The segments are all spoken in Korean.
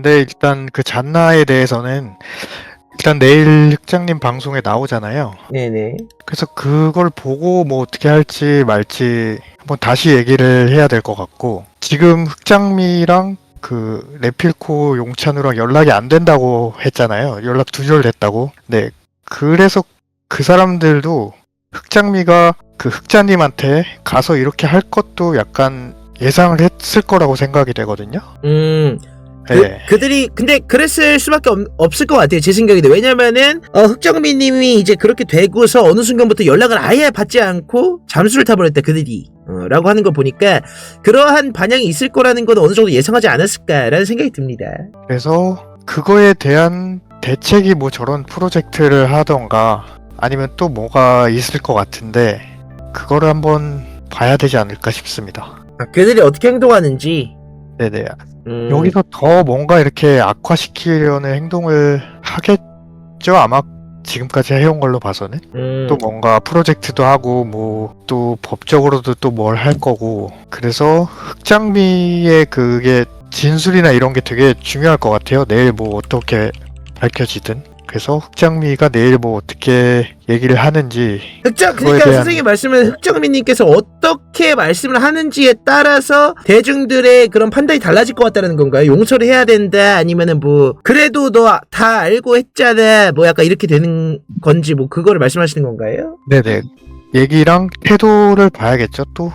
근데 일단 그 잔나에 대해서는 일단 내일 흑장님 방송에 나오잖아요. 네네. 그래서 그걸 보고 뭐 어떻게 할지 말지 한번 다시 얘기를 해야 될 것 같고, 지금 흑장미랑 그 레필코 용찬우랑 연락이 안 된다고 했잖아요. 연락 두절됐다고. 네. 그래서 그 사람들도 흑장미가 그 흑자님한테 가서 이렇게 할 것도 약간 예상을 했을 거라고 생각이 되거든요. 네. 그들이 근데 그랬을 수밖에 없을 것 같아요, 제 생각인데. 왜냐면은 흑정민님이 이제 그렇게 되고서 어느 순간부터 연락을 아예 받지 않고 잠수를 타버렸다, 그들이 라고 하는 걸 보니까 그러한 반향이 있을 거라는 건 어느 정도 예상하지 않았을까라는 생각이 듭니다. 그래서 그거에 대한 대책이 뭐 저런 프로젝트를 하던가 아니면 또 뭐가 있을 것 같은데, 그거를 한번 봐야 되지 않을까 싶습니다. 그들이 어떻게 행동하는지. 네네. 여기서 더 뭔가 이렇게 악화시키려는 행동을 하겠죠? 아마 지금까지 해온 걸로 봐서는. 또 뭔가 프로젝트도 하고 뭐 또 법적으로도 또 뭘 할 거고, 그래서 흑장미의 그게 진술이나 이런 게 되게 중요할 것 같아요. 내일 뭐 어떻게 밝혀지든. 그래서 흑장미가 내일 뭐 어떻게 얘기를 하는지, 그러니까 선생님 말씀은 흑정민님께서 어떻게 말씀을 하는지에 따라서 대중들의 그런 판단이 달라질 것 같다는 건가요? 용서를 해야 된다, 아니면은 뭐 그래도 너 다 알고 했잖아, 뭐 약간 이렇게 되는 건지, 뭐 그거를 말씀하시는 건가요? 네네. 얘기랑 태도를 봐야겠죠, 또.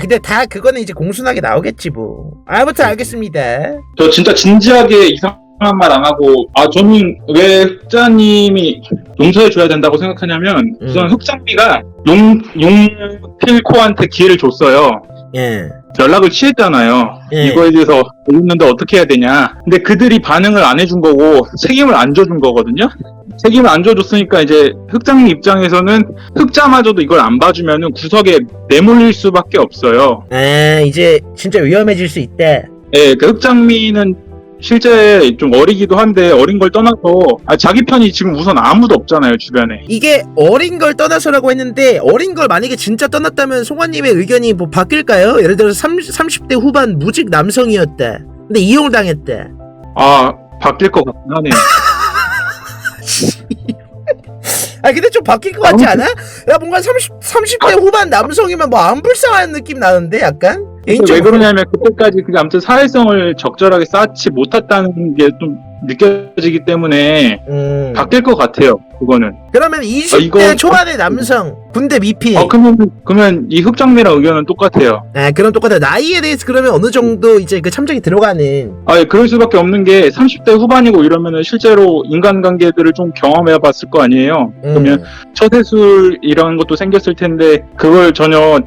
근데 다 그거는 이제 공순하게 나오겠지 뭐. 아무튼 알겠습니다. 저 진짜 진지하게 이상한 말 안 하고, 저는 왜 흑자님이 용서해줘야 된다고 생각하냐면, 우선 흑장비가 용필코한테 기회를 줬어요. 예. 연락을 취했잖아요. 예. 이거에 대해서 모르는데 어떻게 해야 되냐. 근데 그들이 반응을 안 해준 거고, 책임을 안 져준 거거든요? 책임을 안 져줬으니까 이제 흑장님 입장에서는 흑자마저도 이걸 안 봐주면은 구석에 내몰릴 수밖에 없어요. 이제 진짜 위험해질 수 있다. 예, 그 흑장미는 실제 좀 어리기도 한데, 어린 걸 떠나서 자기 편이 지금 우선 아무도 없잖아요, 주변에. 이게 어린 걸 떠나서라고 했는데, 어린 걸 만약에 진짜 떠났다면 송환님의 의견이 뭐 바뀔까요? 예를 들어서 30대 후반 무직 남성이었다, 근데 이용을 당했다. 바뀔 것 같긴 하네요. 근데 좀 바뀔 것 같지 않아? 야, 뭔가 30대 후반 남성이면 뭐 안 불쌍한 느낌 나는데, 약간? 왜 그러냐면 그때까지 그게 아무튼 사회성을 적절하게 쌓지 못했다는 게 좀 느껴지기 때문에 바뀔 것 같아요, 그거는. 그러면 20대 초반의 남성, 군대 미필. 그러면 이 흑장미랑 의견은 똑같아요. 그럼 똑같아. 나이에 대해서 그러면 어느 정도 이제 그 참작이 들어가는. 예, 그럴 수밖에 없는 게 30대 후반이고 이러면은 실제로 인간관계들을 좀 경험해 봤을 거 아니에요. 그러면 처세술 이런 것도 생겼을 텐데, 그걸 전혀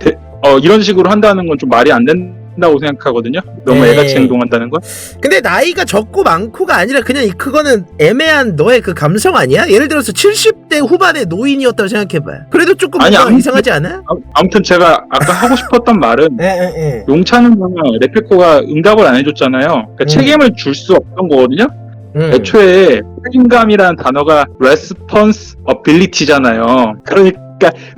이런 식으로 한다는 건 좀 말이 안 된다고 생각하거든요. 너무 애같이 행동한다는 건. 근데 나이가 적고 많고가 아니라 그냥 그거는 애매한 너의 그 감성 아니야? 예를 들어서 70대 후반의 노인이었다고 생각해봐. 그래도 조금 뭔가 이상하지 않아? 아무튼 제가 아까 하고 싶었던 말은 용차는 보면 레필코가 응답을 안 해줬잖아요. 그러니까 책임을 줄 수 없던 거거든요. 애초에 책임감이라는 단어가 responsibility잖아요. 그러니까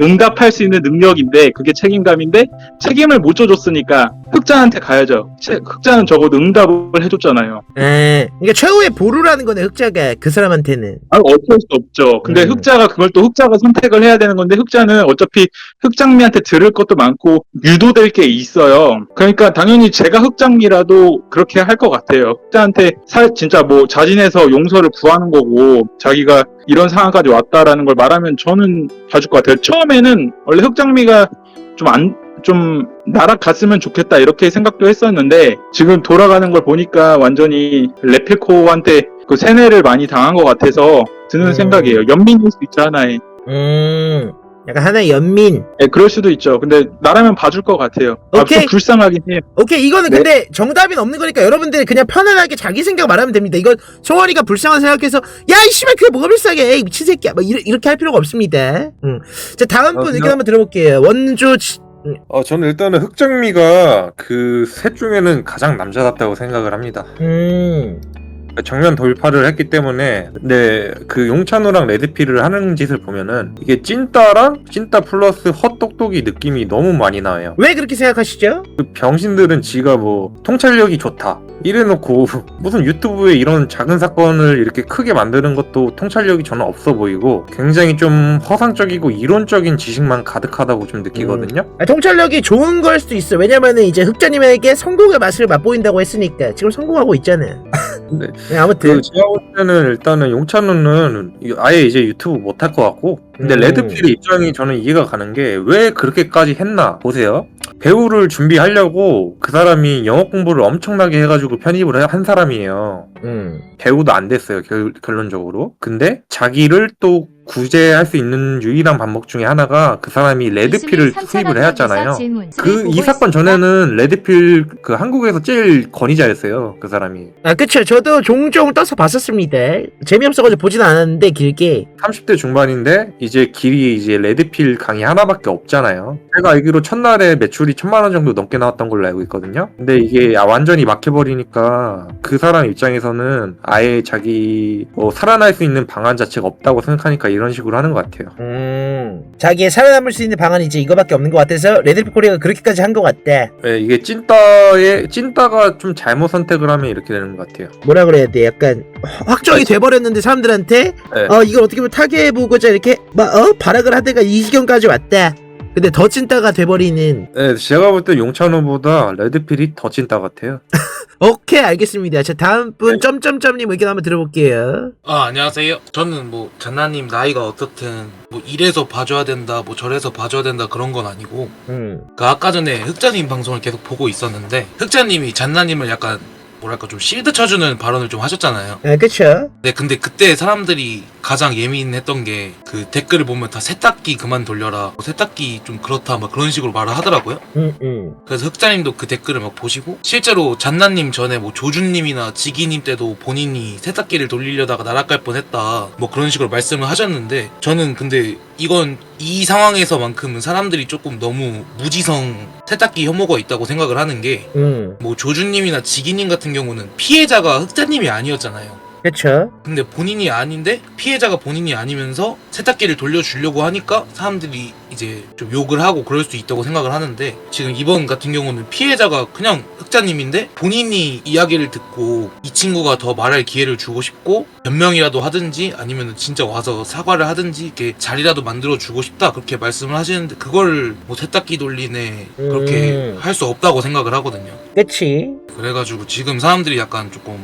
응답할 수 있는 능력인데 그게 책임감인데, 책임을 못 져줬으니까 흑자한테 가야죠. 흑자는 적어도 응답을 해줬잖아요. 그러니까 최후의 보루라는 거네, 흑자가 그 사람한테는. 어쩔 수 없죠. 근데 흑자가 그걸 또 흑자가 선택을 해야 되는 건데, 흑자는 어차피 흑장미한테 들을 것도 많고 유도될 게 있어요. 그러니까 당연히 제가 흑장미라도 그렇게 할 것 같아요. 흑자한테 진짜 뭐 자진해서 용서를 구하는 거고, 자기가 이런 상황까지 왔다라는 걸 말하면 저는 봐줄 것 같아요. 처음에는 원래 흑장미가 좀 날아갔으면 좋겠다 이렇게 생각도 했었는데, 지금 돌아가는 걸 보니까 완전히 레필코한테 그 세뇌를 많이 당한 것 같아서 드는 생각이에요. 연민일 수 있죠, 하나의. 약간 하나의 연민. 네, 그럴 수도 있죠. 근데 나라면 봐줄 것 같아요. 오케이. 좀 불쌍하긴 해요. 오케이, 이거는 네. 근데 정답은 없는 거니까 여러분들 그냥 편안하게 자기 생각 말하면 됩니다. 이건 송환이가 불쌍한 생각해서 야, 이 씨발 그게 뭐가 불쌍해, 에이 미친 새끼야, 뭐 이렇게 할 필요가 없습니다. 자, 다음 분 의견 한번 들어볼게요. 원조. 저는 일단은 흑장미가 그 셋 중에는 가장 남자답다고 생각을 합니다. 정면 돌파를 했기 때문에. 근데 그 용찬호랑 레드필을 하는 짓을 보면은 이게 찐따랑 찐따 플러스 헛똑똑이 느낌이 너무 많이 나요. 왜 그렇게 생각하시죠? 그 병신들은 지가 뭐 통찰력이 좋다 이래놓고 무슨 유튜브에 이런 작은 사건을 이렇게 크게 만드는 것도 통찰력이 저는 없어 보이고 굉장히 좀 허상적이고 이론적인 지식만 가득하다고 좀 느끼거든요. 통찰력이 좋은 걸 수도 있어. 왜냐면은 이제 흑자님에게 성공의 맛을 맛보인다고 했으니까 지금 성공하고 있잖아. 네. 네, 아무튼 제가 볼 때는 일단은 용찬호는 아예 이제 유튜브 못할 것 같고, 근데 음. 레드필의 입장이 저는 이해가 가는 게 왜 그렇게까지 했나 보세요. 배우를 준비하려고 그 사람이 영어 공부를 엄청나게 해가지고 편입을 한 사람이에요. 배우도 안 됐어요, 결론적으로. 근데 자기를 또 구제할 수 있는 유일한 방법 중에 하나가 그 사람이 레드필을 투입을 해왔잖아요. 이 사건 전에는 레드필 그 한국에서 제일 권위자였어요, 그 사람이. 아 그쵸. 저도 종종 떠서 봤었습니다. 재미없어가지고 보진 않았는데 길게. 30대 중반인데 이제 길이 이제 레드필 강의 하나밖에 없잖아요. 제가 알기로 첫날에 매출이 1000만 원 정도 넘게 나왔던 걸로 알고 있거든요. 근데 이게 완전히 막혀버리니까 그 사람 입장에서는 아예 자기 살아날 수 있는 방안 자체가 없다고 생각하니까 이런 식으로 하는 것 같아요. 자기의 살아남을 수 있는 방안이 이제 이거밖에 없는 것 같아서 레드필 코리아가 그렇게까지 한 것 같다. 네, 이게 찐따가 좀 잘못 선택을 하면 이렇게 되는 것 같아요. 뭐라 그래야 돼? 약간 확정이 돼버렸는데 사람들한테 네. 이걸 어떻게 보면 타개해보고자 이렇게 막 발악을 하다가 이 지경까지 왔다. 근데 더 찐따가 돼버리는. 네, 제가 볼 때 용찬호보다 레드필이 더 찐따 같아요. 오케이, 알겠습니다. 자, 다음 분 점점점님 의견 한번 들어볼게요. 안녕하세요. 저는 뭐 잔나님 나이가 어떻든 뭐 이래서 봐줘야 된다, 뭐 저래서 봐줘야 된다 그런 건 아니고, 그 아까 전에 흑자님 방송을 계속 보고 있었는데 흑자님이 잔나님을 약간 뭐랄까 좀 실드 쳐주는 발언을 좀 하셨잖아요. 아, 그쵸. 네, 근데 그때 사람들이 가장 예민했던 게 그 댓글을 보면 다 세탁기 그만 돌려라, 세탁기 좀 그렇다 막 그런 식으로 말을 하더라고요. 그래서 흑자님도 그 댓글을 막 보시고 실제로 잔나님 전에 뭐 조준님이나 지기님 때도 본인이 세탁기를 돌리려다가 날아갈 뻔했다 뭐 그런 식으로 말씀을 하셨는데, 저는 근데 이건 이 상황에서만큼은 사람들이 조금 너무 무지성 세탁기 혐오가 있다고 생각을 하는 게, 뭐 조준님이나 지기님 같은 경우는 피해자가 흑자님이 아니었잖아요. 그쵸. 근데 본인이 아닌데 피해자가 본인이 아니면서 세탁기를 돌려주려고 하니까 사람들이 이제 좀 욕을 하고 그럴 수 있다고 생각을 하는데, 지금 이번 같은 경우는 피해자가 그냥 흑자님인데 본인이 이야기를 듣고 이 친구가 더 말할 기회를 주고 싶고 변명이라도 하든지 아니면 진짜 와서 사과를 하든지 이렇게 자리라도 만들어 주고 싶다 그렇게 말씀을 하시는데, 그걸 뭐 세탁기 돌리네 그렇게 할 수 없다고 생각을 하거든요. 그치. 그래가지고 지금 사람들이 약간 조금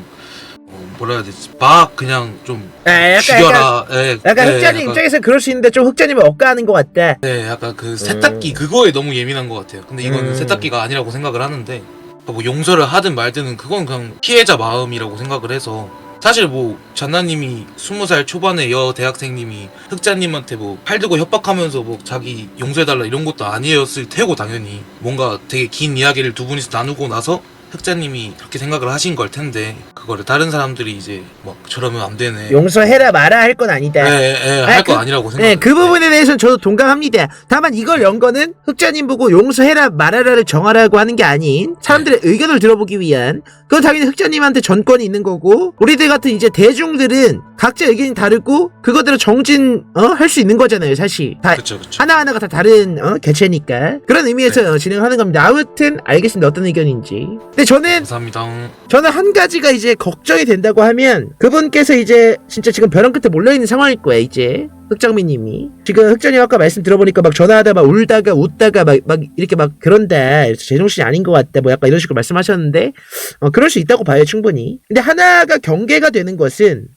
뭐라 해야 되지? 막 그냥 좀 약간, 죽여라. 약간 흑자님 입장에서 그럴 수 있는데 좀 흑자님을 억까하는 것 같다. 네, 약간 그 세탁기 그거에 너무 예민한 것 같아요. 근데 이거는 세탁기가 아니라고 생각을 하는데, 뭐 용서를 하든 말든 그건 그냥 피해자 마음이라고 생각을 해서, 사실 뭐 잔나님이 20살 초반의 대학생님이 흑자님한테 뭐 팔들고 협박하면서 뭐 자기 용서해달라 이런 것도 아니었을 테고, 당연히 뭔가 되게 긴 이야기를 두 분이서 나누고 나서 흑자님이 그렇게 생각을 하신 걸 텐데, 그거를 다른 사람들이 이제 막 저러면 안 되네, 용서해라 마라 할 건 아니다. 할 건 아니라고 생각해요. 네, 그 부분에 대해서는 저도 동감합니다. 다만 이걸 연 거는 흑자님 보고 용서해라 말아라를 정하라고 하는 게 아닌 사람들의 의견을 들어보기 위한, 그건 당연히 흑자님한테 전권이 있는 거고, 우리들 같은 이제 대중들은 각자 의견이 다르고 그거대로 정진 할 수 있는 거잖아요. 사실 다 그쵸. 하나하나가 다 다른 개체니까 그런 의미에서 진행하는 겁니다. 아무튼 알겠습니다. 어떤 의견인지. 근데 감사합니다. 저는 한 가지가 이제 걱정이 된다고 하면, 그분께서 이제 진짜 지금 벼랑 끝에 몰려있는 상황일 거야. 이제 흑장미님이 지금 흑장님 아까 말씀 들어보니까 막 전화하다 막 울다가 웃다가 막 이렇게 막 그런다, 그래서 제정신이 아닌 것 같다 뭐 약간 이런 식으로 말씀하셨는데, 그럴 수 있다고 봐요, 충분히. 근데 하나가 경계가 되는 것은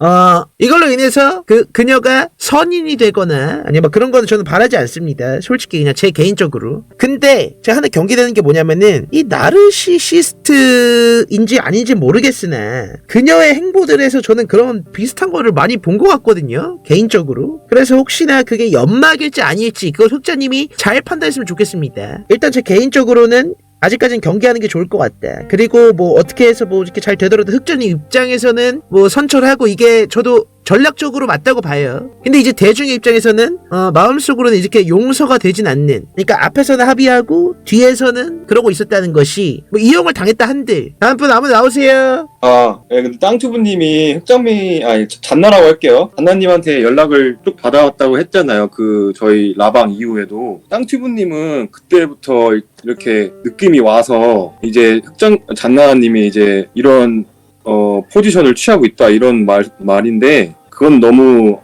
이걸로 인해서 그녀가 선인이 되거나 아니면 막 그런 거는 저는 바라지 않습니다, 솔직히 그냥 제 개인적으로. 근데 제가 하나 경계되는 게 뭐냐면은, 이 나르시시스트인지 아닌지 모르겠으나 그녀의 행보들에서 저는 그런 비슷한 거를 많이 본 것 같거든요, 개인적으로. 그래서 혹시나 그게 연막일지 아닐지 그걸 흑자님이 잘 판단했으면 좋겠습니다. 일단 제 개인적으로는 아직까지는 경계하는 게 좋을 것 같다. 그리고 뭐 어떻게 해서 뭐 이렇게 잘 되더라도 흑자님 입장에서는 뭐 선처하고, 이게 저도 전략적으로 맞다고 봐요. 근데 이제 대중의 입장에서는 마음속으로는 이렇게 용서가 되진 않는, 그러니까 앞에서는 합의하고 뒤에서는 그러고 있었다는 것이 뭐 이용을 당했다 한들. 다음 분 아무 나오세요. 예, 근데 땅튜브님이 잔나라고 할게요. 잔나님한테 연락을 쭉 받아왔다고 했잖아요. 그 저희 라방 이후에도 땅튜브님은 그때부터 이렇게 느낌이 와서 이제 잔나님이 이제 이런 포지션을 취하고 있다 이런 말인데 그건 너무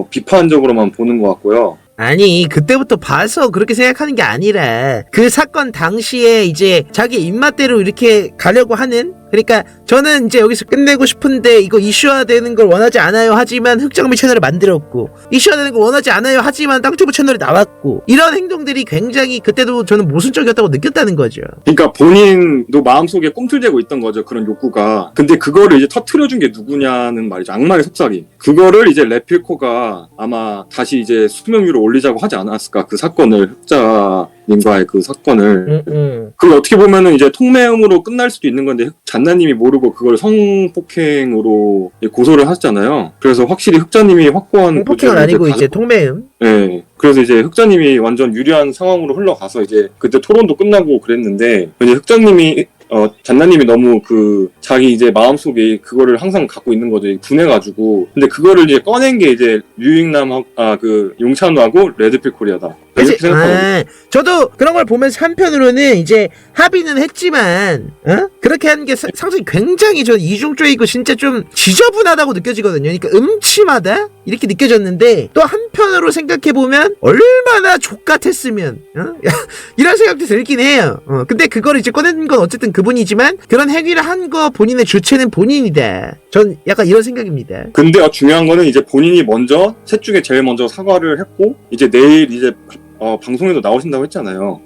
비판적으로만 보는 것 같고요. 아니, 그때부터 봐서 그렇게 생각하는 게 아니라 그 사건 당시에 이제 자기 입맛대로 이렇게 가려고 하는, 그러니까 저는 이제 여기서 끝내고 싶은데 이거 이슈화되는 걸 원하지 않아요 하지만 흑장미 채널을 만들었고, 이슈화되는 걸 원하지 않아요 하지만 땅튜브 채널에 나왔고, 이런 행동들이 굉장히 그때도 저는 모순적이었다고 느꼈다는 거죠. 그러니까 본인도 마음속에 꿈틀대고 있던 거죠. 그런 욕구가. 근데 그거를 이제 터트려준 게 누구냐는 말이죠. 악마의 속삭임. 그거를 이제 레필코가 아마 다시 이제 수명 위로 올리자고 하지 않았을까. 그 사건을, 흑자님과의 그 사건을. 그게 어떻게 보면은 이제 통매음으로 끝날 수도 있는 건데 잔나님이 모르고 그걸 성폭행으로 고소를 하셨잖아요. 그래서 확실히 흑자님이 확보한 성폭행은 아니고 이제 통매음. 네. 그래서 이제 흑자님이 완전 유리한 상황으로 흘러가서 이제 그때 토론도 끝나고 그랬는데 이제 흑자님이 잔나님이 너무 자기 이제 마음속에 그거를 항상 갖고 있는 거죠. 분해가지고. 근데 그거를 이제 꺼낸 게 이제 용찬우하고 레드필 코리아다. 이렇게 생각하거든요. 저도 그런 걸 보면서 한편으로는 이제 합의는 했지만, 그렇게 하는 게 상당히 굉장히 저는 이중적이고 진짜 좀 지저분하다고 느껴지거든요. 그러니까 음침하다? 이렇게 느껴졌는데, 또 한편으로 생각해보면, 얼마나 족같았으면, 이런 생각도 들긴 해요. 근데 그거를 이제 꺼낸 건 어쨌든 그분이지만, 그런 행위를 한 거 본인의 주체는 본인이다. 전 약간 이런 생각입니다. 근데 중요한 거는 이제 본인이 먼저, 셋 중에 제일 먼저 사과를 했고, 이제 내일 이제 방송에도 나오신다고 했잖아요.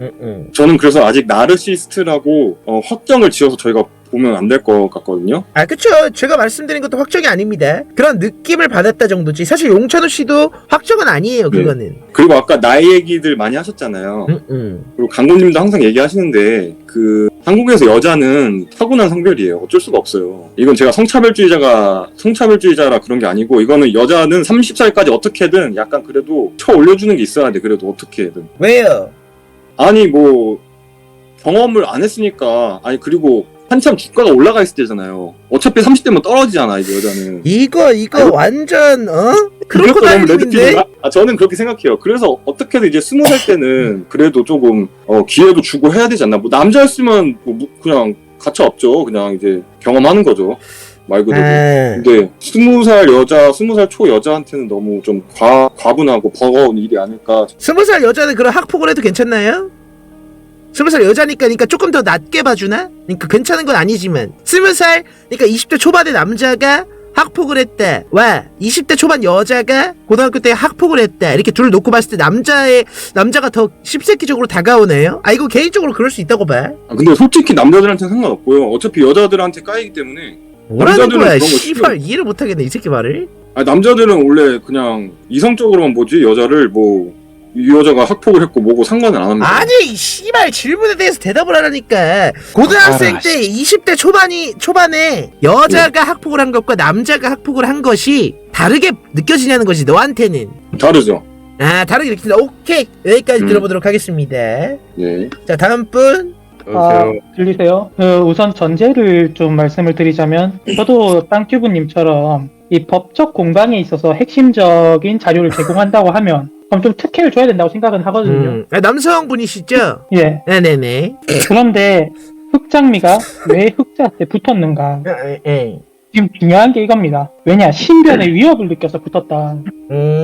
저는 그래서 아직 나르시스트라고 확정을 지어서 저희가 보면 안 될 것 같거든요. 그쵸. 제가 말씀드린 것도 확정이 아닙니다. 그런 느낌을 받았다 정도지. 사실 용찬우 씨도 확정은 아니에요, 그거는. 네. 그리고 아까 나이 얘기들 많이 하셨잖아요. 그리고 강도님도 항상 얘기하시는데 한국에서 여자는 타고난 성별이에요. 어쩔 수가 없어요. 이건 제가 성차별주의자라 그런 게 아니고, 이거는 여자는 30살까지 어떻게든 약간 그래도 쳐 올려주는 게 있어야 돼. 그래도 어떻게든. 왜요? 아니 경험을 안 했으니까. 그리고 한참 주가가 올라가 있을 때잖아요. 어차피 30대면 떨어지잖아, 이제 여자는. 이거 완전 그렇고 다니는데. 저는 그렇게 생각해요. 그래서 어떻게든 이제 20살 때는 그래도 조금 기회도 주고 해야 되지 않나. 과였으면 그냥 가차 없죠. 그냥 이제 경험하는 거죠. 말 그대로. 근데 20살 초 여자한테는 너무 좀 과분하고 버거운 일이 아닐까. 20살 여자는 그런 학폭을 해도 괜찮나요? 20살 여자니까, 그러니까 조금 더 낮게 봐주나? 그러니까 괜찮은 건 아니지만 20살, 그러니까 20대 초반의 남자가 학폭을 했다. 20대 초반 여자가 고등학교 때 학폭을 했다. 이렇게 둘 놓고 봤을 때 남자가 더 십새끼적으로 다가오네요? 이거 개인적으로 그럴 수 있다고 봐. 근데 솔직히 남자들한테는 상관없고요. 어차피 여자들한테 까이기 때문에. 뭐라는 거야, 씨발. 이해를 못하겠네, 이 새끼 말을. 남자들은 원래 그냥 이성적으로만 보지, 여자를 이 여자가 학폭을 했고 뭐고 상관을 안 합니다. 아니, 씨발, 질문에 대해서 대답을 하라니까. 고등학생 때 20대 초반에 여자가 학폭을 한 것과 남자가 학폭을 한 것이 다르게 느껴지냐는 거지, 너한테는. 다르죠. 다르게 느껴진다. 오케이, 여기까지 들어보도록 하겠습니다. 네. 자, 다음 분. 들리세요? 우선 전제를 좀 말씀을 드리자면, 저도 땅튜브님처럼 이 법적 공방에 있어서 핵심적인 자료를 제공한다고 하면 그럼 좀 특혜를 줘야 된다고 생각은 하거든요. 남성분이시죠? 예. 네네네. 그런데 흑장미가 왜 흑자한테 붙었는가? 지금 중요한 게 이겁니다. 왜냐, 신변의 위협을 느껴서 붙었다.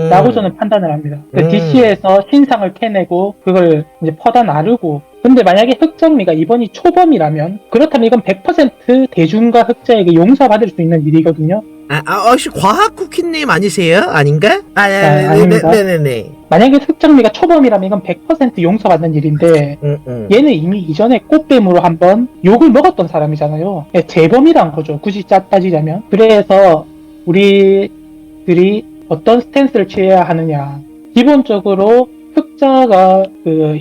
라고 저는 판단을 합니다. DC에서 신상을 캐내고 그걸 이제 퍼다 나르고, 근데 만약에 흑정미가 이번이 초범이라면 그렇다면 이건 100% 대중과 흑자에게 용서받을 수 있는 일이거든요. 혹시 과학쿠키님 아니세요? 아닌가? 아닙니다. 네네네. 만약에 흑정미가 초범이라면 이건 100% 용서받는 일인데, 얘는 이미 이전에 꽃뱀으로 한번 욕을 먹었던 사람이잖아요. 재범이란 거죠, 굳이 따지자면. 그래서 우리들이 어떤 스탠스를 취해야 하느냐. 기본적으로 흑자가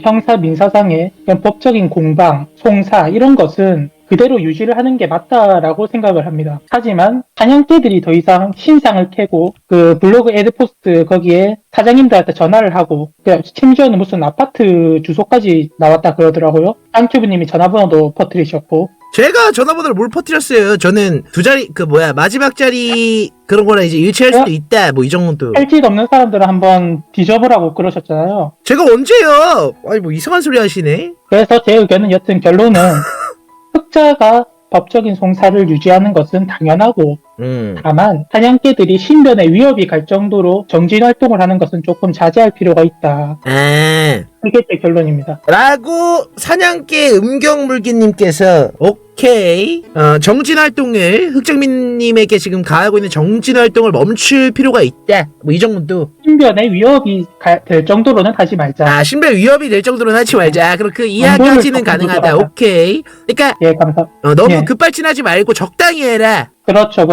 형사 민사상의 법적인 공방, 송사 이런 것은 그대로 유지를 하는 게 맞다라고 생각을 합니다. 하지만 사냥개들이 더 이상 신상을 캐고 그 블로그 애드포스트 거기에 사장님들한테 전화를 하고 심지어는 무슨 아파트 주소까지 나왔다 그러더라고요. 쌍큐브님이 전화번호도 퍼뜨리셨고 제가 전화번호를 뭘 퍼뜨렸어요. 저는 두 자리 마지막 자리 그런 거랑 이제 일치할 수도 있다 뭐 이 정도. 할 짓 없는 사람들은 한번 뒤져보라고 그러셨잖아요. 제가 언제요? 아니 뭐 이상한 소리 하시네. 그래서 제 의견은 여튼 결론은 흑자가 법적인 송사를 유지하는 것은 당연하고 다만 사냥개들이 신변에 위협이 갈 정도로 정진 활동을 하는 것은 조금 자제할 필요가 있다. 그게 제 결론입니다. 라고 사냥개 음경물기님께서 오케이 정진 활동을 흑정민님에게 지금 가하고 있는 정진 활동을 멈출 필요가 있다. 뭐 이 정도. 신변에 위협이 될 정도로는 하지 말자. 신변 위협이 될 정도로는 하지 말자. 그럼 그 이하까지는 가능하다. 오케이. 그러니까 예, 감사. 너무 예. 급발진하지 말고 적당히 해라. 그렇죠.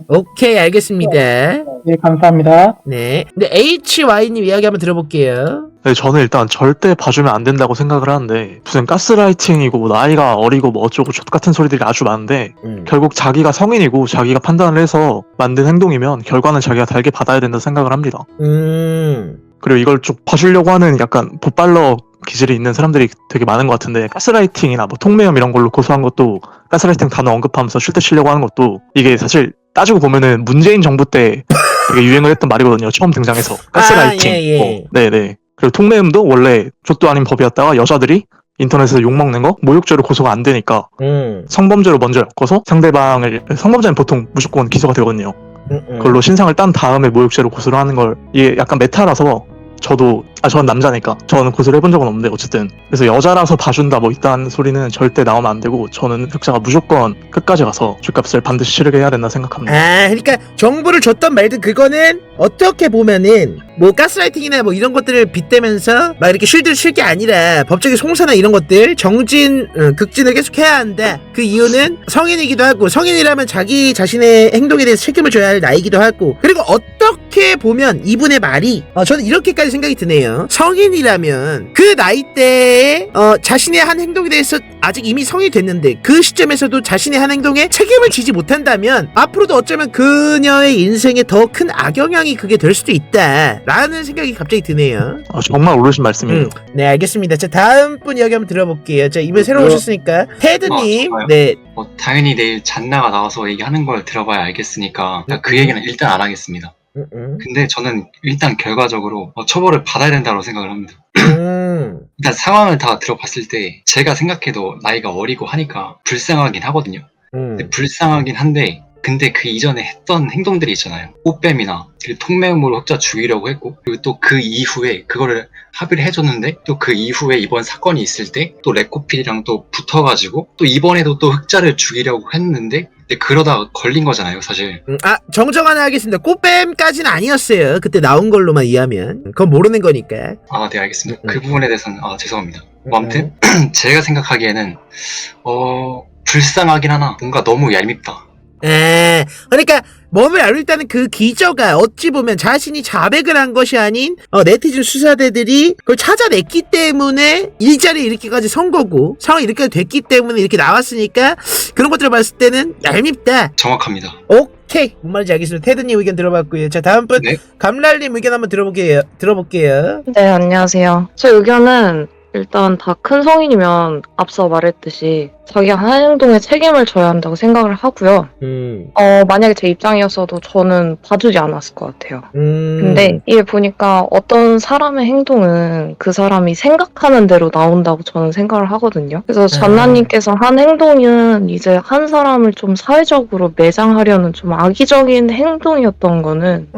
오케이, 알겠습니다. 예, 감사합니다. 네. 근데 HY님 이야기 한번 들어볼게요. 네, 저는 일단 절대 봐주면 안 된다고 생각을 하는데 무슨 가스라이팅이고 뭐 나이가 어리고 뭐 어쩌고 같은 소리들이 아주 많은데 결국 자기가 성인이고 자기가 판단을 해서 만든 행동이면 결과는 자기가 달게 받아야 된다고 생각을 합니다. 그리고 이걸 쭉 봐주려고 하는 약간 보빨러 기질이 있는 사람들이 되게 많은 것 같은데 가스라이팅이나 뭐 통매염 이런 걸로 고소한 것도 가스라이팅 단어 언급하면서 쉴 때 치려고 하는 것도 이게 사실 따지고 보면은 문재인 정부 때 되게 유행을 했던 말이거든요. 처음 등장해서 가스라이팅. 예. 네네. 그리고 통매음도 원래 족도 아닌 법이었다가 여자들이 인터넷에서 욕먹는 거 모욕죄로 고소가 안 되니까 성범죄로 먼저 엮어서 성범죄는 보통 무조건 기소가 되거든요. 그걸로 신상을 딴 다음에 모욕죄로 고소를 하는 걸 이게 약간 메타라서 저는 남자니까 저는 고소를 해본 적은 없는데 어쨌든 그래서 여자라서 봐준다 뭐 이딴 소리는 절대 나오면 안 되고 저는 흑자가 무조건 끝까지 가서 죗값을 반드시 치르게 해야 된다 생각합니다. 그러니까 정보를 줬던 말든 그거는 어떻게 보면은 뭐 가스라이팅이나 뭐 이런 것들을 빗대면서 막 이렇게 쉴드를 칠 게 아니라 법적인 송사나 이런 것들 극진을 계속 해야 한다. 그 이유는 성인이기도 하고 성인이라면 자기 자신의 행동에 대해서 책임을 져야 할 나이기도 하고 그리고 어떻게 보면 이분의 말이 저는 이렇게까지 생각이 드네요. 성인이라면 그 나이대에 자신의 한 행동에 대해서 아직 이미 성인이 됐는데 그 시점에서도 자신의 한 행동에 책임을 지지 못한다면 앞으로도 어쩌면 그녀의 인생에 더 큰 악영향이 그게 될 수도 있다 라는 생각이 갑자기 드네요. 정말 옳으신 말씀이에요. 네, 알겠습니다. 자, 다음 분 이야기 한번 들어볼게요. 자, 이번에 새로 오셨으니까 테드님. 네. 당연히 내일 잔나가 나와서 얘기하는 걸 들어봐야 알겠으니까 그 얘기는 일단 안 하겠습니다. 근데 저는 일단 결과적으로 처벌을 받아야 된다고 생각을 합니다. 일단 상황을 다 들어봤을 때 제가 생각해도 나이가 어리고 하니까 불쌍하긴 하거든요. 근데 불쌍하긴 한데 근데 그 이전에 했던 행동들이 있잖아요. 꽃뱀이나 통매음으로 흑자 죽이려고 했고 그리고 또 그 이후에 그거를 합의를 해줬는데 또 그 이후에 이번 사건이 있을 때 또 레코필이랑 또 붙어가지고 또 이번에도 또 흑자를 죽이려고 했는데 그러다가 걸린 거잖아요 사실. 정정 하나 하겠습니다. 꽃뱀까지는 아니었어요. 그때 나온 걸로만 이해하면 그건 모르는 거니까. 네 알겠습니다. 그 부분에 대해서는 죄송합니다. 아무튼 제가 생각하기에는 불쌍하긴 하나 뭔가 너무 얄밉다. 그러니까 몸을 얇다는 그 기저가 어찌 보면 자신이 자백을 한 것이 아닌 네티즌 수사대들이 그걸 찾아냈기 때문에 일자리에 이렇게까지 선 거고 상황이 이렇게 됐기 때문에 이렇게 나왔으니까 그런 것들을 봤을 때는 얄밉다. 정확합니다. 오케이, 뭔 말인지 알겠습니다. 테드님 의견 들어봤고요. 자, 다음 분 감랄님 의견 한번 들어볼게요. 네, 안녕하세요. 제 의견은 일단 다 큰 성인이면 앞서 말했듯이 자기가 한 행동에 책임을 져야 한다고 생각을 하고요. 만약에 제 입장이었어도 저는 봐주지 않았을 것 같아요. 근데 이게 보니까 어떤 사람의 행동은 그 사람이 생각하는 대로 나온다고 저는 생각을 하거든요. 그래서 잔나님께서 한 행동은 이제 한 사람을 좀 사회적으로 매장하려는 좀 악의적인 행동이었던 거는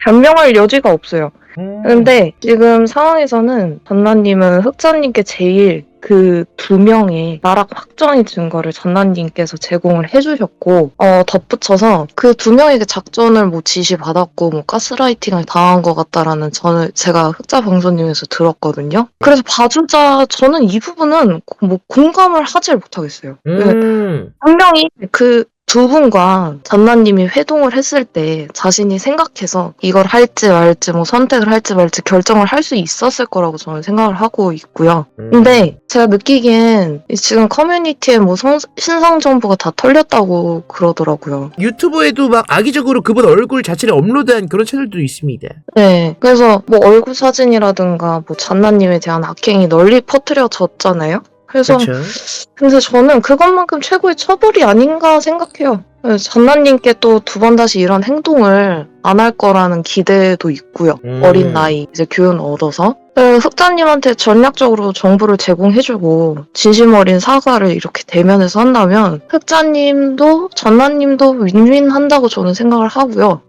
변명할 여지가 없어요. 근데 지금 상황에서는 잔나님은 흑자님께 제일 그 2명의 나락 확정의 증거를 잔나님께서 제공을 해주셨고 덧붙여서 그 2명에게 작전을 뭐 지시받았고 뭐 가스라이팅을 당한 것 같다라는 제가 흑자 방송님에서 들었거든요. 그래서 봐주자 저는 이 부분은 뭐 공감을 하질 못하겠어요. 분명히 그 두 분과 잔나님이 회동을 했을 때 자신이 생각해서 이걸 할지 말지 뭐 선택을 할지 말지 결정을 할 수 있었을 거라고 저는 생각을 하고 있고요. 근데 제가 느끼기엔 지금 커뮤니티에 뭐 신상 정보가 다 털렸다고 그러더라고요. 유튜브에도 막 악의적으로 그분 얼굴 자체를 업로드한 그런 채널도 있습니다. 네, 그래서 뭐 얼굴 사진이라든가 뭐 잔나님에 대한 악행이 널리 퍼뜨려졌잖아요. 그래서 그렇죠. 근데 저는 그것만큼 최고의 처벌이 아닌가 생각해요. 잔나님께 또 두 번 다시 이런 행동을 안 할 거라는 기대도 있고요. 어린 나이 이제 교훈 얻어서 흑자님한테 전략적으로 정보를 제공해주고 진심 어린 사과를 이렇게 대면해서 한다면 흑자님도 잔나님도 윈윈한다고 저는 생각을 하고요.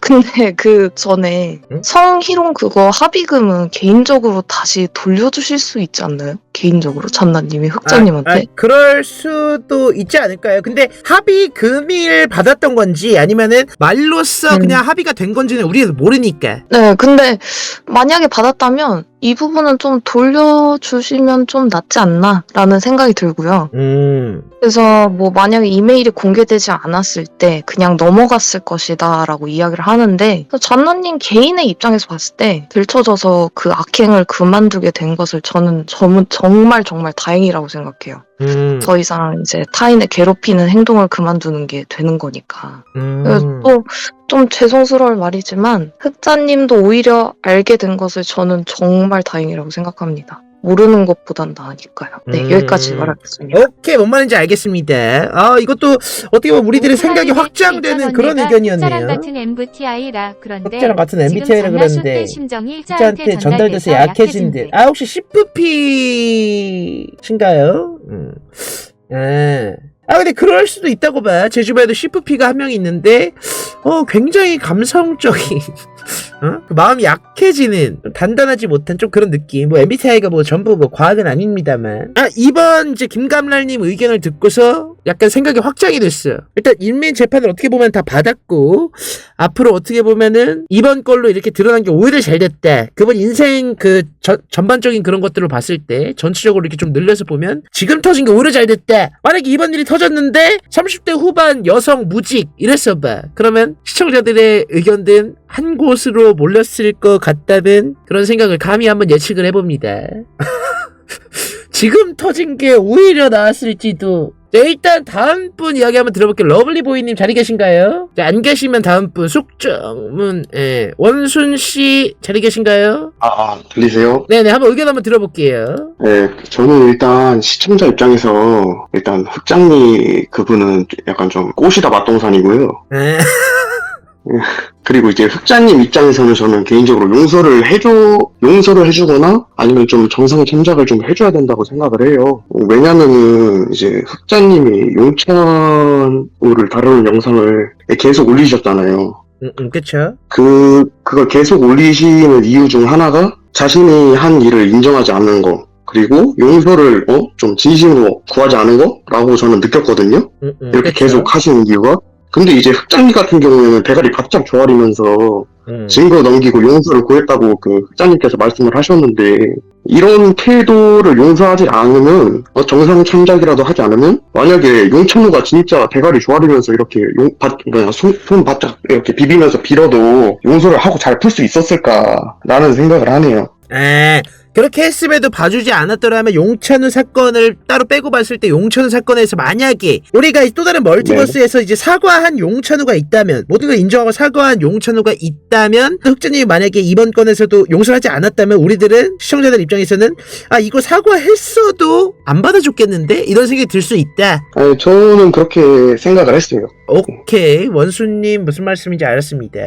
근데 그 전에 성희롱 그거 합의금은 개인적으로 다시 돌려주실 수 있지 않나요? 개인적으로 잔나님이 흑자님한테? 그럴 수도 있지 않을까요? 근데 합의금을 받았던 건지 아니면은 말로써 그냥 합의가 된 건지는 우리가 모르니까. 네, 근데 만약에 받았다면 이 부분은 좀 돌려주시면 좀 낫지 않나 라는 생각이 들고요. 그래서 뭐 만약에 이메일이 공개되지 않았을 때 그냥 넘어갔을 것이다 라고 이야기를 하는데 잔나님 개인의 입장에서 봤을 때 들춰져서 그 악행을 그만두게 된 것을 저는 정말 다행이라고 생각해요. 더 이상 이제 타인을 괴롭히는 행동을 그만두는 게 되는 거니까. 또 좀 죄송스러울 말이지만 흑자님도 오히려 알게 된 것을 저는 정말 다행이라고 생각합니다. 모르는 것보단 나으니까요. 네, 여기까지 말하겠습니다. 오케이, 뭔 말인지 알겠습니다. 이것도 어떻게 보면 우리들의 생각이 확장되는 그런 의견이었네요. 흑자랑 같은 MBTI라 그런데 흑자랑 같은 MBTI라 그러는데 심정이 흑자한테 전달돼서 약해진 듯. 혹시 CFP신가요? 근데 그럴 수도 있다고 봐. 제 주변에도 CFP가 한 명 있는데 굉장히 감성적인 그 마음이 약해지는 단단하지 못한 좀 그런 느낌. 뭐 MBTI가 뭐 전부 뭐 과학은 아닙니다만. 이번 이제 김감랄님 의견을 듣고서 약간 생각이 확장이 됐어요. 일단 인민 재판을 어떻게 보면 다 받았고 앞으로 어떻게 보면은 이번 걸로 이렇게 드러난 게 오히려 잘 됐다. 그분 인생 그 전반적인 그런 것들을 봤을 때 전체적으로 이렇게 좀 늘려서 보면 지금 터진 게 오히려 잘 됐다. 만약에 이번 일이 터졌는데 30대 후반 여성 무직 이랬어 봐. 그러면 시청자들의 의견들은 한 곳으로 몰렸을 것 같다는 그런 생각을 감히 한번 예측을 해봅니다. 지금 터진 게 오히려 나았을지도. 자, 일단 다음 분 이야기 한번 들어볼게요. 러블리보이님 자리 계신가요? 자, 안 계시면 다음 분 숙정문 원순씨 자리 계신가요? 들리세요? 네네, 한번 의견 한번 들어볼게요. 네, 저는 일단 시청자 입장에서 일단 흑장미 그분은 약간 좀 꽃이다 맛동산이고요. 그리고 이제 흑자님 입장에서는 저는 개인적으로 용서를 해주거나 아니면 좀 정상의 참작을 좀 해줘야 된다고 생각을 해요. 왜냐면은 이제 흑자님이 용찬우를 다루는 영상을 계속 올리셨잖아요. 그쵸. 그걸 계속 올리시는 이유 중 하나가 자신이 한 일을 인정하지 않는 거. 그리고 용서를 좀 진심으로 구하지 않은 거라고 저는 느꼈거든요. 이렇게 그쵸. 계속 하시는 이유가. 근데 이제 흑장미 같은 경우에는 대가리 바짝 조아리면서 증거 넘기고 용서를 구했다고 그 흑장님께서 말씀을 하셨는데 이런 태도를 용서하지 않으면 정상 참작이라도 하지 않으면 만약에 용천우가 진짜 대가리 조아리면서 이렇게 손 바짝 이렇게 비비면서 빌어도 용서를 하고 잘 풀 수 있었을까라는 생각을 하네요. 그렇게 했음에도 봐주지 않았더라면 용찬우 사건을 따로 빼고 봤을 때 용찬우 사건에서 만약에 우리가 또 다른 멀티버스에서 이제 사과한 용찬우가 있다면 모든 걸 인정하고 사과한 용찬우가 있다면 흑자님이 만약에 이번 건에서도 용서를 하지 않았다면 우리들은 시청자들 입장에서는 이거 사과했어도 안 받아줬겠는데? 이런 생각이 들 수 있다. 저는 그렇게 생각을 했어요. 오케이, 원수님 무슨 말씀인지 알았습니다.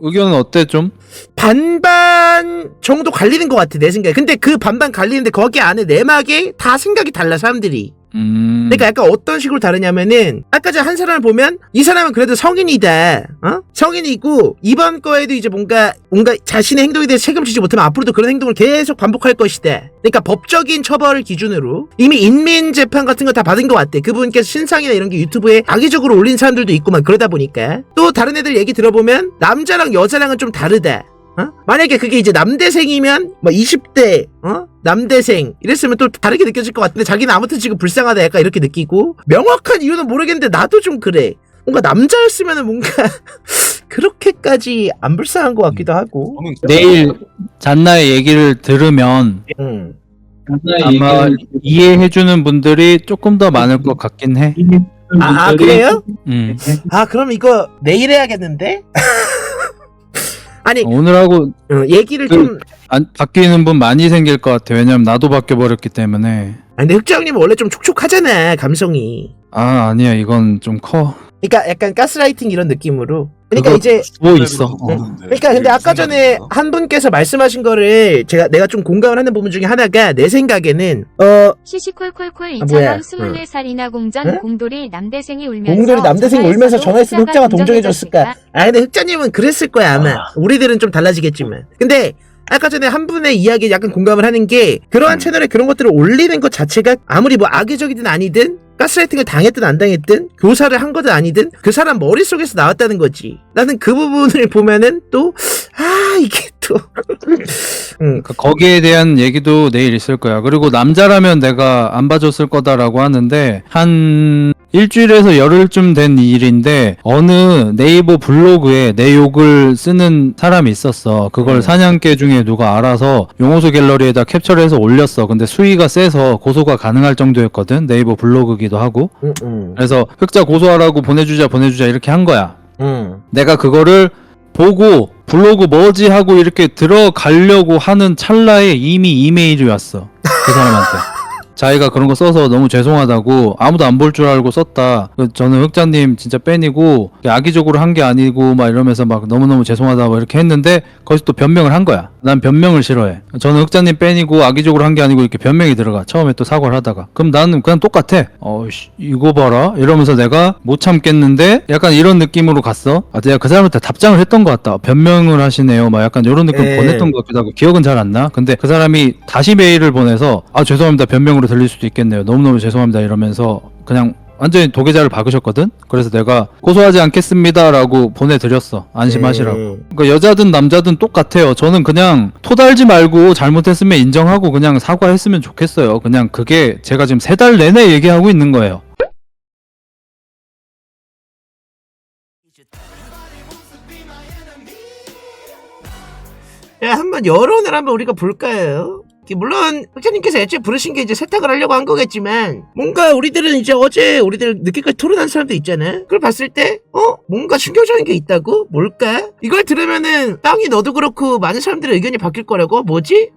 의견은 어때 좀? 반반 정도 갈리는 것 같아 내 생각에. 근데 그 반반 갈리는데 거기 안에 내막에 다 생각이 달라 사람들이. 그러니까 약간 어떤 식으로 다르냐면은 아까 전 한 사람을 보면 이 사람은 그래도 성인이다. 성인이고 이번 거에도 이제 뭔가 자신의 행동에 대해서 책임지지 못하면 앞으로도 그런 행동을 계속 반복할 것이다. 그러니까 법적인 처벌을 기준으로 이미 인민 재판 같은 거 다 받은 것 같대. 그분께서 신상이나 이런 게 유튜브에 악의적으로 올린 사람들도 있고만 그러다 보니까 또 다른 애들 얘기 들어보면 남자랑 여자랑은 좀 다르다. 만약에 그게 이제 남대생이면 뭐 20대 남대생 이랬으면 또 다르게 느껴질 것 같은데 자기는 아무튼 지금 불쌍하다 약간 이렇게 느끼고 명확한 이유는 모르겠는데 나도 좀 그래. 뭔가 남자였으면은 뭔가 그렇게까지 안 불쌍한 것 같기도 하고. 내일 잔나의 얘기를 들으면 아마 이해해주는 분들이 조금 더 많을 것 같긴 해. 그래요? 그럼 이거 내일 해야겠는데? 아니 오늘하고 얘기를 좀 안 바뀌는 분 많이 생길 것 같아. 왜냐면 나도 바뀌어버렸기 때문에. 근데 흑장님은 원래 좀 촉촉하잖아 감성이. 아니야 이건 좀 커. 그러니까 약간 가스라이팅 이런 느낌으로. 그러니까 이제 뭐 있어. 그러니까 근데 아까 전에 한 분께서 말씀하신 거를 내가 좀 공감을 하는 부분 중에 하나가 내 생각에는 시시콜콜콜 뭐야? 2차원 24살이나 공전 공돌이 남대생이 울면서 공돌이 남대생이 울면서 전화했으면 흑자가 동정해줬을까? 동정해줬을까? 근데 흑자님은 그랬을 거야 아마. 우리들은 좀 달라지겠지만. 근데 아까 전에 한 분의 이야기에 약간 공감을 하는 게 그러한 채널에 그런 것들을 올리는 것 자체가 아무리 뭐 악의적이든 아니든 가스라이팅을 당했든 안 당했든 교사를 한 거든 아니든 그 사람 머릿속에서 나왔다는 거지. 나는 그 부분을 보면은 또 이게 또 거기에 대한 얘기도 내일 있을 거야. 그리고 남자라면 내가 안 봐줬을 거다라고 하는데 한 일주일에서 열흘쯤 된 일인데 어느 네이버 블로그에 내 욕을 쓰는 사람이 있었어. 그걸 사냥개 중에 누가 알아서 용호소 갤러리에다 캡처를 해서 올렸어. 근데 수위가 세서 고소가 가능할 정도였거든. 네이버 블로그기도 하고. 그래서 흑자 고소하라고 보내주자 이렇게 한 거야. 내가 그거를 보고 블로그 뭐지 하고 이렇게 들어가려고 하는 찰나에 이미 이메일이 왔어. 그 사람한테. 자기가 그런 거 써서 너무 죄송하다고 아무도 안 볼 줄 알고 썼다. 저는 흑자님 진짜 팬이고 악의적으로 한 게 아니고 막 이러면서 막 너무너무 죄송하다 막 이렇게 했는데 거기서 또 변명을 한 거야. 난 변명을 싫어해. 저는 흑자님 팬이고 악의적으로 한 게 아니고 이렇게 변명이 들어가. 처음에 또 사과를 하다가. 그럼 나는 그냥 똑같아. 이거 봐라 이러면서 내가 못 참겠는데 약간 이런 느낌으로 갔어. 내가 그 사람한테 답장을 했던 것 같다. 변명을 하시네요 막 약간 이런 느낌 보냈던 것 같기도 하고 기억은 잘 안 나. 근데 그 사람이 다시 메일을 보내서 죄송합니다 변명으로 들릴 수도 있겠네요. 너무너무 죄송합니다 이러면서 그냥 완전히 도계자를 박으셨거든. 그래서 내가 고소하지 않겠습니다 라고 보내드렸어. 안심하시라고. 그러니까 여자든 남자든 똑같아요. 저는 그냥 토달지 말고 잘못했으면 인정하고 그냥 사과했으면 좋겠어요. 그냥 그게 제가 지금 3달 내내 얘기하고 있는 거예요. 한번 여론을 한번 우리가 볼까요? 물론 흑자님께서 애초에 부르신 게 이제 세탁을 하려고 한 거겠지만 뭔가 우리들은 이제 어제 우리들 늦게까지 토론한 사람도 있잖아. 그걸 봤을 때 뭔가 충격적인 게 있다고? 뭘까? 이걸 들으면은 땅이 너도 그렇고 많은 사람들의 의견이 바뀔 거라고? 뭐지?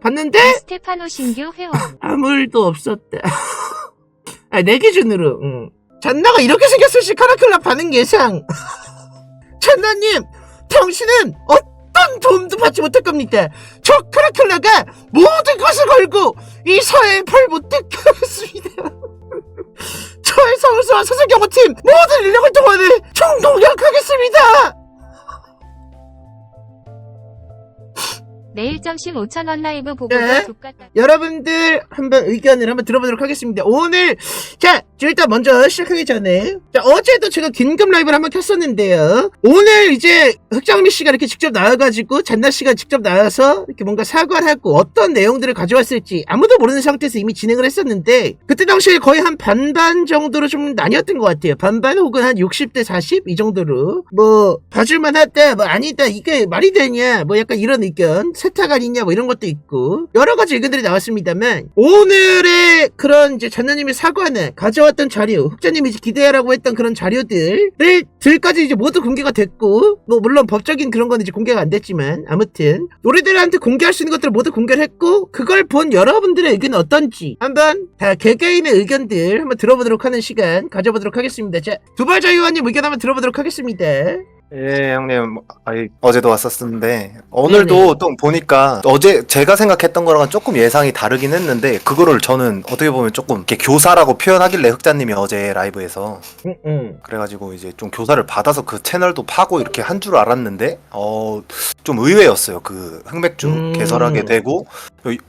봤는데 스테파노 신규 회원 아무 일도 없었다. 내 기준으로 잔나가 이렇게 생겼을 시 카라클라 반응 예상. 잔나님 당신은 어떤 도움도 받지 못할 겁니다. 저 카라클라가 모든 것을 걸고 이 사회에 발 못 뜯겠습니다. 저의 성수와 소설경호팀 모든 인력을 동원해 총동력하겠습니다. 내일 점심 5,000원 라이브 보고서 족같다. 여러분들 한번 의견을 한번 들어보도록 하겠습니다. 오늘 일단 먼저 시작하기 전에 어제도 제가 긴급 라이브를 한번 켰었는데요. 오늘 이제 흑장미 씨가 이렇게 직접 나와가지고 잔나 씨가 직접 나와서 이렇게 뭔가 사과를 하고 어떤 내용들을 가져왔을지 아무도 모르는 상태에서 이미 진행을 했었는데 그때 당시에 거의 한 반반 정도로 좀 나뉘었던 것 같아요. 반반 혹은 한 60대 40 이 정도로 뭐 봐줄만 하다 뭐 아니다 이게 말이 되냐 뭐 약간 이런 의견 세탁 아니냐 뭐 이런 것도 있고 여러 가지 의견들이 나왔습니다만 오늘의 그런 이제 잔나님의 사과는 가져왔던 자료 흑자님이 이제 기대하라고 했던 그런 자료들까지 이제 모두 공개가 됐고 뭐 물론 법적인 그런 건 이제 공개가 안 됐지만 아무튼 우리들한테 공개할 수 있는 것들을 모두 공개를 했고 그걸 본 여러분들의 의견은 어떤지 한번 다 개개인의 의견들 한번 들어보도록 하는 시간 가져보도록 하겠습니다. 자, 두발자유원님 의견 한번 들어보도록 하겠습니다. 예, 형님. 어제도 왔었는데 오늘도 또 보니까 어제 제가 생각했던 거랑은 조금 예상이 다르긴 했는데 그거를 저는 어떻게 보면 조금 이렇게 교사라고 표현하길래 흑자님이 어제 라이브에서 그래가지고 이제 좀 교사를 받아서 그 채널도 파고 이렇게 한 줄 알았는데 좀 의외였어요. 그 흑맥주 개설하게 되고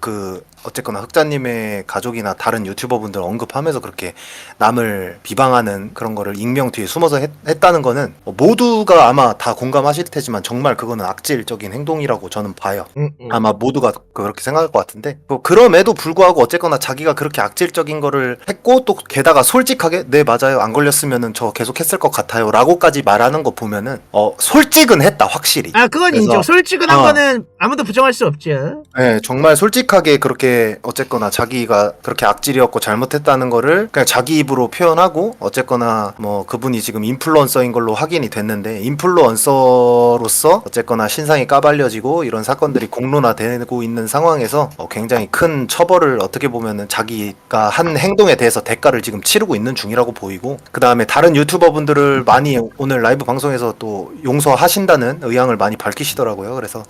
그 어쨌거나 흑자님의 가족이나 다른 유튜버분들 언급하면서 그렇게 남을 비방하는 그런 거를 익명 뒤에 숨어서 했다는 거는 모두가 아마 다 공감하실 테지만 정말 그거는 악질적인 행동이라고 저는 봐요. 아마 모두가 그렇게 생각할 것 같은데 그럼에도 불구하고 어쨌거나 자기가 그렇게 악질적인 거를 했고 또 게다가 솔직하게 네 맞아요 안 걸렸으면은 저 계속 했을 것 같아요 라고까지 말하는 거 보면은 솔직은 했다 확실히. 아 그건 그래서, 인정. 솔직은 한 거는 아무도 부정할 수 없죠. 네, 정말 솔직하게 그렇게 어쨌거나 자기가 그렇게 악질이었고 잘못했다는 거를 그냥 자기 입으로 표현하고 어쨌거나 뭐 그분이 지금 인플루언서인 걸로 확인이 됐는데 인플루언서로서 어쨌거나 신상이 까발려지고 이런 사건들이 공론화되고 있는 상황에서 굉장히 큰 처벌을 어떻게 보면은 자기가 한 행동에 대해서 대가를 지금 치르고 있는 중이라고 보이고 그 다음에 다른 유튜버분들을 많이 오늘 라이브 방송에서 또 용서하신다는 의향을 많이 밝히시더라고요. 그래서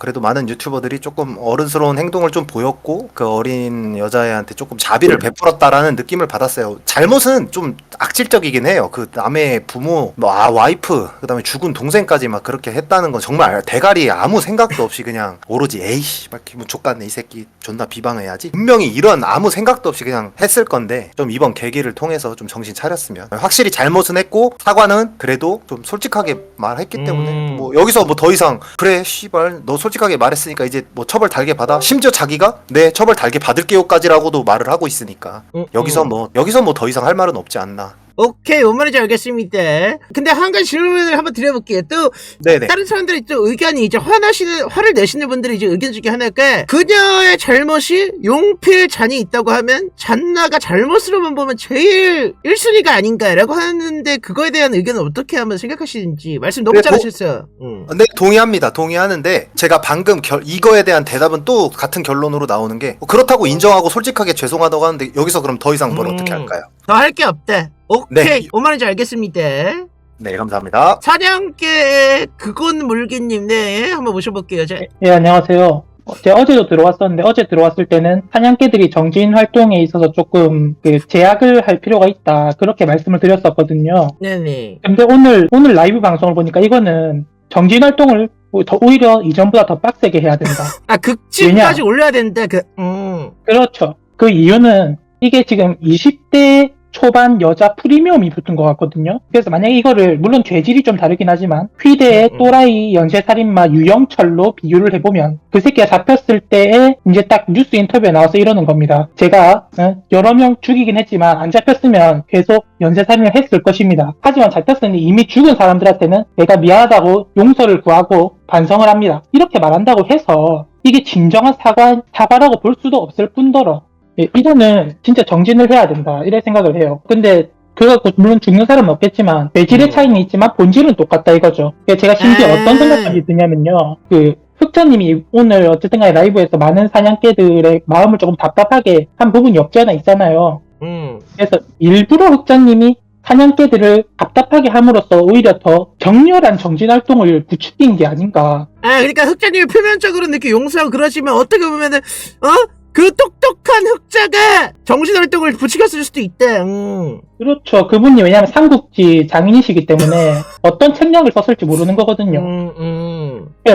그래도 많은 유튜버들이 조금 어른스러운 행동을 좀 보였고 그 어린 여자애한테 조금 자비를 베풀었다라는 느낌을 받았어요. 잘못은 좀 악질적이긴 해요. 그 남의 부모, 와이프, 그 다음에 죽은 동생까지 막 그렇게 했다는 건 정말 대가리에 아무 생각도 없이 그냥 오로지 에이씨 막 기분 족같네 이 새끼 존나 비방해야지 분명히 이런 아무 생각도 없이 그냥 했을 건데 좀 이번 계기를 통해서 좀 정신 차렸으면 확실히 잘못은 했고 사과는 그래도 좀 솔직하게 말했기 때문에 뭐 여기서 뭐 더 이상 그래 씨발 너 솔직하게 말했으니까 이제 뭐 처벌 달게 받아 심지어 자기가 네 처벌 달게 받을게요까지라고도 말을 하고 있으니까 여기서 뭐 더 이상 할 말은 없지 않나. 오케이, 뭔 말인지 알겠습니다. 근데 한 가지 질문을 한번 드려볼게요. 또 네네. 다른 사람들이 또 의견이 이제 화를 내시는 분들이 이제 의견 중에 하나가 그녀의 잘못이 용필 잔이 있다고 하면 잔나가 잘못으로만 보면 제일 1순위가 아닌가라고 하는데 그거에 대한 의견은 어떻게 한번 생각하시는지 말씀 너무 잘하셨어요. 네, 동의합니다. 동의하는데 제가 방금 이거에 대한 대답은 또 같은 결론으로 나오는 게 그렇다고 인정하고 솔직하게 죄송하다고 하는데 여기서 그럼 더 이상 뭘 어떻게 할까요? 더 할 게 없다. 오케이, 네. 뭔 말인지 알겠습니다. 네, 감사합니다. 사냥개의 그건 물기님, 네, 한번 모셔볼게요. 예, 안녕하세요. 제가 어제도 들어왔었는데 어제 들어왔을 때는 사냥개들이 정진 활동에 있어서 조금 제약을 할 필요가 있다 그렇게 말씀을 드렸었거든요. 네네. 근데 오늘 라이브 방송을 보니까 이거는 정진 활동을 오히려 이전보다 더 빡세게 해야 된다. 아, 극진까지 올려야 된다. 그렇죠. 그 이유는 이게 지금 20대 초반 여자 프리미엄이 붙은 것 같거든요. 그래서 만약에 이거를 물론 죄질이 좀 다르긴 하지만 휘대의 또라이 연쇄살인마 유영철로 비유를 해보면 그 새끼가 잡혔을 때에 이제 딱 뉴스 인터뷰에 나와서 이러는 겁니다. 제가 여러 명 죽이긴 했지만 안 잡혔으면 계속 연쇄살인을 했을 것입니다. 하지만 잡혔으니 이미 죽은 사람들한테는 내가 미안하다고 용서를 구하고 반성을 합니다. 이렇게 말한다고 해서 이게 진정한 사과라고 볼 수도 없을 뿐더러 이거는 진짜 정진을 해야 된다 이래 생각을 해요. 근데 그거 물론 죽는 사람은 없겠지만 배질의 차이는 있지만 본질은 똑같다 이거죠. 제가 심지어 어떤 생각까지 드냐면요, 흑자님이 오늘 어쨌든 간에 라이브에서 많은 사냥개들의 마음을 조금 답답하게 한 부분이 없지 않아 있잖아요. 그래서 일부러 흑자님이 사냥개들을 답답하게 함으로써 오히려 더 격렬한 정진 활동을 부추긴 게 아닌가. 그러니까 흑자님이 표면적으로 이렇게 용서하고 그러시면 어떻게 보면은 그 똑똑한 흑자가 정신활동을 부추겼을 수도 있대. 그렇죠. 그분이 왜냐하면 삼국지 장인이시기 때문에 어떤 책략을 썼을지 모르는 거거든요.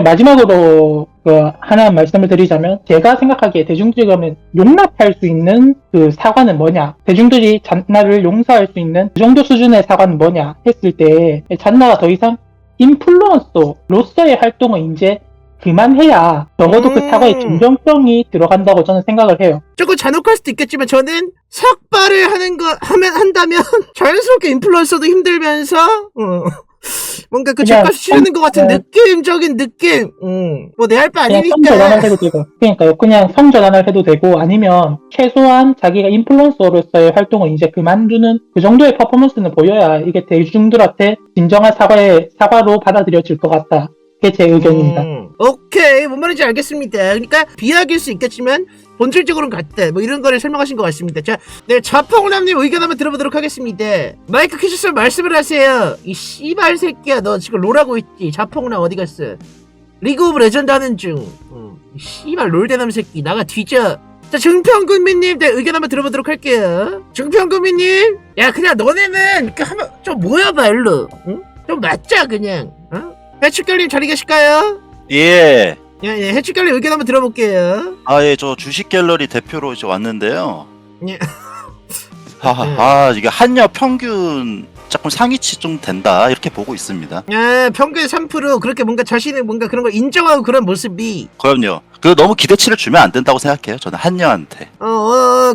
마지막으로 하나 말씀을 드리자면 제가 생각하기에 대중들이 그러면 용납할 수 있는 그 사과는 뭐냐, 대중들이 잔나를 용서할 수 있는 그 정도 수준의 사과는 뭐냐 했을 때 잔나가 더 이상 인플루언서로서의 활동을 이제 그만해야 적어도 그 사과의 진정성이 들어간다고 저는 생각을 해요. 조금 잔혹할 수도 있겠지만 저는 삭발을 한다면 자연스럽게 인플루언서도 힘들면서 뭔가 그 죄값을 치르는 것 같은 느낌적인 느낌. 뭐 내 할 바 아니니까. 성전환을 해도 되고. 그러니까요. 그냥 성전환을 해도 되고 아니면 최소한 자기가 인플루언서로서의 활동을 이제 그만두는 그 정도의 퍼포먼스는 보여야 이게 대중들한테 진정한 사과로 받아들여질 것 같다. 그게 제 의견입니다. 오케이, 뭔 말인지 알겠습니다. 그러니까 비약일 수 있겠지만 본질적으로는 같다. 뭐 이런 거를 설명하신 것 같습니다. 자, 네, 자펑우남님 의견 한번 들어보도록 하겠습니다. 마이크 켜셨으면 말씀을 하세요. 이 씨발 새끼야, 너 지금 롤하고 있지? 자펑우남 어디 갔어? 리그 오브 레전드 하는 중. 이 씨발 롤대남 새끼, 나가 뒤져. 자, 증평군민님, 네, 의견 한번 들어보도록 할게요. 증평군민님, 야, 그냥 너네는 한번 좀 모여봐 일로. 응? 좀 맞자 그냥. 배추결님 자리 계실까요? 예. 예, 해축갤러리 의견 한번 들어볼게요. 예, 저 주식 갤러리 대표로 이제 왔는데요. 예. 이게 한여 평균 조금 상위치 좀 된다 이렇게 보고 있습니다. 평균 3% 그렇게 뭔가 자신의 뭔가 그런 걸 인정하고 그런 모습이. 그럼요. 너무 기대치를 주면 안 된다고 생각해요. 저는 한여한테.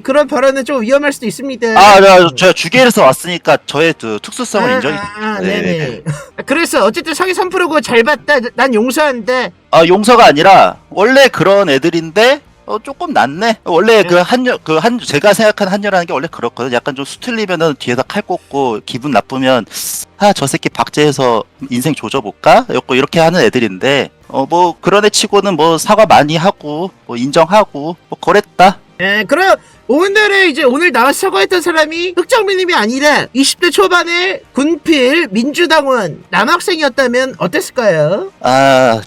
그런 발언은 좀 위험할 수도 있습니다. 제가 주계에서 왔으니까 저의 특수성을 인정이. 네네. 그래서 어쨌든 상위 3%고 잘 봤다. 난 용서한다. 용서가 아니라 원래 그런 애들인데 조금 낫네. 원래 제가 생각하는 한여라는 게 원래 그렇거든. 약간 좀 수틀리면은 뒤에다 칼 꽂고 기분 나쁘면 저 새끼 박제해서 인생 조져볼까? 이렇게 하는 애들인데 뭐 그런 애 치고는 뭐 사과 많이 하고 뭐 인정하고 뭐 그랬다. 그럼 오늘 나와서 사과했던 사람이 흑정민님이 아니라 20대 초반의 군필 민주당원 남학생이었다면 어땠을까요?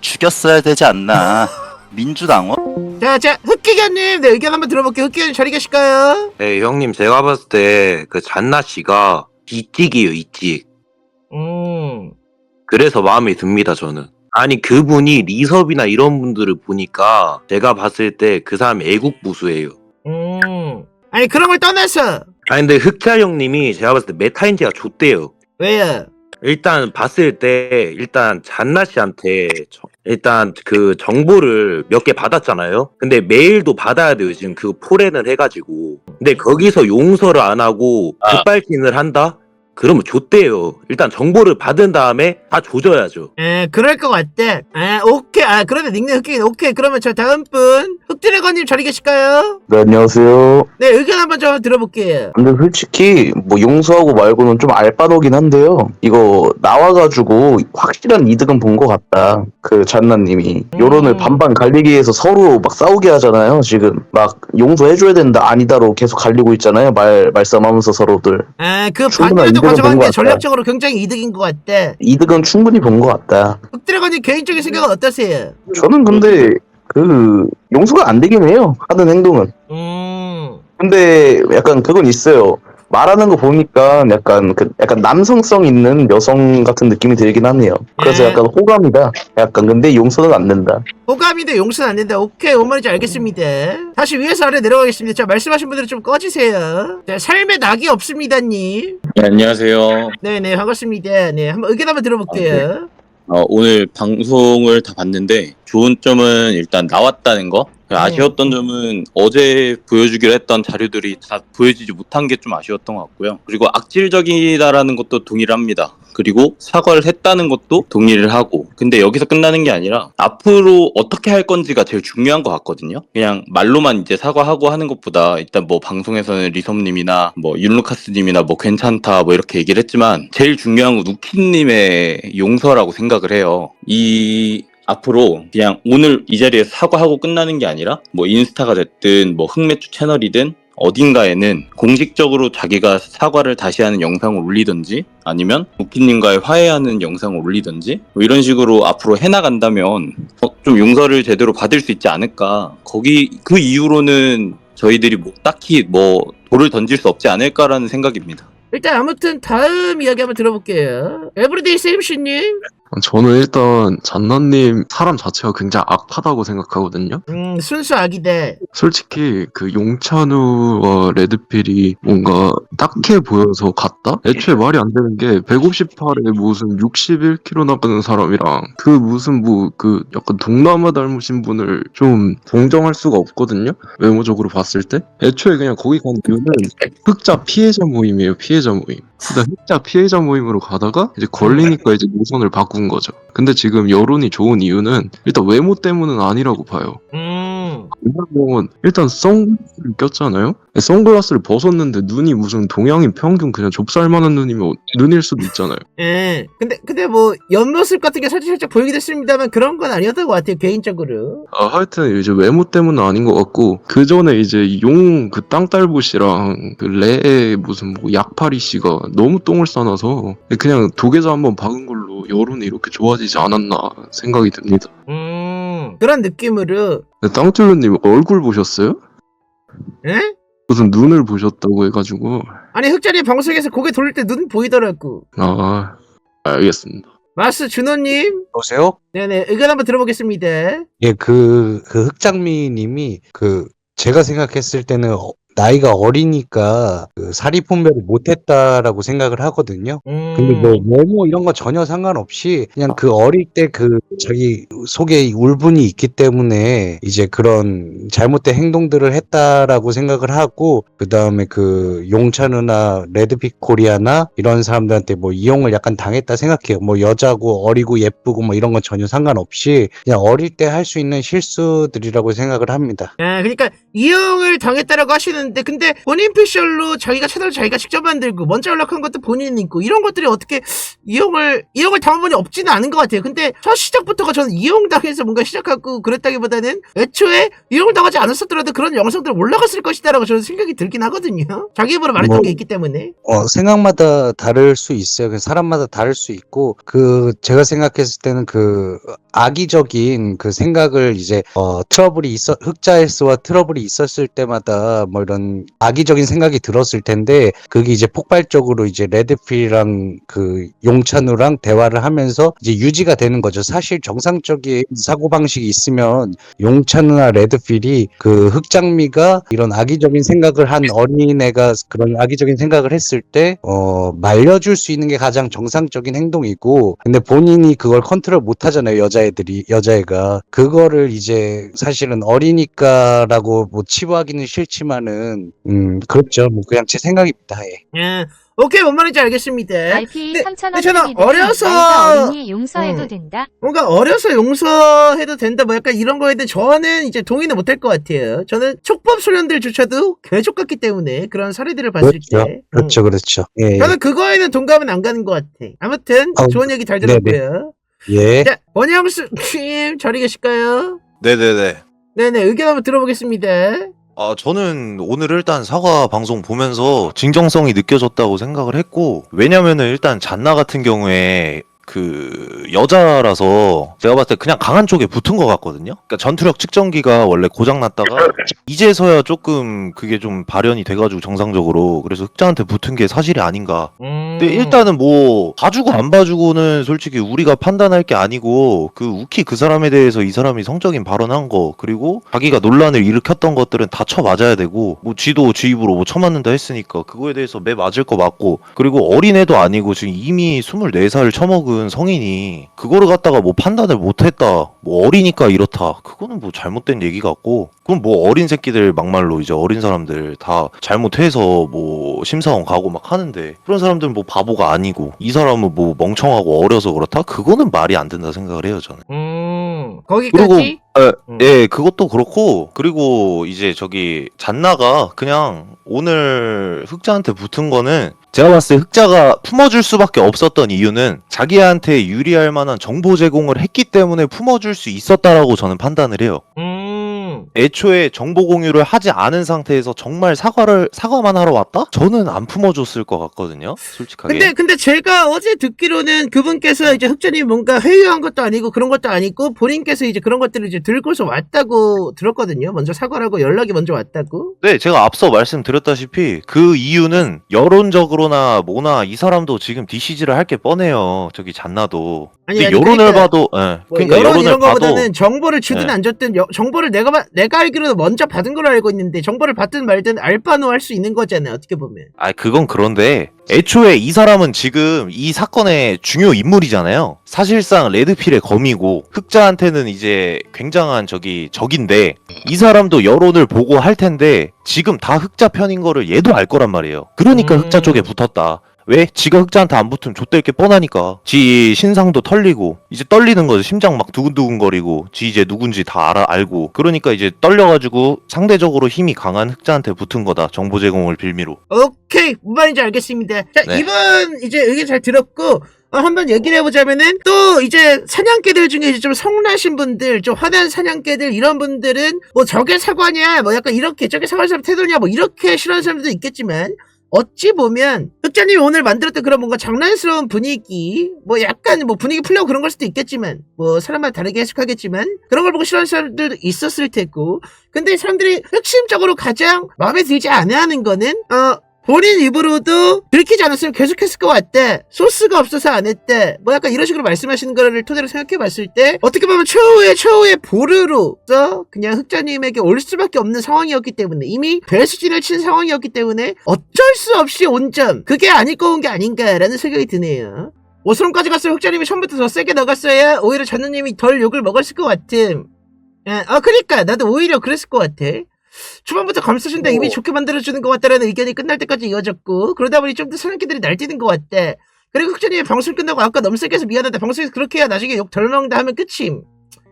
죽였어야 되지 않나. 민주당원? 자, 흑기견님, 네, 의견 한번 들어볼게요. 흑기견님 자리 계실까요? 네, 형님, 제가 봤을 때, 잔나 씨가 이찍이에요, 이찍. 그래서 마음에 듭니다, 저는. 아니, 그분이 리섭이나 이런 분들을 보니까, 제가 봤을 때 그 사람이 애국보수예요. 아니, 그런 걸 떠나서. 근데 흑자 형님이 제가 봤을 때 메타인지가 좋대요. 왜요? 일단 봤을 때, 잔나 씨한테, 그 정보를 몇 개 받았잖아요. 근데 메일도 받아야 돼요. 지금 그 포렌을 해가지고. 근데 거기서 용서를 안 하고 급발진을 한다? 그러면 좆대요. 일단 정보를 받은 다음에 다 조져야죠. 그럴 것 같대. 오케이. 그러면 닉네임 흑기견. 오케이. 그러면 저 다음 분 흑드래곤님 자리 계실까요? 네, 안녕하세요. 네, 의견 한번 좀 들어볼게요. 근데 솔직히 뭐 용서하고 말고는 좀 알바노긴 한데요. 이거 나와가지고 확실한 이득은 본 것 같다. 그 잔나님이 여론을 반반 갈리기 위해서 서로 막 싸우게 하잖아요. 지금 막 용서해줘야 된다 아니다로 계속 갈리고 있잖아요. 말싸움하면서 서로들. 그 반대로 가져가는 게 전략적으로 굉장히 이득인 것 같대. 이득은 충분히 본 것 같다. 흑드래곤님 개인적인 생각은 어떠세요? 저는 근데 용서가 안 되긴 해요. 하는 행동은. 근데 약간 그건 있어요. 말하는 거 보니까 약간 남성성 있는 여성 같은 느낌이 들긴 하네요. 그래서 약간 호감이다. 약간 근데 용서는 안 된다. 호감인데 용서는 안 된다. 오케이, 뭔 말인지 알겠습니다. 다시 위에서 아래 내려가겠습니다. 자, 말씀하신 분들은 좀 꺼지세요. 자, 삶의 낙이 없습니다님. 네, 안녕하세요. 네네, 반갑습니다. 네, 한번 의견 한번 들어볼게요. 오늘 방송을 다 봤는데 좋은 점은 일단 나왔다는 거. 아쉬웠던 점은 어제 보여주기로 했던 자료들이 다 보여지지 못한 게 좀 아쉬웠던 것 같고요. 그리고 악질적이다라는 것도 동의를 합니다. 그리고 사과를 했다는 것도 동의를 하고. 근데 여기서 끝나는 게 아니라 앞으로 어떻게 할 건지가 제일 중요한 것 같거든요. 그냥 말로만 이제 사과하고 하는 것보다 일단 뭐 방송에서는 리섭님이나 뭐 윤루카스님이나 뭐 괜찮다 뭐 이렇게 얘기를 했지만 제일 중요한 건 우키님의 용서라고 생각을 해요. 앞으로 그냥 오늘 이 자리에서 사과하고 끝나는 게 아니라 뭐 인스타가 됐든 뭐 흑매추 채널이든 어딘가에는 공식적으로 자기가 사과를 다시 하는 영상을 올리든지 아니면 우키님과의 화해하는 영상을 올리든지 뭐 이런 식으로 앞으로 해나간다면 좀 용서를 제대로 받을 수 있지 않을까. 그 이후로는 저희들이 뭐 딱히 뭐 돌을 던질 수 없지 않을까라는 생각입니다. 일단 아무튼 다음 이야기 한번 들어볼게요. 에브리데이 쌤씨님. 저는 일단 잔나님 사람 자체가 굉장히 악하다고 생각하거든요. 순수 악이대. 솔직히 그 용찬우와 레드필이 뭔가 딱해 보여서 같다? 애초에 말이 안 되는 게 158에 무슨 61kg 나가는 사람이랑 그 무슨 그 약간 동남아 닮으신 분을 좀 동정할 수가 없거든요. 외모적으로 봤을 때. 애초에 그냥 거기 간 이유는 흑자 피해자 모임이에요. 피해자 모임. 일단 흑자 피해자 모임으로 가다가 이제 걸리니까 이제 노선을 바꾼 거죠. 근데 지금 여론이 좋은 이유는 일단 외모 때문은 아니라고 봐요. 왜냐면 일단 선글라스를 꼈잖아요. 선글라스를 벗었는데 눈이 무슨 동양인 평균 그냥 좁쌀만한 눈이면 눈일 수도 있잖아요. 근데 뭐 옆모습 같은 게 살짝 보이긴 했습니다만 그런 건 아니었던 것 같아요, 개인적으로. 하여튼 이제 외모 때문은 아닌 것 같고 그 전에 이제 용 그 땅딸보씨랑 그 레의 무슨 뭐 약파리 씨가 너무 똥을 싸놔서 그냥 도계자 한번 박은 걸로 여론이 이렇게 좋아지지 않았나 생각이 듭니다. 그런 느낌으로. 땅뚫루님 얼굴 보셨어요? 에? 무슨 눈을 보셨다고 해가지고. 아니 흑자리 방송에서 고개 돌릴 때 눈 보이더라고. 알겠습니다. 마스 준호님. 여보세요? 네네, 의견 한번 들어보겠습니다. 예, 그 흑장미님이 제가 생각했을 때는 나이가 어리니까 사리 분별을 못했다라고 생각을 하거든요. 근데 뭐 외모 이런 거 전혀 상관없이 그냥 어릴 때 자기 속에 울분이 있기 때문에 이제 그런 잘못된 행동들을 했다라고 생각을 하고, 그 다음에 용찬우나 레드픽 코리아나 이런 사람들한테 뭐 이용을 약간 당했다 생각해요. 뭐 여자고 어리고 예쁘고 뭐 이런 건 전혀 상관없이 그냥 어릴 때 할 수 있는 실수들이라고 생각을 합니다. 그러니까 이용을 당했다라고 하시는데, 근데 본인 피셜로 자기가 채널 자기가 직접 만들고 먼저 연락한 것도 본인이 있고 이런 것들이 어떻게 이용을 당한 분이 없지는 않은 것 같아요. 근데 첫 시작부터가 저는 이용당해서 뭔가 시작하고 그랬다기보다는 애초에 이용을 당하지 않았었더라도 그런 영상들 올라갔을 것이다라고 저는 생각이 들긴 하거든요. 자기 입으로 말했던 게 있기 때문에. 생각마다 다를 수 있어요. 사람마다 다를 수 있고, 제가 생각했을 때는 악의적인 생각을 이제 흑자에스와 트러블이 있었을 때마다 뭐 이런 악의적인 생각이 들었을 텐데, 그게 이제 폭발적으로 이제 레드필이랑 용찬우랑 대화를 하면서 이제 유지가 되는 거죠. 사실 정상적인 사고방식이 있으면 용찬우나 레드필이 흑장미가 이런 악의적인 생각을 한 어린애가 그런 악의적인 생각을 했을 때 말려줄 수 있는 게 가장 정상적인 행동이고, 근데 본인이 그걸 컨트롤 못 하잖아요. 여자애가 그거를 이제 사실은 어리니까라고 뭐 치부하기는 싫지만은 그렇죠. 뭐 그냥 제 생각입니다. 예. 오케이, 뭔 말인지 알겠습니다. RP 근데 3,000원 저는 어려서 어린이 용서해도 된다. 뭔가 어려서 용서해도 된다 뭐 약간 이런 거에 대해 저는 이제 동의는 못할 것 같아요. 저는 촉법 소년들조차도 개족 같기 때문에 그런 사례들을 봤을 때 그렇죠. 예. 저는 그거에는 동감은 안 가는 것 같아. 아무튼 좋은 얘기 잘 들었고요. 예. 자, 원영수님 자리 계실까요? 네네네. 네네, 의견 한번 들어보겠습니다. 저는 오늘 일단 사과 방송 보면서 진정성이 느껴졌다고 생각을 했고, 왜냐면은 일단 잔나 같은 경우에 여자라서 제가 봤을 때 그냥 강한 쪽에 붙은 것 같거든요. 그러니까 전투력 측정기가 원래 고장났다가 이제서야 조금 그게 좀 발현이 돼가지고 정상적으로, 그래서 흑자한테 붙은 게 사실이 아닌가. 근데 일단은 뭐 봐주고 안 봐주고는 솔직히 우리가 판단할 게 아니고, 우키 그 사람에 대해서 이 사람이 성적인 발언한 거, 그리고 자기가 논란을 일으켰던 것들은 다 쳐맞아야 되고, 뭐 지도 지 입으로 뭐 쳐맞는다 했으니까 그거에 대해서 매 맞을 거 맞고, 그리고 어린애도 아니고 지금 이미 24살 처먹은 성인이 그거를 갖다가 뭐 판단을 못했다, 뭐 어리니까 이렇다, 그거는 뭐 잘못된 얘기 같고, 그럼 뭐 어린 새끼들 막말로 이제 어린 사람들 다 잘못해서 뭐 심사원 가고 막 하는데, 그런 사람들은 뭐 바보가 아니고 이 사람은 뭐 멍청하고 어려서 그렇다? 그거는 말이 안 된다 생각을 해요, 저는. 거기까지? 예, 그것도 그렇고, 그리고 이제 잔나가 그냥 오늘 흑자한테 붙은 거는, 제가 봤을 때 흑자가 품어줄 수밖에 없었던 이유는 자기한테 유리할 만한 정보 제공을 했기 때문에 품어줄 수 있었다라고 저는 판단을 해요. 애초에 정보 공유를 하지 않은 상태에서 정말 사과만 하러 왔다? 저는 안 품어줬을 것 같거든요, 솔직하게. 근데 제가 어제 듣기로는 그분께서 이제 흑자님이 뭔가 회유한 것도 아니고 그런 것도 아니고 본인께서 이제 그런 것들을 이제 들고서 왔다고 들었거든요. 먼저 사과라고 연락이 먼저 왔다고. 네, 제가 앞서 말씀드렸다시피 그 이유는 여론적으로나 뭐나 이 사람도 지금 DCG를 할 게 뻔해요. 잔나도. 근데 여론을 봐도, 그러니까 여론 이런 거보다는 정보를 주든 안 줬든 정보를 내가 알기로는 먼저 받은 걸로 알고 있는데, 정보를 받든 말든 알바노 할 수 있는 거잖아요, 어떻게 보면. 그건 그런데 애초에 이 사람은 지금 이 사건의 중요 인물이잖아요. 사실상 레드필의 검이고 흑자한테는 이제 굉장한 적인데, 이 사람도 여론을 보고 할 텐데 지금 다 흑자 편인 거를 얘도 알 거란 말이에요. 그러니까 흑자 쪽에 붙었다. 왜? 지가 흑자한테 안 붙으면 좆될 게 뻔하니까. 지 신상도 털리고 이제 떨리는 거죠. 심장 막 두근두근거리고, 지 이제 누군지 다 알고, 그러니까 이제 떨려가지고 상대적으로 힘이 강한 흑자한테 붙은 거다, 정보 제공을 빌미로. 오케이, 무슨 말인지 알겠습니다. 자, 네. 이번 이제 의견 잘 들었고, 한번 얘기를 해보자면은, 또 이제 사냥개들 중에 이제 좀 성나신 분들, 좀 화난 사냥개들, 이런 분들은 뭐 저게 사과냐, 뭐 약간 이렇게, 저게 사과할 사람 태도냐, 뭐 이렇게 싫어하는 사람들도 있겠지만, 어찌 보면 흑자님이 오늘 만들었던 그런 뭔가 장난스러운 분위기, 뭐 약간 뭐 분위기 풀려고 그런 걸 수도 있겠지만, 뭐 사람마다 다르게 해석하겠지만 그런 걸 보고 싫어하는 사람들도 있었을 테고, 근데 사람들이 핵심적으로 가장 마음에 들지 않아 하는 거는 본인 입으로도 들키지 않았으면 계속했을 것 같대. 소스가 없어서 안 했대. 뭐 약간 이런 식으로 말씀하시는 거를 토대로 생각해봤을 때 어떻게 보면 최후의 보루로서 그냥 흑자님에게 올 수밖에 없는 상황이었기 때문에 이미 배수진을 친 상황이었기 때문에 어쩔 수 없이 온점 그게 아닐 거 온 게 아닌가라는 생각이 드네요. 오스론까지 갔으면 흑자님이 처음부터 더 세게 나갔어야 오히려 전우님이 덜 욕을 먹었을 것 같음. 그러니까 나도 오히려 그랬을 것 같아. 초반부터 감싸준다 이미 좋게 만들어주는 것 같다라는 의견이 끝날 때까지 이어졌고 그러다 보니 좀 더 사냥개들이 날뛰는 것 같대. 그리고 흑자님이 방송 끝나고 아까 너무 세게 해서 미안하다 방송에서 그렇게 해야 나중에 욕 덜 먹는다 하면 끝임.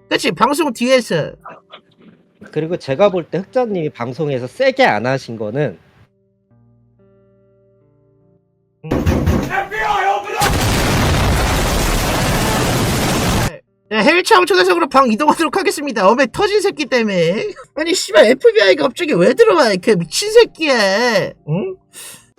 그치? 방송 뒤에서. 그리고 제가 볼 때 흑자님이 방송에서 세게 안 하신 거는 해외차원 초대석으로 방 이동하도록 하겠습니다. 어메 터진 새끼 때문에. 아니 씨발 FBI가 갑자기 왜 들어와? 그 미친 새끼야. 응?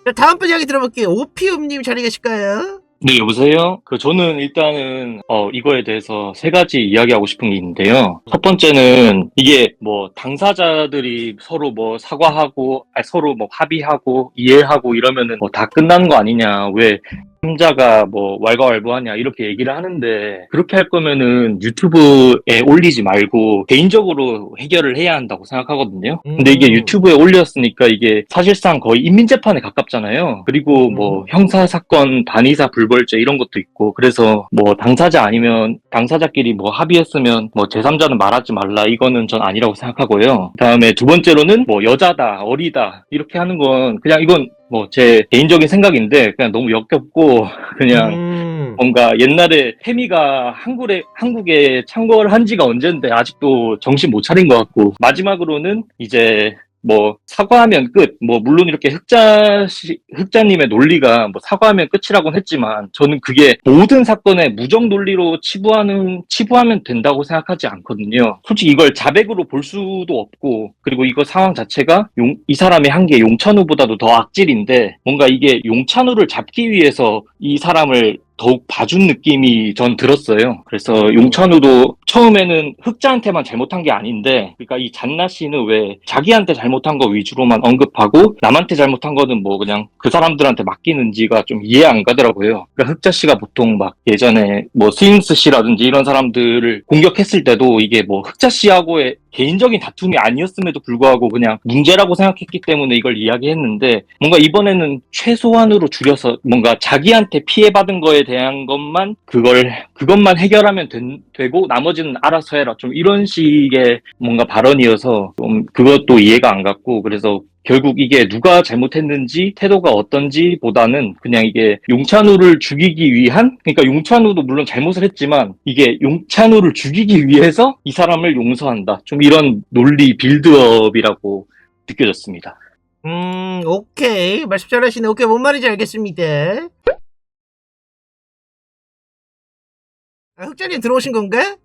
자, 다음 분 이야기 들어볼게요. 오피움님 자리 계실까요? 네, 여보세요? 저는 일단은, 이거에 대해서 세 가지 이야기하고 싶은 게 있는데요. 첫 번째는, 이게 당사자들이 서로 사과하고, 서로 합의하고, 이해하고 이러면은 다 끝나는 거 아니냐. 왜, 삼자가 왈가왈부하냐. 이렇게 얘기를 하는데, 그렇게 할 거면은 유튜브에 올리지 말고, 개인적으로 해결을 해야 한다고 생각하거든요. 근데 이게 유튜브에 올렸으니까 이게 사실상 거의 인민재판에 가깝잖아요. 그리고 형사사건, 반의사, 불벌죄 이런 것도 있고, 그래서 당사자 아니면 당사자끼리 합의했으면 제3자는 말하지 말라. 이거는 전 아니라고 생각하고요. 그 다음에 두 번째로는 여자다, 어리다. 이렇게 하는 건 그냥 이건 제 개인적인 생각인데 그냥 너무 역겹고 그냥 뭔가 옛날에 태미가 한국에 창궐을 한 지가 언젠데 아직도 정신 못 차린 것 같고 마지막으로는 이제 사과하면 끝. 물론 이렇게 흑자님의 논리가 사과하면 끝이라고는 했지만, 저는 그게 모든 사건에 무정 논리로 치부하면 된다고 생각하지 않거든요. 솔직히 이걸 자백으로 볼 수도 없고, 그리고 이거 상황 자체가 이 사람이 한 게 용찬우보다도 더 악질인데, 뭔가 이게 용찬우를 잡기 위해서 이 사람을 더욱 봐준 느낌이 전 들었어요. 그래서 용찬우도 처음에는 흑자한테만 잘못한 게 아닌데, 그러니까 이 잔나 씨는 왜 자기한테 잘못한 거 위주로만 언급하고 남한테 잘못한 거는 그냥 그 사람들한테 맡기는지가 좀 이해 안 가더라고요. 그러니까 흑자 씨가 보통 예전에 스윙스 씨라든지 이런 사람들을 공격했을 때도 이게 흑자 씨하고의 개인적인 다툼이 아니었음에도 불구하고 그냥 문제라고 생각했기 때문에 이걸 이야기했는데, 뭔가 이번에는 최소한으로 줄여서 뭔가 자기한테 피해받은 거에 대한 그것만 해결하면 되고 나머지는 알아서 해라. 좀 이런 식의 뭔가 발언이어서 좀 그것도 이해가 안 갔고, 그래서 결국 이게 누가 잘못했는지 태도가 어떤지 보다는 그냥 이게 용찬우를 죽이기 위한, 그러니까 용찬우도 물론 잘못을 했지만 이게 용찬우를 죽이기 위해서 이 사람을 용서한다. 좀 이런 논리 빌드업이라고 느껴졌습니다. 오케이. 말씀 잘하시네. 오케이. 뭔 말인지 알겠습니다. 흑자님 들어오신 건가?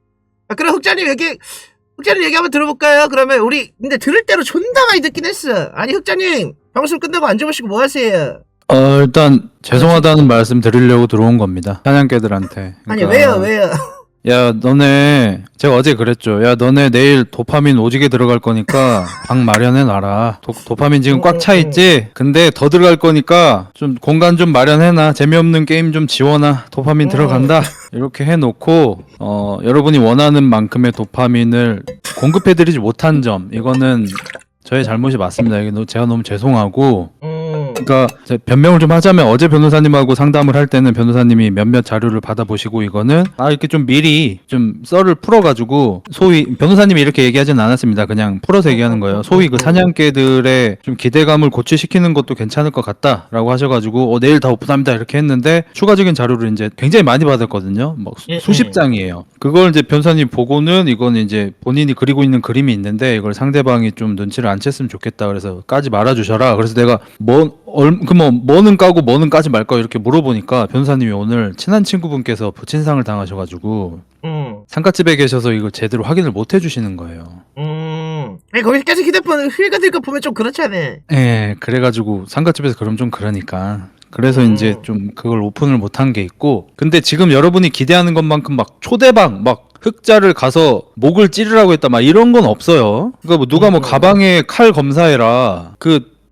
그럼 흑자님 얘기 한번 들어볼까요? 그러면 우리 근데 들을 대로 존나 많이 듣긴 했어. 아니 흑자님 방송 끝나고 안 주무시고 뭐 하세요? 일단 죄송하다는 말씀 드리려고 들어온 겁니다. 사냥개들한테. 아니 왜요? 야, 너네, 제가 어제 그랬죠. 야, 너네 내일 도파민 오지게 들어갈 거니까 방 마련해놔라. 도파민 지금 꽉 차 있지? 근데 더 들어갈 거니까 좀 공간 좀 마련해놔. 재미없는 게임 좀 지워놔. 도파민 들어간다. 이렇게 해놓고, 여러분이 원하는 만큼의 도파민을 공급해드리지 못한 점, 이거는 저의 잘못이 맞습니다. 이게 제가 너무 죄송하고, 그러니까 변명을 좀 하자면 어제 변호사님하고 상담을 할 때는 변호사님이 몇몇 자료를 받아보시고 이거는 이렇게 좀 미리 좀 썰을 풀어가지고 소위 변호사님이 이렇게 얘기하진 않았습니다. 그냥 풀어서 얘기하는 거예요. 소위 그 사냥개들의 좀 기대감을 고취시키는 것도 괜찮을 것 같다라고 하셔가지고 내일 다 오픈합니다 이렇게 했는데 추가적인 자료를 이제 굉장히 많이 받았거든요. 수십 장이에요. 그걸 이제 변호사님 보고는 이거는 이제 본인이 그리고 있는 그림이 있는데 이걸 상대방이 좀 눈치를 안 챘으면 좋겠다. 그래서 까지 말아주셔라. 그래서 내가 뭐는 까고 뭐는 까지 말까 이렇게 물어보니까 변호사님이 오늘 친한 친구분께서 부친상을 당하셔가지고 상가집에 계셔서 이걸 제대로 확인을 못 해주시는 거예요. 거기서 계속 휴대폰 휠가들거 보면 좀 그렇잖아. 예, 그래가지고 상가집에서 그럼 좀 그러니까. 그래서 이제 좀 그걸 오픈을 못한 게 있고, 근데 지금 여러분이 기대하는 것만큼 초대박 흑자를 가서 목을 찌르라고 했다 이런 건 없어요. 그러니까 누가 가방에 칼 검사해라.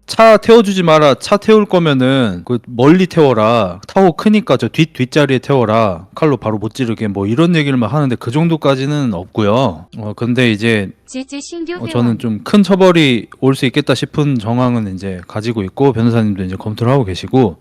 차 태워주지 마라. 차 태울 거면은 그 멀리 태워라. 타워 크니까 저 뒷자리에 태워라. 칼로 바로 못 찌르게 뭐 이런 얘기를 막 하는데 그 정도까지는 없고요. 근데 이제 저는 좀 큰 처벌이 올 수 있겠다 싶은 정황은 이제 가지고 있고 변호사님도 이제 검토를 하고 계시고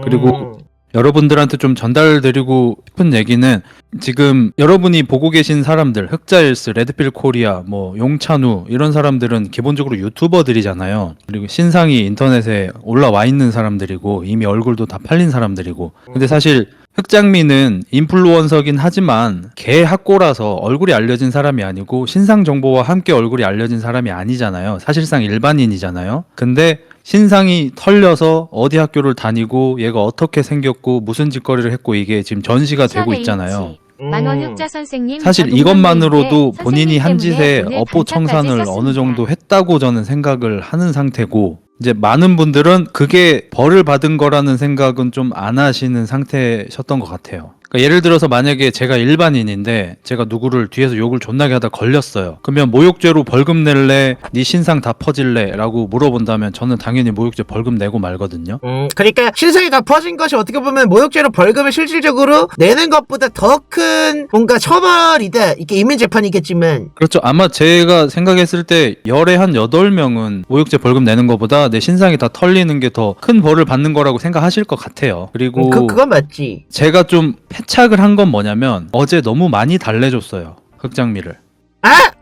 그리고 여러분들한테 좀 전달드리고 싶은 얘기는 지금 여러분이 보고 계신 사람들 흑자일스, 레드필 코리아, 뭐 용찬우 이런 사람들은 기본적으로 유튜버들이잖아요. 그리고 신상이 인터넷에 올라와 있는 사람들이고 이미 얼굴도 다 팔린 사람들이고 근데 사실 흑장미는 인플루언서긴 하지만 개 학고라서 얼굴이 알려진 사람이 아니고 신상 정보와 함께 얼굴이 알려진 사람이 아니잖아요. 사실상 일반인이잖아요. 근데 신상이 털려서 어디 학교를 다니고 얘가 어떻게 생겼고 무슨 짓거리를 했고 이게 지금 전시가 되고 있잖아요. 만원 흑자 선생님 사실 이것만으로도 본인이 한 짓에 업보청산을 어느 정도 했다고 저는 생각을 하는 상태고 이제 많은 분들은 그게 벌을 받은 거라는 생각은 좀 안 하시는 상태셨던 것 같아요. 그러니까 예를 들어서 만약에 제가 일반인인데 제가 누구를 뒤에서 욕을 존나게 하다 걸렸어요. 그러면 모욕죄로 벌금 낼래? 네 신상 다 퍼질래? 라고 물어본다면 저는 당연히 모욕죄 벌금 내고 말거든요. 그러니까 신상이 다 퍼진 것이 어떻게 보면 모욕죄로 벌금을 실질적으로 내는 것보다 더 큰 뭔가 처벌이다. 이게 인민 재판이겠지만 그렇죠. 아마 제가 생각했을 때 열에 한 8명은 모욕죄 벌금 내는 것보다 내 신상이 다 털리는 게 더 큰 벌을 받는 거라고 생각하실 것 같아요. 그리고 그건 맞지. 제가 좀 패착을 한 건 뭐냐면 어제 너무 많이 달래줬어요. 흑장미를.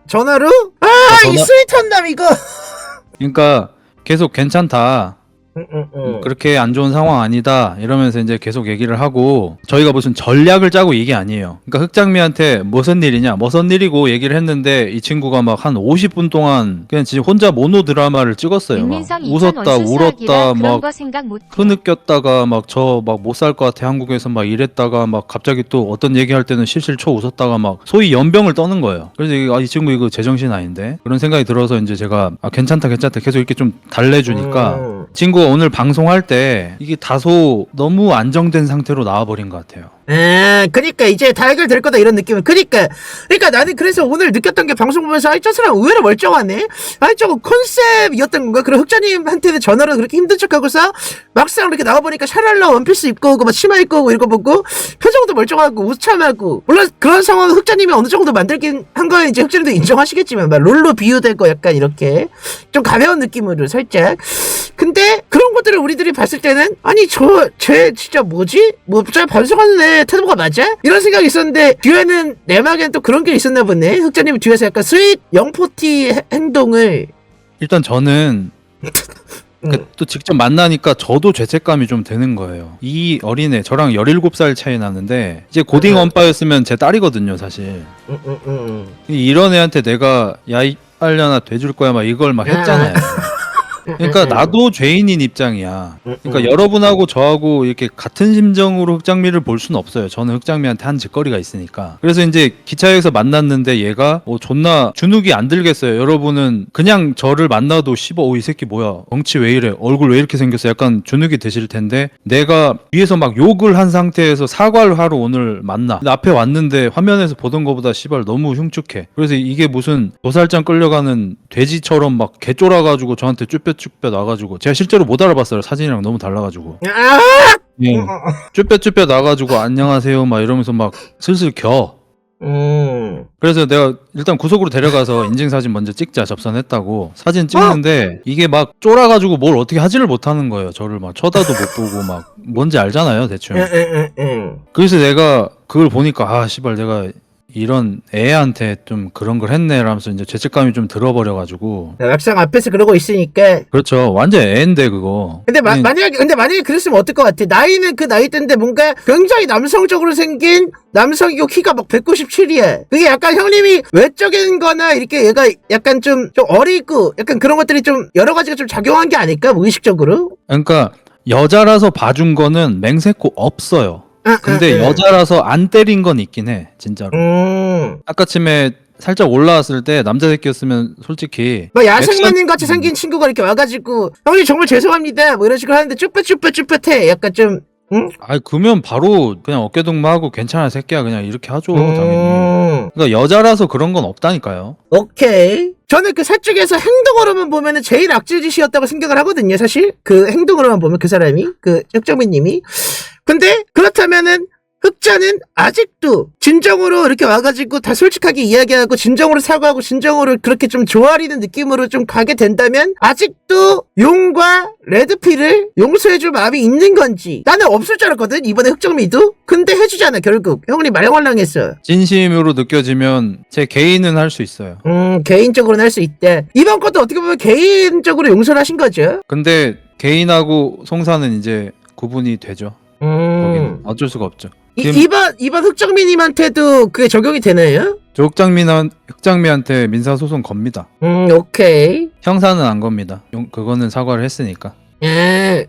전화로? 이 스윗한 남 이거. 그러니까 계속 괜찮다. 그렇게 안 좋은 상황 아니다 이러면서 이제 계속 얘기를 하고 저희가 무슨 전략을 짜고 이게 아니에요. 그러니까 흑장미한테 무슨 일이냐 무슨 일이고 얘기를 했는데 이 친구가 막 한 50분 동안 그냥 진짜 혼자 모노 드라마를 찍었어요. 막 웃었다 울었다 막 흐느꼈다가 막 저 막 못 살 것 같아 한국에서 막 이랬다가 막 갑자기 또 어떤 얘기할 때는 실실초 웃었다가 막 소위 연병을 떠는 거예요. 그래서 이 친구 이거 제정신 아닌데 그런 생각이 들어서 이제 제가 괜찮다 계속 이렇게 좀 달래주니까 친구가 오늘 방송할 때 이게 다소 너무 안정된 상태로 나와버린 것 같아요. 그러니까 이제 다 해결될 거다 이런 느낌은. 그러니까 나는 그래서 오늘 느꼈던 게 방송 보면서 저 사람 의외로 멀쩡하네. 저거 컨셉이었던 건가? 그럼 흑자님한테는 전화로 그렇게 힘든 척하고서 막상 이렇게 나와보니까 샤랄라 원피스 입고 오고 막 치마 입고 오고 이런 거 보고 표정도 멀쩡하고 우참하고 물론 그런 상황 흑자님이 어느 정도 만들긴 한 거에 이제 흑자님도 인정하시겠지만 막 롤로 비유되고 약간 이렇게 좀 가벼운 느낌으로 살짝. 근데 그런 것들을 우리들이 봤을 때는 아니 쟤 진짜 뭐지? 저 반성하는 애 태도가 맞아? 이런 생각이 있었는데 뒤에는 내막엔 또 그런 게 있었나 보네. 흑자님이 뒤에서 약간 스윗 영포티 행동을 일단 저는 또 직접 만나니까 저도 죄책감이 좀 드는 거예요. 이 어린애 저랑 17살 차이 나는데 이제 고딩 언빠였으면 제 딸이거든요 사실. 이런 애한테 내가 야 이 빨려나 돼줄 거야 막 이걸 막 했잖아요. 그러니까 나도 죄인인 입장이야. 그러니까 여러분하고 저하고 이렇게 같은 심정으로 흑장미를 볼 수는 없어요. 저는 흑장미한테 한 짓거리가 있으니까. 그래서 이제 기차에서 만났는데 얘가 존나 주눅이 안 들겠어요. 여러분은 그냥 저를 만나도 이 새끼 뭐야 덩치 왜 이래 얼굴 왜 이렇게 생겼어 약간 주눅이 드실 텐데 내가 위에서 막 욕을 한 상태에서 사과를 하러 오늘 만나. 근데 앞에 왔는데 화면에서 보던 거보다 너무 흉측해. 그래서 이게 무슨 도살장 끌려가는 돼지처럼 막 개 쫄아가지고 저한테 쭈뼛 나가지고 제가 실제로 못 알아봤어요. 사진이랑 너무 달라가지고 쭈뼛 나가지고 안녕하세요 막 이러면서 막 슬슬 겨. 그래서 내가 일단 구석으로 데려가서 인증사진 먼저 찍자 접선했다고 사진 찍는데 이게 막 쫄아가지고 뭘 어떻게 하지를 못하는 거예요. 저를 막 쳐다도 못 보고 막 뭔지 알잖아요 대충. 그래서 내가 그걸 보니까 씨발 내가 이런 애한테 좀 그런 걸 했네 라면서 이제 죄책감이 좀 들어버려가지고 막상 앞에서 그러고 있으니까 그렇죠. 완전 애인데 그거. 근데 만약에 그랬으면 어떨 것 같아? 나이는 그 나이대인데 뭔가 굉장히 남성적으로 생긴 남성이고 키가 막 197이야. 그게 약간 형님이 외적인 거나 이렇게 얘가 약간 좀 어리고 약간 그런 것들이 좀 여러 가지가 좀 작용한 게 아닐까? 무의식적으로? 그러니까 여자라서 봐준 거는 맹세코 없어요. 근데 여자라서 안 때린 건 있긴 해 진짜로. 아까쯤에 살짝 올라왔을 때 남자 새끼였으면 솔직히 뭐 야생마님 같이 생긴 친구가 이렇게 와가지고 형님 정말 죄송합니다 뭐 이런 식으로 하는데 쭈뼛해 약간 좀 응? 아니 그러면 바로 그냥 어깨동무하고 괜찮아 새끼야 그냥 이렇게 하죠 당연히. 그러니까 여자라서 그런 건 없다니까요. 오케이. 저는 그 셋 중에서 행동으로만 보면은 제일 악질짓이었다고 생각을 하거든요, 사실. 그 행동으로만 보면 그 사람이, 그 혁정민 님이. 근데 그렇다면은 흑자는 아직도 진정으로 이렇게 와가지고 다 솔직하게 이야기하고 진정으로 사과하고 진정으로 그렇게 좀 조아리는 느낌으로 좀 가게 된다면 아직도 용과 레드필을 용서해줄 마음이 있는 건지 나는 없을 줄 알았거든 이번에 흑정미도. 근데 해주잖아 결국. 형님 말랑말랑했어. 진심으로 느껴지면 제 개인은 할 수 있어요. 개인적으로는 할 수 있대. 이번 것도 어떻게 보면 개인적으로 용서를 하신 거죠. 근데 개인하고 송사는 이제 구분이 되죠. 거기는 어쩔 수가 없죠. 이번 흑정미님한테도 그게 적용이 되나요? 저 흑장미한테 민사소송 겁니다. 오케이. 형사는 안 겁니다. 그거는 사과를 했으니까.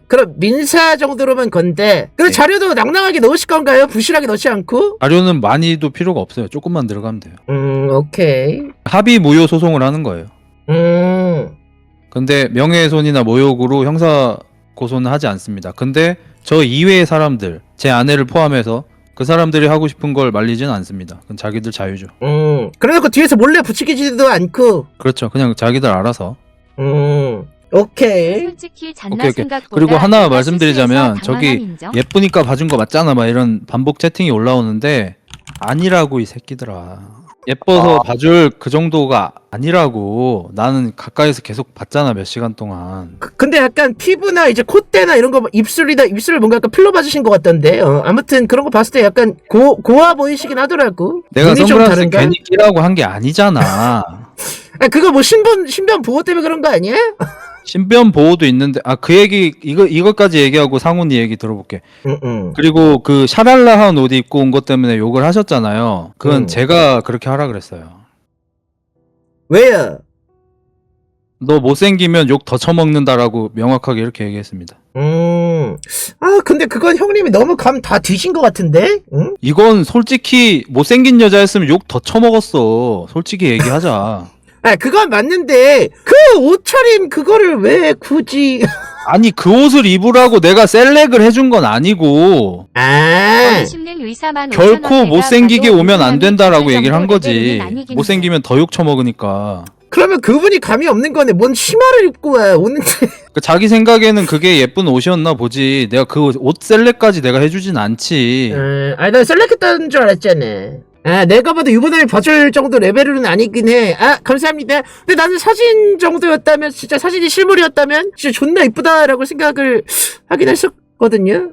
그럼 민사 정도로만 건데 그 자료도 낭낭하게 넣으실 건가요? 부실하게 넣지 않고? 자료는 많이도 필요가 없어요. 조금만 들어가면 돼요. 오케이. 합의 무효 소송을 하는 거예요. 근데 명예훼손이나 모욕으로 형사 고소는 하지 않습니다. 근데 저 이외의 사람들, 제 아내를 포함해서 그 사람들이 하고 싶은 걸 말리지는 않습니다. 그건 자기들 자유죠. 그래놓고 뒤에서 몰래 부추기지도 않고. 그렇죠. 그냥 자기들 알아서. 오케이. 솔직히 잔나 오케이. 생각보다 그리고 하나 내가 말씀드리자면 스스로에서 저기 당황한 인정? 예쁘니까 봐준 거 맞잖아 막 이런 반복 채팅이 올라오는데 아니라고 이 새끼들아. 예뻐서 봐줄 그 정도가 아니라고. 나는 가까이서 계속 봤잖아 몇 시간 동안. 근데 약간 피부나 이제 콧대나 이런 거 입술을 뭔가 약간 필러 맞으신 것 같던데. 아무튼 그런 거 봤을 때 약간 고와 보이시긴 하더라고. 내가 눈이 좀 선글라스 다른가? 괜히 끼라고 한 게 아니잖아. 그거 뭐 신변 보호 때문에 그런 거 아니야? 신변 보호도 있는데 그 얘기 이것까지 얘기하고 상훈이 얘기 들어볼게. 그리고 그 샤랄라한 옷 입고 온 것 때문에 욕을 하셨잖아요. 그건 제가 그렇게 하라 그랬어요. 왜요? 너 못생기면 욕 더 처먹는다라고 명확하게 이렇게 얘기했습니다. 근데 그건 형님이 너무 감 다 뒤진 것 같은데? 응? 이건 솔직히 못생긴 여자였으면 욕 더 처먹었어. 솔직히 얘기하자. 그건 맞는데 그 옷차림 그거를 왜 굳이 아니 그 옷을 입으라고 내가 셀렉을 해준 건 아니고 결코 못생기게 오면 안 된다라고 얘기를 한 거지. 못생기면 더 욕 처먹으니까. 그러면 그분이 감이 없는 거네. 뭔 치마를 입고 와 오는데. 자기 생각에는 그게 예쁜 옷이었나 보지. 내가 그 옷 셀렉까지 내가 해주진 않지. 난 셀렉했다는 줄 알았잖아. 내가 봐도 유부남이 봐줄 정도 레벨은 아니긴 해. 감사합니다. 근데 나는 사진 정도였다면, 진짜 사진이 실물이었다면, 진짜 존나 이쁘다라고 생각을 하긴 했었거든요.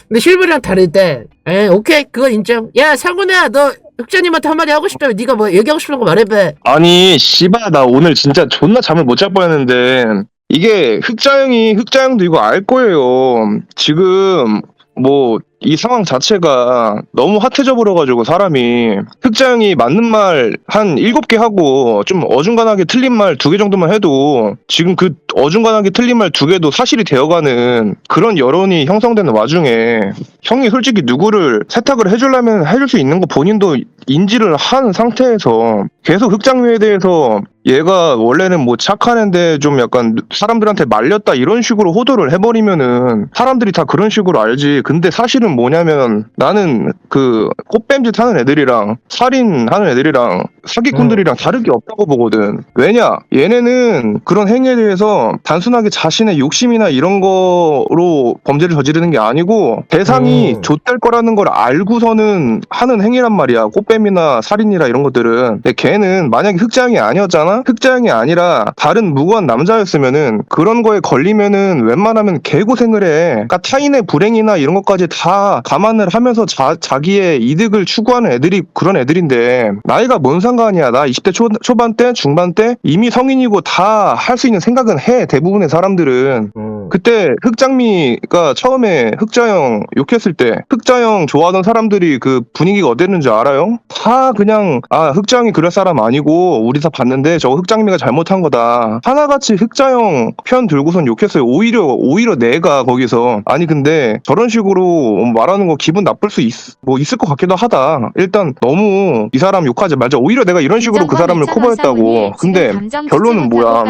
근데 실물이랑 다르대. 오케이. 그건 인정. 야, 상훈아, 너 흑자님한테 한마디 하고 싶다면 네가 뭐 얘기하고 싶은 거 말해봐. 아니 씨발 나 오늘 진짜 존나 잠을 못 잘 뻔했는데 이게 흑자형도 이거 알 거예요. 지금 뭐 이 상황 자체가 너무 핫해져 버려가지고 사람이 흑자형이 맞는 말 한 7개 하고 좀 어중간하게 틀린 말 2개 정도만 해도 지금 그 어중간하게 틀린 말 2개도 사실이 되어가는 그런 여론이 형성되는 와중에 형이 솔직히 누구를 세탁을 해주려면 해줄 수 있는 거 본인도 인지를 한 상태에서 계속 흑장미에 대해서 얘가 원래는 뭐 착한 애인데 좀 약간 사람들한테 말렸다 이런 식으로 호도를 해버리면은 사람들이 다 그런 식으로 알지. 근데 사실은 뭐냐면 나는 그 꽃뱀짓 하는 애들이랑 살인하는 애들이랑 사기꾼들이랑 다를 게 없다고 보거든. 왜냐? 얘네는 그런 행위에 대해서 단순하게 자신의 욕심이나 이런 거로 범죄를 저지르는 게 아니고 대상이 좆될 거라는 걸 알고서는 하는 행위란 말이야. 꽃뱀이나 살인이라 이런 것들은. 근데 걔는 만약에 흑자형이 아니었잖아? 흑자형이 아니라 다른 무고한 남자였으면은 그런 거에 걸리면은 웬만하면 개고생을 해. 그러니까 타인의 불행이나 이런 것까지 다 감안을 하면서 자기의 이득을 추구하는 애들이 그런 애들인데 나이가 뭔 상관이야. 나 20대 초반 때 중반 때 이미 성인이고 다 할 수 있는 생각은 해. 대부분의 사람들은. 그때 흑장미가 처음에 흑자형 욕했을 때 흑자형 좋아하던 사람들이 그 분위기가 어땠는지 알아요? 다 그냥 흑자형이 그럴 사람 아니고 우리 다 봤는데 저거 흑장미가 잘못한 거다. 하나같이 흑자형 편 들고선 욕했어요. 오히려 내가 거기서 아니 근데 저런 식으로 말하는 거 기분 나쁠 수 있을 것 같기도 하다. 일단 너무 이 사람 욕하지 말자. 오히려 내가 이런 식으로 그 사람을 커버했다고. 근데 결론은 뭐야?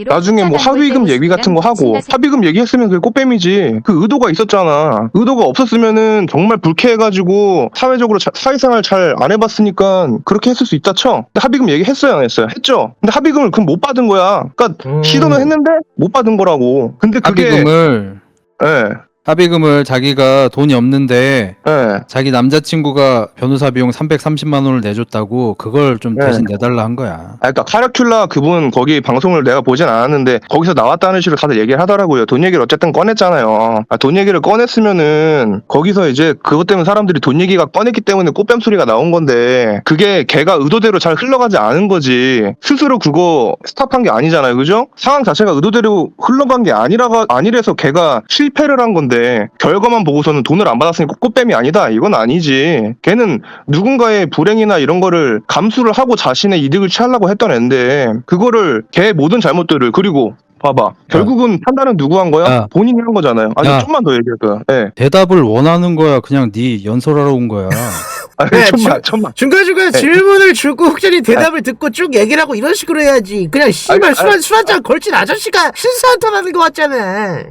나중에 뭐 하위금 얘기 같은 거 하고 하고 합의금 얘기했으면 그게 꽃뱀이지. 그 의도가 있었잖아. 의도가 없었으면은 정말 불쾌해가지고 사회적으로 사회생활 잘 안 해봤으니까 그렇게 했을 수 있다 쳐. 근데 합의금 얘기했어요, 안 했어요? 했죠. 근데 합의금을 그럼 못 받은 거야. 그러니까 시도는 했는데 못 받은 거라고. 근데 그게 합의금을 자기가 돈이 없는데 자기 남자친구가 변호사 비용 330만 원을 내줬다고 그걸 좀 대신 내달라 한 거야. 그러니까 카라큘라 그분 거기 방송을 내가 보진 않았는데 거기서 나왔다는 식으로 다들 얘기를 하더라고요. 돈 얘기를 어쨌든 꺼냈잖아요. 돈 얘기를 꺼냈으면은 거기서 이제 그것 때문에 사람들이 돈 얘기가 꺼냈기 때문에 꽃뱀 소리가 나온 건데 그게 걔가 의도대로 잘 흘러가지 않은 거지 스스로 그거 스탑한 게 아니잖아요. 그죠? 상황 자체가 의도대로 흘러간 게 아니라서 걔가 실패를 한 건데 결과만 보고서는 돈을 안 받았으니까 꽃뱀이 아니다. 이건 아니지. 걔는 누군가의 불행이나 이런 거를 감수를 하고 자신의 이득을 취하려고 했던 앤데 그거를 걔 모든 잘못들을 그리고 봐봐. 결국은 판단은 누구 한 거야? 본인이 한 거잖아요. 아니 좀만 더 얘기할까요? 네. 대답을 원하는 거야. 그냥 네 연설하러 온 거야. 네, 중간중간 질문을 주고 흑자님 대답을 듣고 쭉 얘기를 하고 이런 식으로 해야지. 그냥 씨발 술 한잔 걸친 아저씨가 실수한 턴 하는 거 같잖아.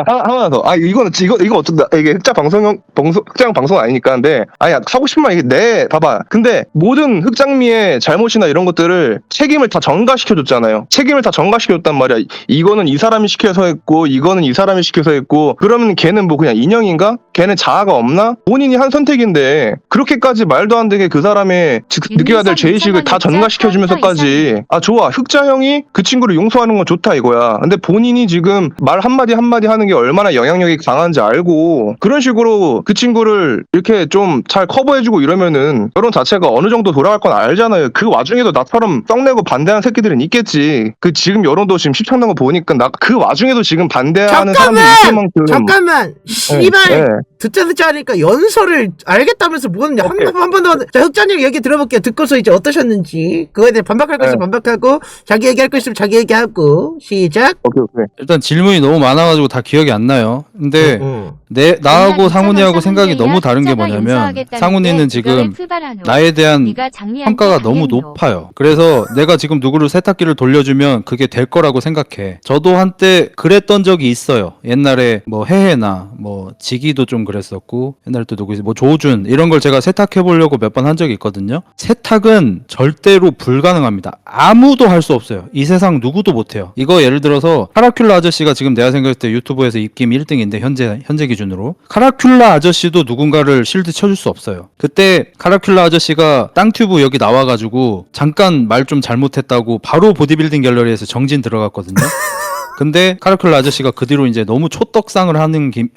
하나 더. 이거 어쩐다. 이게 흑자 흑장 방송 아니니까. 근데 사고 싶은 말 이게 봐봐. 근데 모든 흑장미의 잘못이나 이런 것들을 책임을 다 전가시켜줬잖아요. 책임을 다 전가시켜줬단 말이야. 이거는 이 사람이 시켜서 했고 이거는 이 사람이 시켜서 했고 그러면 걔는 뭐 그냥 인형인가? 걔는 자아가 없나? 본인이 한 선택인데 그렇게까지 말도 안 되게 그 사람의 느껴야 될 죄의식을 다 전가시켜주면서까지 좋아. 흑자 형이 그 친구를 용서하는 건 좋다 이거야. 근데 본인이 지금 말 한마디 하는 게 얼마나 영향력이 강한지 알고 그런 식으로 그 친구를 이렇게 좀 잘 커버해주고 이러면은 여론 자체가 어느 정도 돌아갈 건 알잖아요. 그 와중에도 나처럼 썩내고 반대하는 새끼들은 있겠지. 그 지금 여론도 지금 시청난 거 보니까 그 와중에도 지금 반대하는 사람들이 있을 만큼 잠깐만 씨발 듣자 하니까 연설을 알겠다면서 뭔 한 번 더. 자, 흑자님 얘기 들어볼게요. 듣고서 이제 어떠셨는지 그거에 대해 반박할 거 있으면 반박하고 자기 얘기할 거 있으면 자기 얘기하고 시작. 오케이. 일단 질문이 너무 많아가지고 다 기억이 안 나요. 근데 나하고 상훈이하고 생각이 너무 다른 게 뭐냐면 상훈이는 지금 나에 대한 평가가 너무 높아요. 그래서 내가 지금 누구를 세탁기를 돌려주면 그게 될 거라고 생각해. 저도 한때 그랬던 적이 있어요. 옛날에 뭐 해해나 뭐 지기도 좀 그랬었고 옛날에 또 누구 뭐 조준 이런 걸 제가 세탁해보려고 몇 번 한 적이 있거든요. 세탁은 절대로 불가능합니다. 아무도 할 수 없어요. 이 세상 누구도 못해요. 이거 예를 들어서 카라큘라 아저씨가 지금 내가 생각했을 때 유튜브에서 입김 1등인데 현재 기준으로 카라큘라 아저씨도 누군가를 실드 쳐줄 수 없어요. 그때 카라큘라 아저씨가 땅튜브 여기 나와가지고 잠깐 말 좀 잘못했다고 바로 보디빌딩 갤러리에서 정진 들어갔거든요. 근데 카라큘라 아저씨가 그 뒤로 이제 너무 초떡상을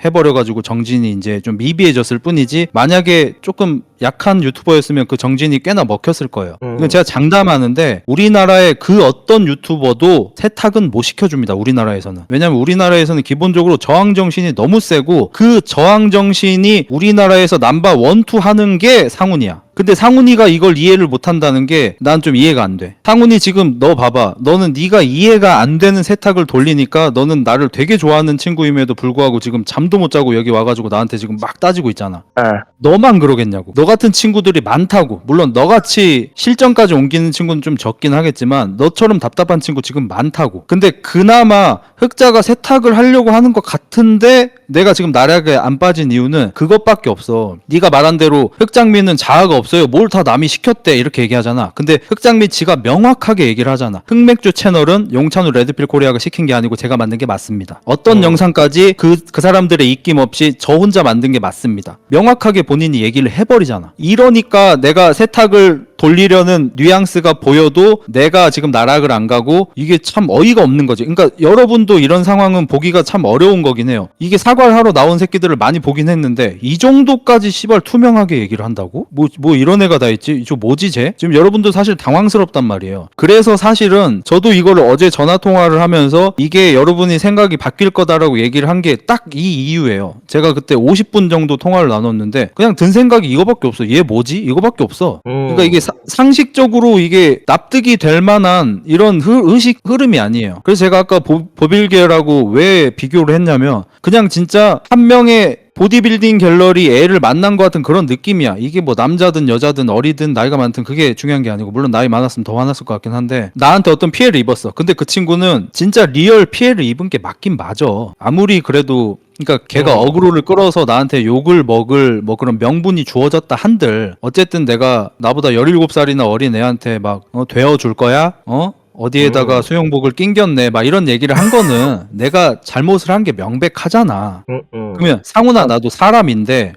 해버려가지고 정진이 이제 좀 미비해졌을 뿐이지 만약에 조금 약한 유튜버였으면 그 정진이 꽤나 먹혔을 거예요. 이건 제가 장담하는데 우리나라의 그 어떤 유튜버도 세탁은 못 시켜줍니다. 우리나라에서는. 왜냐면 우리나라에서는 기본적으로 저항정신이 너무 세고 그 저항정신이 우리나라에서 넘버 1, 2 하는 게 상훈이야. 근데 상훈이가 이걸 이해를 못한다는 게 난 좀 이해가 안 돼. 상훈이 지금 너 봐봐. 너는 네가 이해가 안 되는 세탁을 돌리니까 너는 나를 되게 좋아하는 친구임에도 불구하고 지금 잠도 못 자고 여기 와가지고 나한테 지금 막 따지고 있잖아. 너만 그러겠냐고. 너 같은 친구들이 많다고. 물론 너같이 실전까지 옮기는 친구는 좀 적긴 하겠지만 너처럼 답답한 친구 지금 많다고. 근데 그나마 흑자가 세탁을 하려고 하는 것 같은데 내가 지금 나락에 안 빠진 이유는 그것밖에 없어. 네가 말한 대로 흑장미는 자아가 없어요. 뭘 다 남이 시켰대 이렇게 얘기하잖아. 근데 흑장미 지가 명확하게 얘기를 하잖아. 흑맥주 채널은 용찬우 레드필 코리아가 시킨 게 아니고 제가 만든 게 맞습니다. 어떤 영상까지 그 사람들의 입김 없이 저 혼자 만든 게 맞습니다. 명확하게 본인이 얘기를 해버리잖아. 이러니까 내가 세탁을 돌리려는 뉘앙스가 보여도 내가 지금 나락을 안 가고 이게 참 어이가 없는 거지. 그러니까 여러분도 이런 상황은 보기가 참 어려운 거긴 해요. 이게 사과를 하러 나온 새끼들을 많이 보긴 했는데 이 정도까지 씨발 투명하게 얘기를 한다고? 뭐 이런 애가 다 있지? 저 뭐지 쟤? 지금 여러분도 사실 당황스럽단 말이에요. 그래서 사실은 저도 이거를 어제 전화통화를 하면서 이게 여러분이 생각이 바뀔 거다라고 얘기를 한 게 딱 이 이유예요. 제가 그때 50분 정도 통화를 나눴는데 그냥 든 생각이 이거밖에 없어. 얘 뭐지? 이거밖에 없어. 그러니까 이게 상식적으로 이게 납득이 될 만한 이런 흐름이 아니에요. 그래서 제가 아까 보빌게라고 왜 비교를 했냐면 그냥 진짜 한 명의 보디빌딩 갤러리 애를 만난 것 같은 그런 느낌이야. 이게 뭐 남자든 여자든 어리든 나이가 많든 그게 중요한 게 아니고, 물론 나이 많았으면 더 화났을 것 같긴 한데 나한테 어떤 피해를 입었어. 근데 그 친구는 진짜 리얼 피해를 입은 게 맞긴 맞아. 아무리 그래도 그러니까 걔가 어그로를 끌어서 나한테 욕을 먹을 뭐 그런 명분이 주어졌다 한들 어쨌든 내가 나보다 17살이나 어린 애한테 막 되어줄 거야? 어디에다가 수영복을 낑겼네 막 이런 얘기를 한 거는 내가 잘못을 한 게 명백하잖아. 그러면 상훈아 나도 사람인데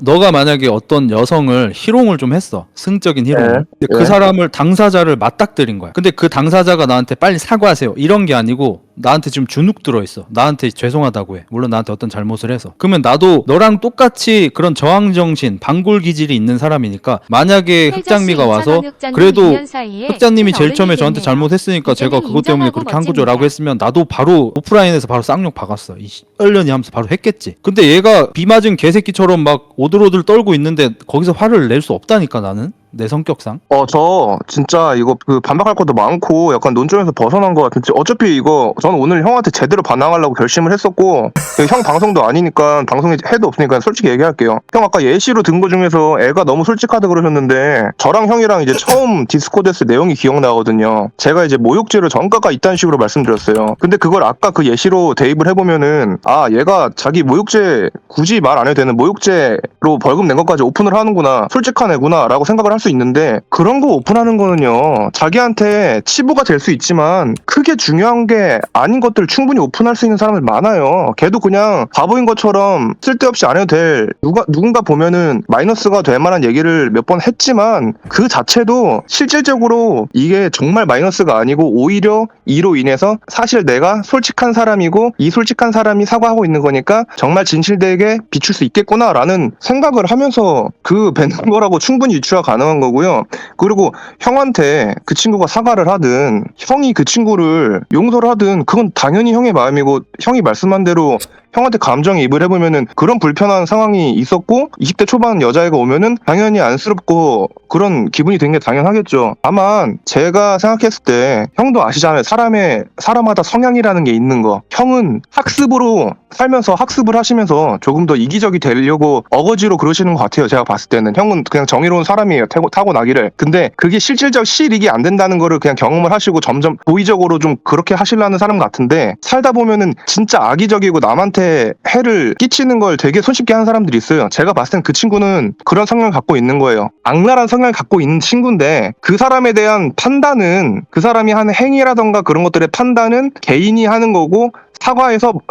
너가 만약에 어떤 여성을 희롱을 좀 했어. 승적인 희롱을. 근데 그 사람을 당사자를 맞닥뜨린 거야. 근데 그 당사자가 나한테 빨리 사과하세요 이런 게 아니고 나한테 지금 주눅 들어있어. 나한테 죄송하다고 해. 물론 나한테 어떤 잘못을 해서. 그러면 나도 너랑 똑같이 그런 저항정신, 방골기질이 있는 사람이니까 만약에 흑장미가 와서 그래도 흑장님이 제일 처음에 저한테 잘못했으니까 제가 그것 때문에 그렇게 한 거죠 라고 했으면 나도 바로 오프라인에서 바로 쌍욕 박았어. 이 얼련이 하면서 바로 했겠지. 근데 얘가 비 맞은 개새끼처럼 막 오들오들 떨고 있는데 거기서 화를 낼 수 없다니까 나는. 내 성격상. 저 진짜 이거 반박할 것도 많고 약간 논점에서 벗어난 것 같은데 어차피 이거 저는 오늘 형한테 제대로 반항하려고 결심을 했었고 형 방송도 아니니까 방송에 해도 없으니까 솔직히 얘기할게요. 형 아까 예시로 든 거 중에서 애가 너무 솔직하다 그러셨는데 저랑 형이랑 이제 처음 디스코드 했을 내용이 기억나거든요. 제가 이제 모욕죄로 전과가 있다는 식으로 말씀드렸어요. 근데 그걸 아까 그 예시로 대입을 해보면은 얘가 자기 모욕죄 굳이 말 안 해도 되는 모욕죄로 벌금 낸 것까지 오픈을 하는구나, 솔직한 애구나 라고 생각을 할 수 있는데 그런 거 오픈하는 거는요 자기한테 치부가 될 수 있지만 크게 중요한 게 아닌 것들을 충분히 오픈할 수 있는 사람들 많아요. 걔도 그냥 바보인 것처럼 쓸데없이 안 해도 될 누군가 보면은 마이너스가 될 만한 얘기를 몇 번 했지만 그 자체도 실질적으로 이게 정말 마이너스가 아니고 오히려 이로 인해서 사실 내가 솔직한 사람이고 이 솔직한 사람이 사과하고 있는 거니까 정말 진실되게 비출 수 있겠구나라는 생각을 하면서 뱉는 거라고 충분히 유추가 가능한 거고요. 그리고 형한테 그 친구가 사과를 하든 형이 그 친구를 용서를 하든 그건 당연히 형의 마음이고 형이 말씀한 대로 형한테 감정이입을 해보면은 그런 불편한 상황이 있었고 20대 초반 여자애가 오면은 당연히 안쓰럽고 그런 기분이 든 게 당연하겠죠. 다만 제가 생각했을 때 형도 아시잖아요. 사람마다 성향이라는 게 있는 거. 형은 학습으로 살면서 학습을 하시면서 조금 더 이기적이 되려고 어거지로 그러시는 것 같아요. 제가 봤을 때는 형은 그냥 정의로운 사람이에요. 타고나기를. 근데 그게 실질적 실익이 안 된다는 거를 그냥 경험을 하시고 점점 고의적으로 좀 그렇게 하시려는 사람 같은데 살다 보면은 진짜 악의적이고 남한테 해를 끼치는 걸 되게 손쉽게 하는 사람들이 있어요. 제가 봤을 땐 그 친구는 그런 성향을 갖고 있는 거예요. 악랄한 성향을 갖고 있는 친구인데 그 사람에 대한 판단은 그 사람이 하는 행위라던가 그런 것들의 판단은 개인이 하는 거고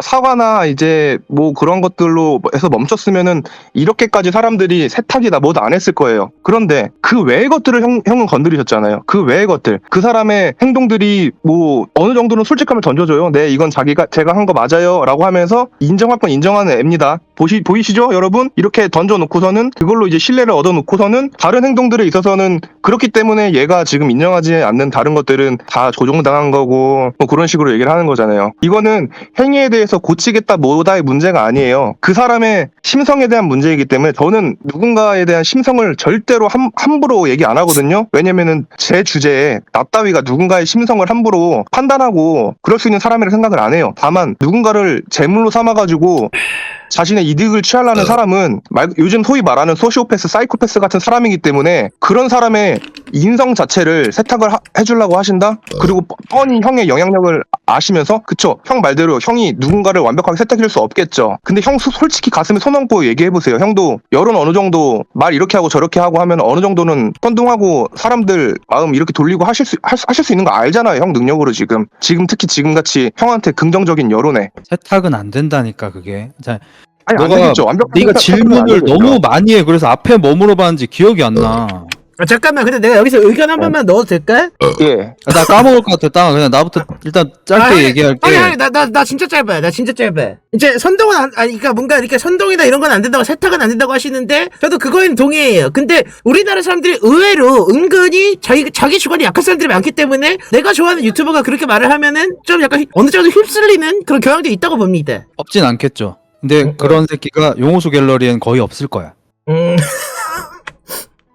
사과나 이제 뭐 그런 것들로 해서 멈췄으면은 이렇게까지 사람들이 세탁이다 뭐도 안 했을 거예요. 그런데 그 외의 것들을 형은 건드리셨잖아요. 그 외의 것들. 그 사람의 행동들이 뭐 어느 정도는 솔직함을 던져줘요. 네, 이건 제가 한 거 맞아요. 라고 하면서 인정할 건 인정하는 애입니다. 보이시죠, 여러분? 이렇게 던져놓고서는 그걸로 이제 신뢰를 얻어놓고서는 다른 행동들에 있어서는 그렇기 때문에 얘가 지금 인정하지 않는 다른 것들은 다 조종당한 거고 뭐 그런 식으로 얘기를 하는 거잖아요. 이거는 행위에 대해서 고치겠다 뭐다의 문제가 아니에요. 그 사람의 심성에 대한 문제이기 때문에 저는 누군가에 대한 심성을 절대로 함부로 얘기 안 하거든요. 왜냐면은 제 주제에 나 따위가 누군가의 심성을 함부로 판단하고 그럴 수 있는 사람이라고 생각을 안 해요. 다만 누군가를 제물로 삼아가지고 자신의 이득을 취하려는 사람은 요즘 소위 말하는 소시오패스, 사이코패스 같은 사람이기 때문에 그런 사람의 인성 자체를 세탁을 해주려고 하신다? 그리고 뻔히 형의 영향력을 아시면서 그쵸? 형 말대로 형이 누군가를 완벽하게 세탁해줄 수 없겠죠. 근데 형 솔직히 가슴에 손 얹고 얘기해보세요. 형도 열은 어느 정도 말 이렇게 하고 저렇게 하고 하면 어느 정도는 뻔둥하고 사람들 마음 이렇게 돌리고 하실 수 있는 거 알잖아요. 형 능력으로 지금 특히 지금같이 형한테 긍정적인 여론에 세탁은 안 된다니까 그게. 아니, 안 되겠죠. 네가 질문을 너무 많이 해. 그래서 앞에 뭐 물어봤는지 기억이 안 나. 잠깐만, 근데 내가 여기서 의견 한 번만 넣어도 될까? 예. 나 까먹을 것 같아. 그냥 나부터 일단 짧게 얘기할게. 아니, 나 진짜 짧아. 이제 선동은 그러니까 뭔가 이렇게 선동이나 이런 건 안 된다고, 세탁은 안 된다고 하시는데, 저도 그거엔 동의해요. 근데 우리나라 사람들이 의외로 은근히 자기 주관이 약한 사람들이 많기 때문에 내가 좋아하는 유튜버가 그렇게 말을 하면은 좀 약간 어느 정도 휩쓸리는 그런 경향도 있다고 봅니다. 없진 않겠죠. 근데 그런 새끼가 용호수 갤러리엔 거의 없을 거야.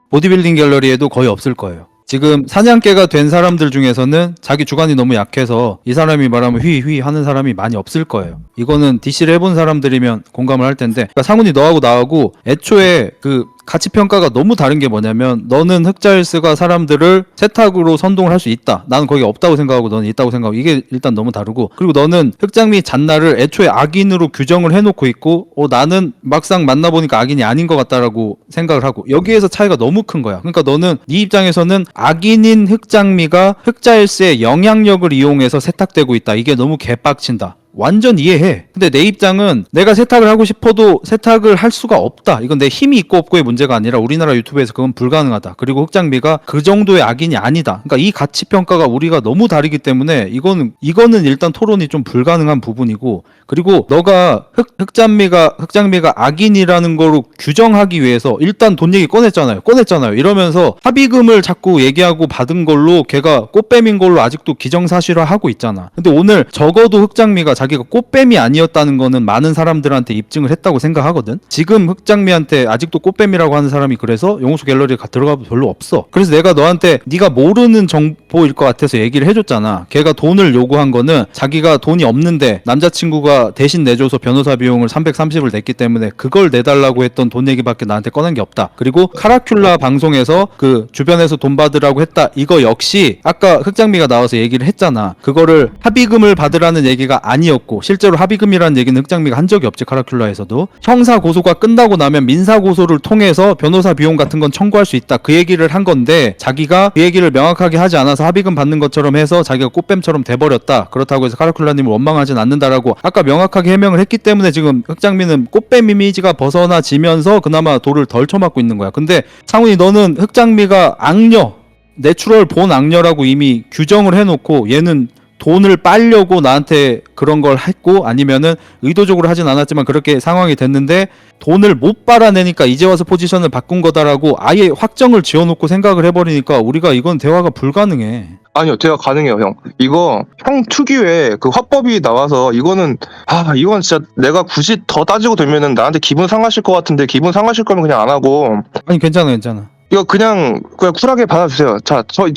보디빌딩 갤러리에도 거의 없을 거예요. 지금 사냥개가 된 사람들 중에서는 자기 주관이 너무 약해서 이 사람이 말하면 휘휘 하는 사람이 많이 없을 거예요. 이거는 DC를 해본 사람들이면 공감을 할 텐데, 그러니까 상훈이 너하고 나하고 애초에 그 가치 평가가 너무 다른 게 뭐냐면, 너는 흑자일스가 사람들을 세탁으로 선동을 할 수 있다. 나는 거기 없다고 생각하고 너는 있다고 생각하고, 이게 일단 너무 다르고, 그리고 너는 흑장미 잔나를 애초에 악인으로 규정을 해놓고 있고, 나는 막상 만나보니까 악인이 아닌 것 같다라고 생각을 하고, 여기에서 차이가 너무 큰 거야. 그러니까 너는 네 입장에서는 악인인 흑장미가 흑자일스의 영향력을 이용해서 세탁되고 있다. 이게 너무 개빡친다. 완전 이해해. 근데 내 입장은 내가 세탁을 하고 싶어도 세탁을 할 수가 없다. 이건 내 힘이 있고 없고의 문제가 아니라 우리나라 유튜브에서 그건 불가능하다. 그리고 흑장미가 그 정도의 악인이 아니다. 그러니까 이 가치 평가가 우리가 너무 다르기 때문에 이거는 일단 토론이 좀 불가능한 부분이고, 그리고 너가 흑장미가 악인이라는 거로 규정하기 위해서 일단 돈 얘기 꺼냈잖아요. 이러면서 합의금을 자꾸 얘기하고 받은 걸로 걔가 꽃뱀인 걸로 아직도 기정사실화하고 있잖아. 근데 오늘 적어도 흑장미가 자기가 꽃뱀이 아니었다는 거는 많은 사람들한테 입증을 했다고 생각하거든. 지금 흑장미한테 아직도 꽃뱀이라고 하는 사람이 그래서 용호수 갤러리에 들어가도 별로 없어. 그래서 내가 너한테 네가 모르는 정보일 것 같아서 얘기를 해줬잖아. 걔가 돈을 요구한 거는 자기가 돈이 없는데 남자친구가 대신 내줘서 변호사 비용을 330을 냈기 때문에 그걸 내달라고 했던 돈 얘기밖에 나한테 꺼낸 게 없다. 그리고 카라큘라 방송에서 그 주변에서 돈 받으라고 했다. 이거 역시 아까 흑장미가 나와서 얘기를 했잖아. 그거를 합의금을 받으라는 얘기가 아니었고, 실제로 합의금이라는 얘기는 흑장미가 한 적이 없지. 카라큘라에서도 형사 고소가 끝나고 나면 민사 고소를 통해서 변호사 비용 같은 건 청구할 수 있다. 그 얘기를 한 건데, 자기가 그 얘기를 명확하게 하지 않아서 합의금 받는 것처럼 해서 자기가 꽃뱀처럼 돼버렸다. 그렇다고 해서 카라큘라님을 원망하진 않는다라고 아까 명확하게 해명을 했기 때문에 지금 흑장미는 꽃뱀 이미지가 벗어나지면서 그나마 돌을 덜 쳐맞고 있는 거야. 근데 상훈이, 너는 흑장미가 악녀, 내추럴 본 악녀라고 이미 규정을 해놓고 얘는 돈을 빨려고 나한테 그런 걸 했고, 아니면은 의도적으로 하진 않았지만 그렇게 상황이 됐는데 돈을 못 빨아내니까 이제 와서 포지션을 바꾼 거다라고 아예 확정을 지어놓고 생각을 해버리니까 우리가 이건 대화가 불가능해. 아니요, 대화 가능해요, 형. 이거 형 특유의 그 화법이 나와서 이건 진짜 내가 굳이 더 따지고 들면은 나한테 기분 상하실 것 같은데, 기분 상하실 거면 그냥 안 하고. 아니, 괜찮아. 이거 그냥 쿨하게 받아주세요. 자, 이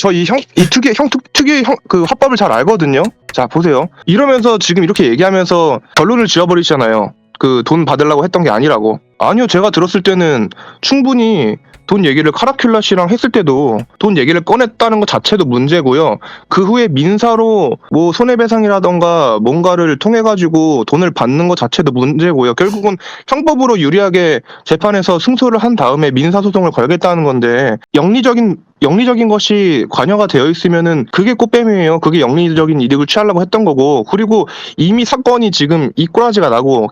특유의 그 화법을 잘 알거든요. 자, 보세요. 이러면서 지금 이렇게 얘기하면서 결론을 지어버리시잖아요. 그 돈 받으려고 했던 게 아니라고. 아니요, 제가 들었을 때는 충분히 돈 얘기를 카라큘라 씨랑 했을 때도 돈 얘기를 꺼냈다는 것 자체도 문제고요. 그 후에 민사로 뭐 손해배상이라던가 뭔가를 통해 가지고 돈을 받는 것 자체도 문제고요. 결국은 형법으로 유리하게 재판에서 승소를 한 다음에 민사소송을 걸겠다는 건데, 영리적인 것이 관여가 되어 있으면은 그게 꽃뱀이에요. 그게 영리적인 이득을 취하려고 했던 거고, 그리고 이미 사건이 지금 이 꼬라지가 나고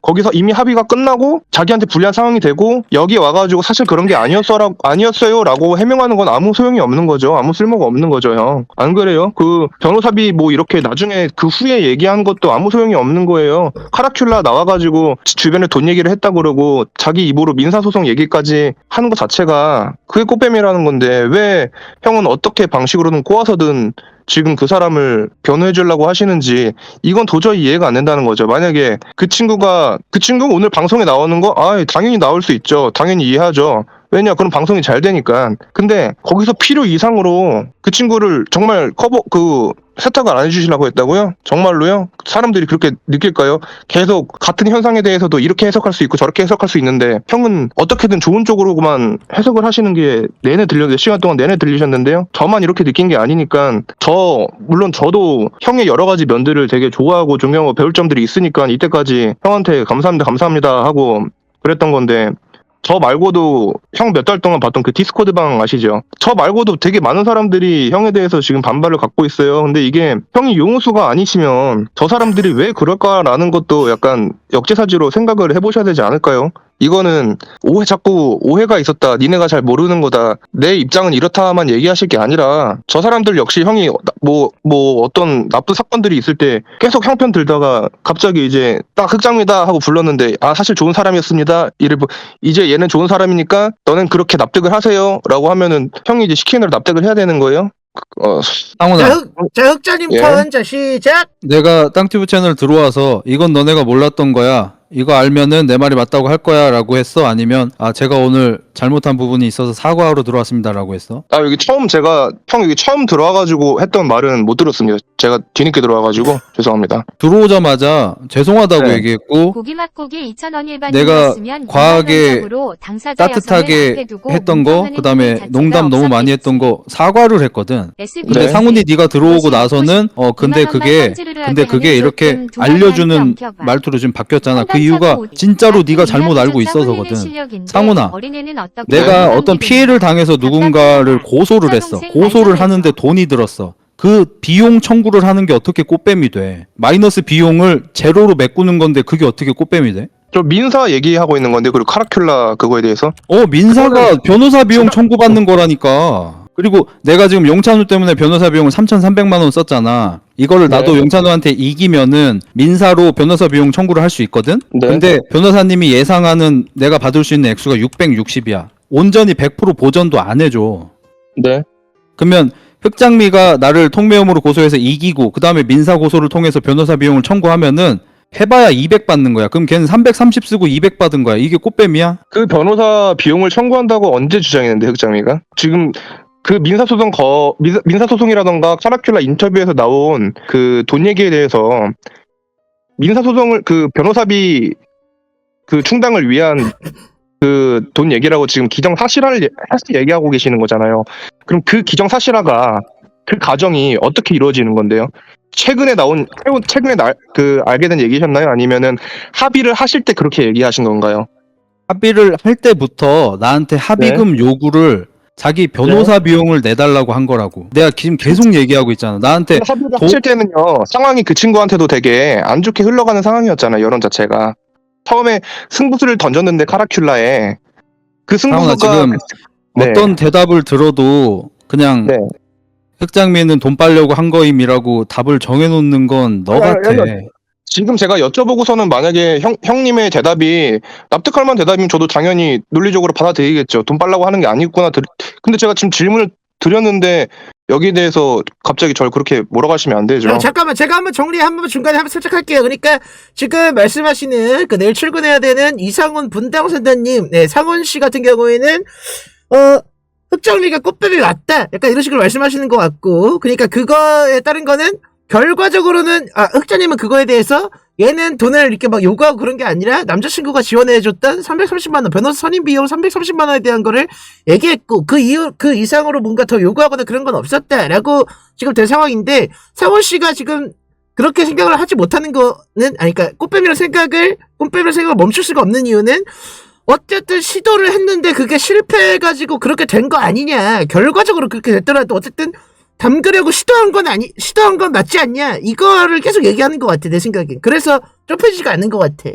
거기서 이미 합의가 끝나고 자기한테 불리한 상황이 되고 여기 와가지고 사실 그런 게 아니었어요라고 해명하는 건 아무 소용이 없는 거죠. 아무 쓸모가 없는 거죠, 형. 안 그래요? 그 변호사비 뭐 이렇게 나중에 그 후에 얘기한 것도 아무 소용이 없는 거예요. 카라큘라 나와가지고 주변에 돈 얘기를 했다 그러고 자기 입으로 민사소송 얘기까지 하는 것 자체가 그게 꽃뱀이라는 건데, 왜 형은 어떻게 방식으로든 꼬아서든 지금 그 사람을 변호해 주려고 하시는지, 이건 도저히 이해가 안 된다는 거죠. 만약에 그 친구가 오늘 방송에 나오는 거 당연히 나올 수 있죠. 당연히 이해하죠. 왜냐, 그럼 방송이 잘 되니까. 근데 거기서 필요 이상으로 그 친구를 정말 세탁을 안 해주시려고 했다고요? 정말로요? 사람들이 그렇게 느낄까요? 계속 같은 현상에 대해서도 이렇게 해석할 수 있고 저렇게 해석할 수 있는데, 형은 어떻게든 좋은 쪽으로만 해석을 하시는 게 시간 동안 내내 들리셨는데요. 저만 이렇게 느낀 게 아니니까, 물론 저도 형의 여러 가지 면들을 되게 좋아하고 존경하고 배울 점들이 있으니까 이때까지 형한테 감사합니다 하고 그랬던 건데, 저 말고도 형 몇 달 동안 봤던 그 디스코드 방 아시죠? 저 말고도 되게 많은 사람들이 형에 대해서 지금 반발을 갖고 있어요. 근데 이게 형이 용호수가 아니시면 저 사람들이 왜 그럴까라는 것도 약간 역지사지로 생각을 해보셔야 되지 않을까요? 이거는 자꾸 오해가 있었다, 니네가 잘 모르는 거다, 내 입장은 이렇다만 얘기하실 게 아니라, 저 사람들 역시 형이 뭐 어떤 나쁜 사건들이 있을 때 계속 형편 들다가 갑자기 이제 딱 흑장미다 하고 불렀는데, 사실 좋은 사람이었습니다, 이제 얘는 좋은 사람이니까 너는 그렇게 납득을 하세요 라고 하면은 형이 이제 시키는 대로 납득을 해야 되는 거예요? 흑자님 턴, 자, 시작! 내가 땅튜브 채널 들어와서 이건 너네가 몰랐던 거야, 이거 알면은 내 말이 맞다고 할 거야 라고 했어? 아니면 제가 오늘 잘못한 부분이 있어서 사과하러 들어왔습니다 라고 했어? 여기 여기 처음 들어와가지고 했던 말은 못 들었습니다. 제가 뒤늦게 들어와가지고 죄송합니다. 들어오자마자 죄송하다고 네. 얘기했고 고기 맛고기 2,000원 일반인 내가 과하게 따뜻하게 했던 거, 그 다음에 농담 너무 많이 했던 거 사과를 했거든. 근데 네. 상훈이 네가 들어오고 나서는 근데 그게 이렇게 알려주는 말투로 지금 바뀌었잖아. 그 이유가 진짜로 네가 잘못 알고 있어서거든. 상훈아, 내가 어떤 피해를 당해서 누군가를 고소를 했어. 고소를 하는데 돈이 들었어. 그 비용 청구를 하는 게 어떻게 꽃뱀이 돼? 마이너스 비용을 제로로 메꾸는 건데 그게 어떻게 꽃뱀이 돼? 저 민사 얘기하고 있는 건데, 그리고 카라큘라 그거에 대해서. 민사가 변호사 비용 청구받는 거라니까. 그리고 내가 지금 용찬우 때문에 변호사 비용을 3,300만 원 썼잖아. 이거를 나도 용찬우한테 이기면은 민사로 변호사 비용 청구를 할 수 있거든? 근데 변호사님이 예상하는 내가 받을 수 있는 액수가 660이야. 온전히 100% 보전도 안 해줘. 네. 그러면 흑장미가 나를 통매음으로 고소해서 이기고 그 다음에 민사 고소를 통해서 변호사 비용을 청구하면은 해봐야 200 받는 거야. 그럼 걔는 330 쓰고 200 받은 거야. 이게 꽃뱀이야? 그 변호사 비용을 청구한다고 언제 주장했는데, 흑장미가? 지금 그 민사소송이라던가 카라큘라 인터뷰에서 나온 그 돈 얘기에 대해서 민사소송을 그 변호사비 그 충당을 위한 그 돈 얘기라고 지금 기정사실화를 사실 얘기하고 계시는 거잖아요. 그럼 그 기정사실화가 그 과정이 어떻게 이루어지는 건데요? 최근에 알게 된 얘기셨나요? 아니면은 합의를 하실 때 그렇게 얘기하신 건가요? 합의를 할 때부터 나한테 합의금 요구를 자기 변호사 비용을 내달라고 한 거라고. 내가 지금 계속 얘기하고 있잖아. 나한테 합의를 하실 때는요, 상황이 그 친구한테도 되게 안 좋게 흘러가는 상황이었잖아요, 여론 자체가. 처음에 승부수를 던졌는데 카라큘라에 그 승부수가 지금 어떤 대답을 들어도 그냥 흑장미는 돈 빨려고 한 거임이라고 답을 정해놓는 건 너 같아. 지금 제가 여쭤보고서는 만약에 형님의 대답이 납득할 만한 대답이면 저도 당연히 논리적으로 받아들이겠죠. 돈 빨라고 하는 게 아니구나. 근데 제가 지금 질문을 드렸는데 여기에 대해서 갑자기 저를 그렇게 몰아가시면 안 되죠. 잠깐만, 제가 한번 중간에 한번 살짝 할게요. 그러니까 지금 말씀하시는 그 내일 출근해야 되는 이상훈 분당선단님, 상훈 씨 같은 경우에는 흑정리가 꽃뱀이 왔다, 약간 이런 식으로 말씀하시는 것 같고, 그러니까 그거에 따른 거는 결과적으로는 흑자님은 그거에 대해서 얘는 돈을 이렇게 막 요구하고 그런 게 아니라 남자친구가 지원해줬던 330만 원 변호사 선임 비용 330만 원에 대한 거를 얘기했고, 그 이상으로 뭔가 더 요구하거나 그런 건 없었다라고 지금 된 상황인데, 상원 씨가 지금 그렇게 생각을 하지 못하는 거는, 그러니까 꽃뱀이라는 생각을 멈출 수가 없는 이유는 어쨌든 시도를 했는데 그게 실패해가지고 그렇게 된 거 아니냐, 결과적으로 그렇게 됐더라도 어쨌든 담그려고 시도한 건 맞지 않냐, 이거를 계속 얘기하는 것 같아, 내 생각엔. 그래서 좁혀지지가 않는 것 같아.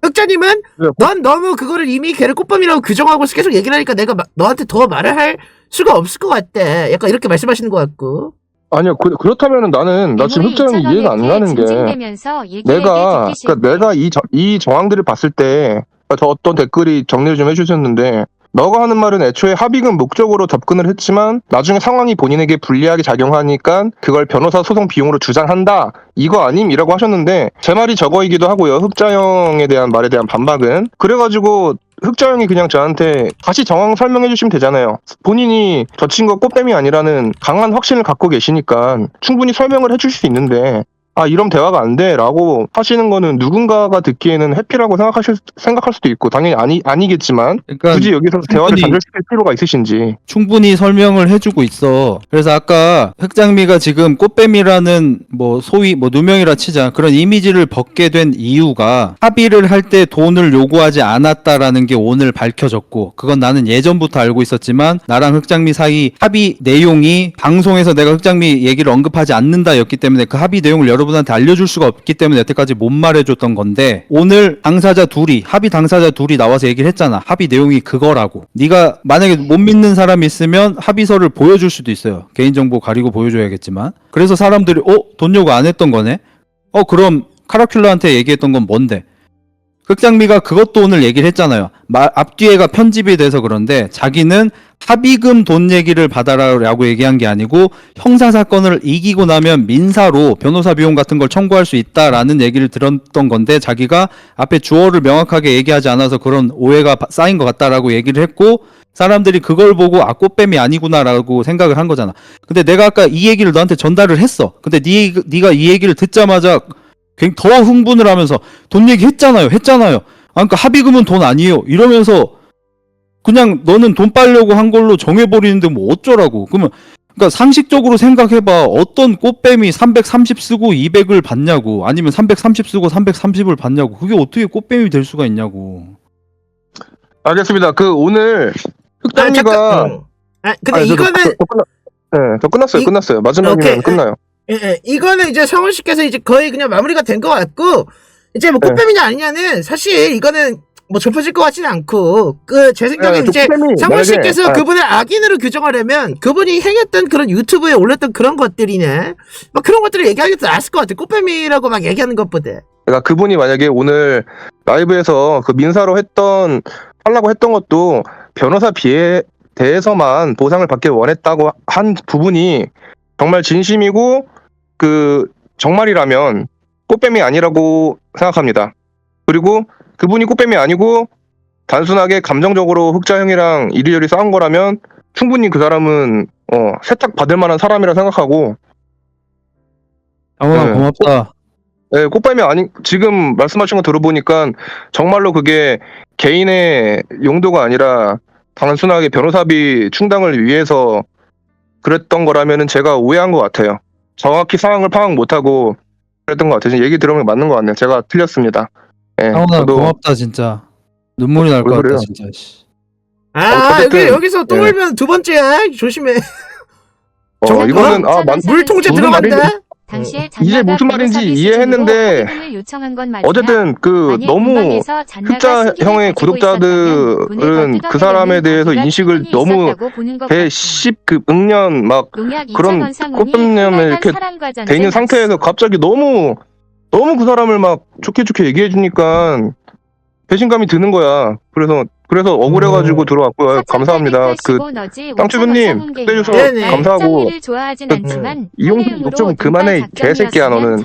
흑자님은 넌 너무 그거를 이미 걔를 꽃뱀이라고 규정하고 계속 얘기를 하니까 내가 너한테 더 말을 할 수가 없을 것 같다, 약간 이렇게 말씀하시는 것 같고. 아니요, 그렇다면은 나 지금 흑장이 이해가 안 가는 게, 내가 이 정황들을 봤을 때, 저 어떤 댓글이 정리를 좀 해주셨는데, 너가 하는 말은 애초에 합의금 목적으로 접근을 했지만 나중에 상황이 본인에게 불리하게 작용하니까 그걸 변호사 소송 비용으로 주장한다, 이거 아님이라고 하셨는데, 제 말이 저거이기도 하고요. 흑자형에 대한 말에 대한 반박은. 그래가지고 흑자형이 그냥 저한테 다시 정황 설명해 주시면 되잖아요. 본인이 저 친구가 꽃뱀이 아니라는 강한 확신을 갖고 계시니까 충분히 설명을 해줄 수 있는데, 이런 대화가 안 돼 라고 하시는 거는 누군가가 듣기에는 해피라고 생각할 수도 있고, 당연히 아니겠지만, 그러니까 굳이 여기서 대화를 단절시킬 필요가 있으신지. 충분히 설명을 해주고 있어. 그래서 아까 흑장미가 지금 꽃뱀이라는 소위 누명이라 치자, 그런 이미지를 벗게 된 이유가 합의를 할 때 돈을 요구하지 않았다라는 게 오늘 밝혀졌고, 그건 나는 예전부터 알고 있었지만 나랑 흑장미 사이 합의 내용이 방송에서 내가 흑장미 얘기를 언급하지 않는다였기 때문에 그 합의 내용을 여러분한테 알려줄 수가 없기 때문에 여태까지 못 말해줬던 건데, 오늘 합의 당사자 둘이 나와서 얘기를 했잖아. 합의 내용이 그거라고. 네가 만약에 못 믿는 사람이 있으면 합의서를 보여줄 수도 있어요. 개인정보 가리고 보여줘야겠지만. 그래서 사람들이 돈 요구 안 했던 거네? 그럼 카라큘라한테 얘기했던 건 뭔데? 흑장미가 그것도 오늘 얘기를 했잖아요. 앞뒤에가 편집이 돼서 그런데 자기는 합의금 돈 얘기를 받아라라고 얘기한 게 아니고 형사사건을 이기고 나면 민사로 변호사 비용 같은 걸 청구할 수 있다라는 얘기를 들었던 건데 자기가 앞에 주어를 명확하게 얘기하지 않아서 그런 오해가 쌓인 것 같다라고 얘기를 했고 사람들이 그걸 보고 아 꽃뱀이 아니구나라고 생각을 한 거잖아. 근데 내가 아까 이 얘기를 너한테 전달을 했어. 근데 네가 이 얘기를 듣자마자 더 흥분을 하면서 돈 얘기 했잖아요. 아, 그러니까 합의금은 돈 아니에요. 이러면서 그냥 너는 돈 빨려고 한 걸로 정해버리는데 뭐 어쩌라고. 그러니까 상식적으로 생각해봐. 어떤 꽃뱀이 330 쓰고 200을 받냐고. 아니면 330 쓰고 330을 받냐고. 그게 어떻게 꽃뱀이 될 수가 있냐고. 알겠습니다. 그 오늘 흑장미가 근데 이거는 저 끝났어요. 마지막이면 끝나요. 예, 이거는 이제 성훈 씨께서 이제 거의 그냥 마무리가 된 것 같고 이제 뭐 꽃뱀이냐 아니냐는 사실 이거는 뭐 좁혀질 것 같지는 않고 제 생각에 이제 성훈 씨께서 그분을 악인으로 규정하려면 그분이 행했던 그런 유튜브에 올렸던 그런 것들이네 막 그런 것들을 얘기하는 게 더 나았을 것 같아. 꽃뱀이라고 막 얘기하는 것보다. 그러니까 그분이 만약에 오늘 라이브에서 그 민사로 하려고 했던 것도 변호사 비에 대해서만 보상을 받길 원했다고 한 부분이 정말 진심이고 정말이라면 꽃뱀이 아니라고 생각합니다. 그리고 그분이 꽃뱀이 아니고 단순하게 감정적으로 흑자 형이랑 이리저리 싸운 거라면 충분히 그 사람은 세탁 받을 만한 사람이라 생각하고. 고맙다. 네, 꽃뱀이 지금 말씀하신 거 들어보니까 정말로 그게 개인의 용도가 아니라 단순하게 변호사비 충당을 위해서 그랬던 거라면은 제가 오해한 것 같아요. 정확히 상황을 파악 못하고 그랬던 것 같아요. 얘기 들으면 맞는 것 같네요. 제가 틀렸습니다. 네, 상훈아 고맙다 진짜. 눈물이 날 것 같다 진짜. 여기서 또 울면 두 번째야. 조심해. 이거는 물통제 들어간다. 이제 무슨 말인지 이해했는데 어쨌든 너무 흑자 형의 구독자들은 그 사람에 대해서 인식을 너무 110급 응년 막 그런 꽃뱀념에 이렇게 돼 있는 상태에서 갑자기 너무 그 사람을 막 좋게 얘기해 주니까 배신감이 드는 거야. 그래서 억울해가지고 들어왔고요. 감사합니다. 땅튜브님 해주셔서 감사하고 이용수 좀 그만해 개새끼야 너는.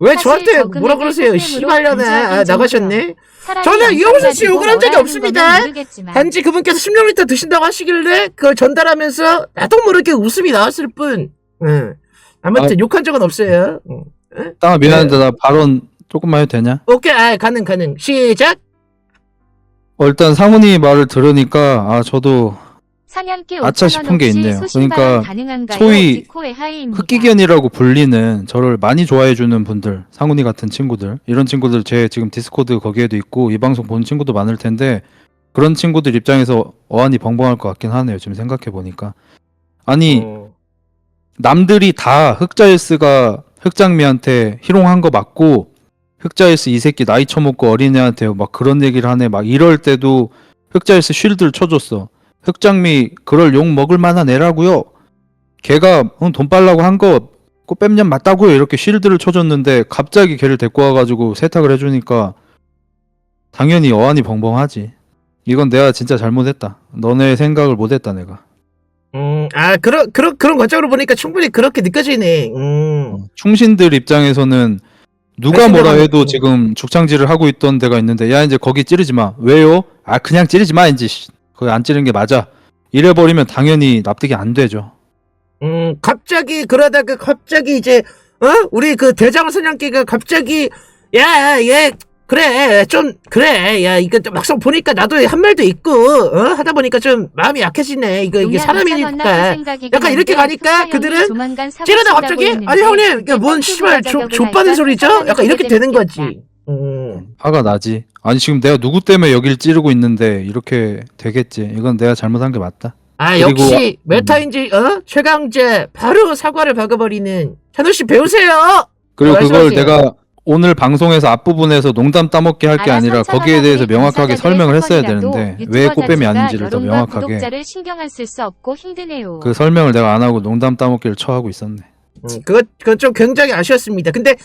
왜 저한테 뭐라 그러세요? 씨발려나. 나가셨네. 저는 이용수 씨 욕을 한 적이 없습니다. 단지 그분께서 16리터 드신다고 하시길래 그걸 전달하면서 나도 모르게 웃음이 나왔을 뿐. 아무튼 욕한 적은 없어요. 땅아 미안한데 나 발언 조금만 해도 되냐? 오케이. 가능. 시작. 일단 상훈이 말을 들으니까 저도 아차 싶은 게 있네요. 그러니까 소위 흑기견이라고 불리는 저를 많이 좋아해주는 분들, 상훈이 같은 친구들, 이런 친구들 제 지금 디스코드 거기에도 있고 이 방송 보는 친구도 많을 텐데 그런 친구들 입장에서 어안이 벙벙할 것 같긴 하네요. 지금 생각해보니까. 아니 남들이 다 흑자일스가 흑장미한테 희롱한 거 맞고 흑자일스 이 새끼 나이 처먹고 어린애한테 막 그런 얘기를 하네 막 이럴 때도 흑자일스 쉴드를 쳐줬어. 흑장미 그럴 욕 먹을 만한 애라고요. 걔가 돈 빨라고 한 거 꽃뱀년 맞다고요. 이렇게 쉴드를 쳐줬는데 갑자기 걔를 데리고 와가지고 세탁을 해주니까 당연히 어안이 벙벙하지. 이건 내가 진짜 잘못했다. 너네 생각을 못했다 내가. 그런 관점으로 보니까 충분히 그렇게 느껴지네. 충신들 입장에서는 누가 뭐라 해도 지금 죽창질을 하고 있던 데가 있는데 야 이제 거기 찌르지 마. 왜요? 그냥 찌르지 마 이제. 거기 안 찌르는 게 맞아. 이래버리면 당연히 납득이 안 되죠. 갑자기 그러다가 갑자기 이제 우리 그 대장 사냥개가 갑자기 얘 그래 좀 그래 야 이거 막상 보니까 나도 한 말도 있고 하다 보니까 좀 마음이 약해지네. 이게 사람이니까 약간 이렇게 가니까 그들은 찌르다 갑자기 아니 형님 이게 뭔 씨발 족받은 소리죠? 약간 이렇게 되는 거지. 화가 나지. 아니 지금 내가 누구 때문에 여길 찌르고 있는데 이렇게 되겠지. 이건 내가 잘못한 게 맞다. 역시 메타인지 최강재 바로 사과를 박아버리는 찬우씨 배우세요. 그리고 그걸 내가 오늘 방송에서 앞부분에서 농담 따먹게 할 게 아니라 거기에 대해서 명확하게 설명을 했어야 되는데 왜 꽃뱀이 아닌지를 더 명확하게 그 설명을 내가 안 하고 농담 따먹기를 처하고 있었네. 그건 좀 굉장히 아쉬웠습니다. 근데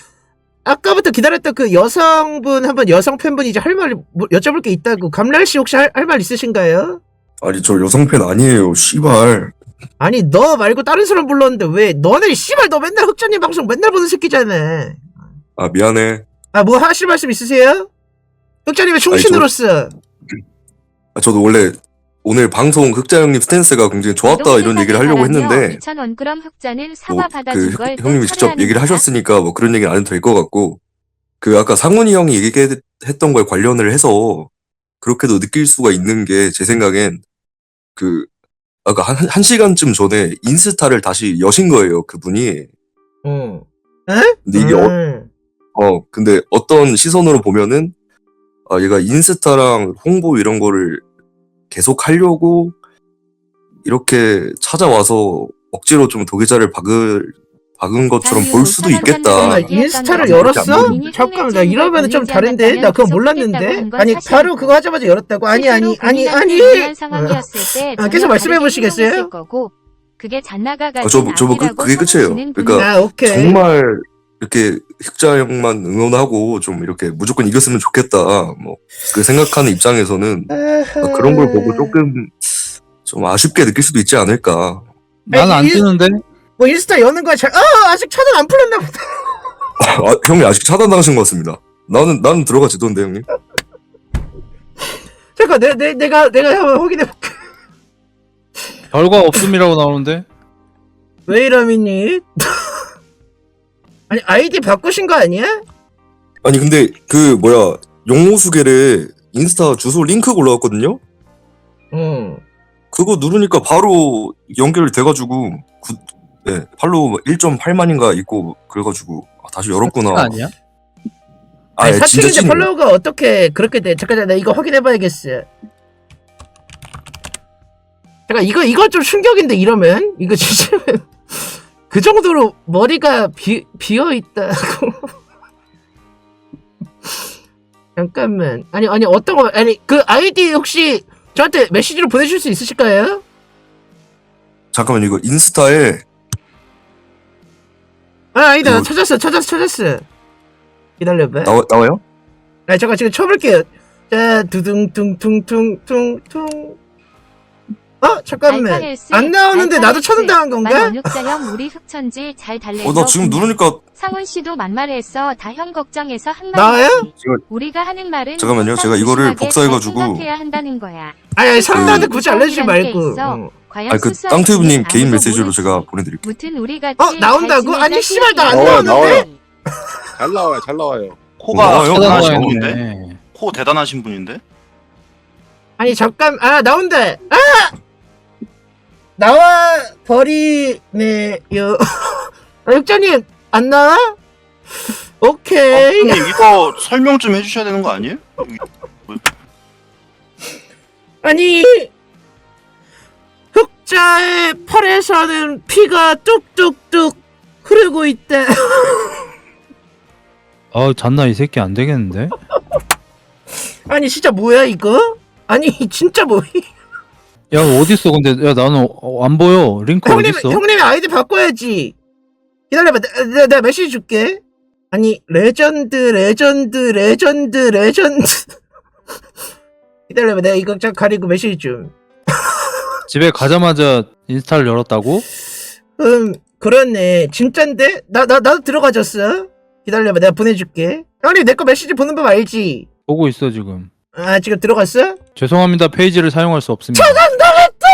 아까부터 기다렸던 그 여성분 한번 여성 팬분이 이제 할 말 여쭤볼 게 있다고. 감랄 씨 혹시 할 말 있으신가요? 아니 저 여성 팬 아니에요. 씨발. 아니 너 말고 다른 사람 불렀는데 왜 너네 씨발 너 맨날 흑자님 방송 맨날 보는 새끼잖아. 아 미안해. 아 뭐 하실 말씀 있으세요? 흑자님의 충신으로서. 저도 원래 오늘 방송 흑자 형님 스탠스가 굉장히 좋았다 이런 얘기를 하려고 했는데 2,000원그럼 흑자는 뭐 사과 받아준 걸 형님이 직접 얘기를 하셨으니까 뭐 그런 얘기는 안 해도 될 것 같고 그 아까 상훈이 형이 얘기했던 거에 관련을 해서 그렇게도 느낄 수가 있는 게 제 생각엔 그 아까 한 시간쯤 전에 인스타를 다시 여신 거예요 그분이. 에? 근데 이게 근데 어떤 시선으로 보면은 아 얘가 인스타랑 홍보 이런 거를 계속 하려고 이렇게 찾아와서 억지로 좀 도계자를 박은 것처럼 볼 수도 있겠다. 인스타를 열었어? 잠깐만 나 이러면 좀 다른데? 나 그거 몰랐는데? 아니 바로 그거 하자마자 열었다고? 아니 계속 말씀해 보시겠어요? 그게 잔나가가 그게 끝이에요. 그러니까 정말 이렇게 흑자 형만 응원하고 좀 이렇게 무조건 이겼으면 좋겠다. 뭐 그 생각하는 입장에서는 그런 걸 보고 조금 좀 아쉽게 느낄 수도 있지 않을까. 나는 안 뜨는데. 뭐 인스타 여는 거야? 아직 차단 안 풀렸나 보다. 형님 아직 차단당하신 것 같습니다. 나는 들어가지던데 형님. 잠깐 내가 한번 확인해 볼게. 결과 없음이라고 나오는데. 왜 이러미니? 아니 아이디 바꾸신 거 아니야? 아니 근데 그 뭐야 용모수계래 인스타 주소 링크가 올라왔거든요. 그거 누르니까 바로 연결돼가지고 네, 팔로우 1.8만인가 있고 그래가지고 다시 열었구나. 아니야? 아니 사칭인데 팔로우가 어떻게 그렇게 돼? 잠깐 나 이거 확인해봐야겠어. 잠깐 이거 좀 충격인데 이러면 이거 진짜 그 정도로 머리가 비어있다고. 잠깐만. 아니 어떤 거 아니 그 아이디 혹시 저한테 메시지로 보내줄 수 있으실까요? 잠깐만 이거 인스타에 아니다. 찾았어. 기다려봐. 나와요? 아 잠깐 지금 쳐볼게요. 자 두둥퉁퉁퉁퉁퉁. 잠깐만. 안 나오는데 나도 처단당한 건가? 원육자형 우리 흑천지 잘 달래서. 나 지금 누르니까 상훈 씨도 만말했어. 다 형 걱정해서 한 말. 나와요? 우리가 하는 말은 잠깐만요. 제가 이거를 복사해가지고. 생각해야 한다는 거야. 아니 사람들한테 굳이 알려주지 말고. 아니 그 땅튜브님 개인 메시지로 제가 보내드릴게요. 무튼 우리 같이 나온다고? 아니 씨발 나 안 나오는데? 잘 나와요. 코가 나와요? 대단하신 분인데? 코 대단하신 분인데? 아니 잠깐 나온다. 나와 버리네요. 육자님 안 나와? 오케이. 형님 이거 설명 좀 해주셔야 되는 거 아니에요? 아니 흑자의 팔에서는 피가 뚝뚝뚝 흐르고 있다. 잔나 이 새끼 안 되겠는데? 아니 진짜 뭐야 이거? 아니 진짜 뭐야? 야 어딨어 근데 야 나는 안 보여 링크 어딨어? 형님이 아이디 바꿔야지. 기다려봐. 내가 메시지 줄게. 아니 레전드 기다려봐. 내가 이거 좀 가리고 메시지 좀. 집에 가자마자 인스타를 열었다고? 그렇네. 진짠데? 나도 들어가졌어. 기다려봐. 내가 보내줄게. 형님 내 거 메시지 보는 법 알지? 보고 있어 지금. 지금 들어갔어? 죄송합니다. 페이지를 사용할 수 없습니다. 차단당했다!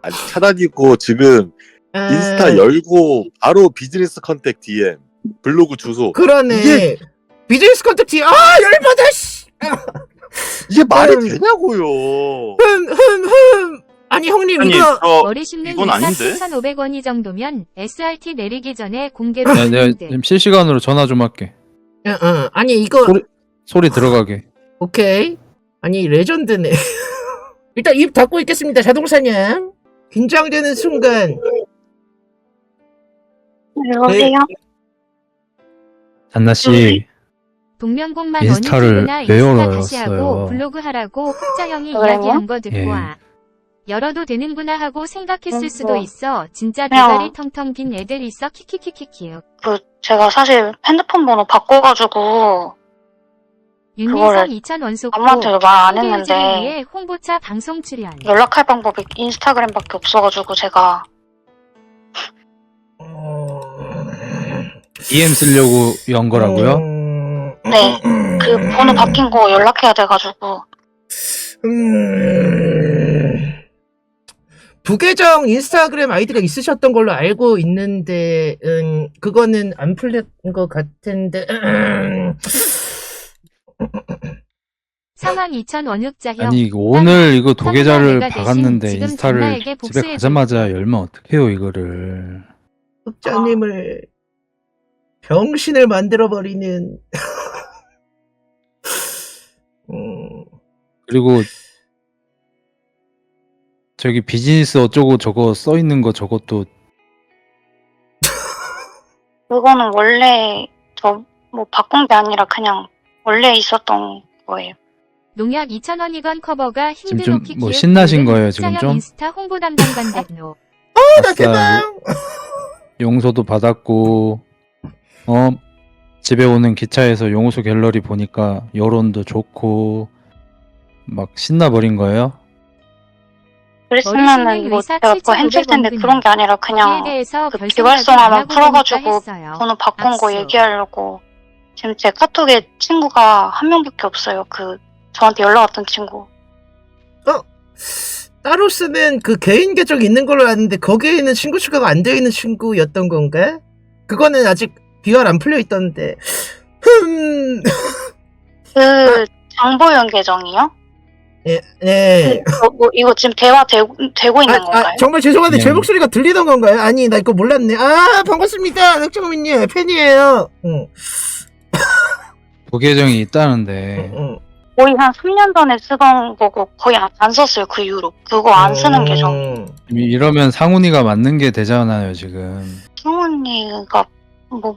아니 차단이고 지금 인스타 열고 바로 비즈니스 컨택 DM 블로그 주소. 그러네. 이게 비즈니스 컨택트. 열받아 씨. 이게 말이 되냐고요. 아니 형님 아니, 이거 머리 심는 이건 3,500원이 정도면 SRT 내리기 전에 공개로 내가 지금 실시간으로 전화 좀 할게. 아니 이거 소리 들어가게. 오케이. 아니 레전드네. 일단 입 닫고 있겠습니다. 자동사냥. 긴장되는 순간. 여보세요? 잔나 씨. 동명공만 인스타를 어느 왜 인스타 다시 열었어요? 하고 블로그 하라고 흑자 형이 이야기한 거 듣고 예. 와. 열어도 되는구나 하고 생각했을 수도 뭐. 있어. 진짜 그냥- 대가리 텅텅 빈 애들 있어. 키키키키키. 제가 사실 핸드폰 번호 바꿔가지고 윤민성 2,000원 쏟고 아무한테도 말 안 홍보유지를 했는데 위해 홍보차 방송 출연. 연락할 방법이 인스타그램밖에 없어가지고 제가 DM 쓰려고 연 거라고요? 네, 그 번호 바뀐 거 연락해야 돼가지고 부계정 인스타그램 아이디가 있으셨던 걸로 알고 있는데, 그거는 안 풀린 것 같은데, 상황 2,000원 흑자형. 아니 이거 오늘 이거 도계자를 내가 대신 박았는데 지금 인스타를 장나에게 집에 복수해줄게. 가자마자 열면 어떡해요 이거를. 흑자님을 병신을 만들어버리는, 그리고 저기 비즈니스 어쩌고 저거 써 있는 거 저것도 그거는 원래 뭐 바꾼 게 아니라 그냥 원래 있었던 거예요. 농약 2,000원이건 커버가 지금 힘든 좀 오키 뭐 기획 신나신 기획은 거예요, 지금 흑자형 좀? 인스타 홍보 담당 관대로. 아싸 용서도 받았고 집에 오는 기차에서 용호소 갤러리 보니까 여론도 좋고 막 신나버린 거예요. 그랬으면은 뭐 제가 더 했을 텐데 그런 게 아니라 그냥 그 비활성화만 풀어가지고 번호 바꾼 거 얘기하려고. 지금 제 카톡에 친구가 한 명밖에 없어요. 저한테 연락 왔던 친구. 따로 쓰는 그 개인 계정이 있는 걸로 아는데, 거기에는 친구 추가가 안 되어 있는 친구였던 건가? 그거는 아직 비활 안 풀려 있던데. 정보연 계정이요? 네. 이거 지금 대화 되고 있는 건가요? 정말 죄송한데 네. 제 목소리가 들리던 건가요? 아니, 나 이거 몰랐네. 반갑습니다. 흑정민님 팬이에요. 도계정이 있다는데 거의 한 3년 전에 쓰던 거고 거의 안 썼어요. 그 이후로. 그거 안 쓰는 계정. 이러면 상훈이가 맞는 게 되잖아요 지금. 상훈이가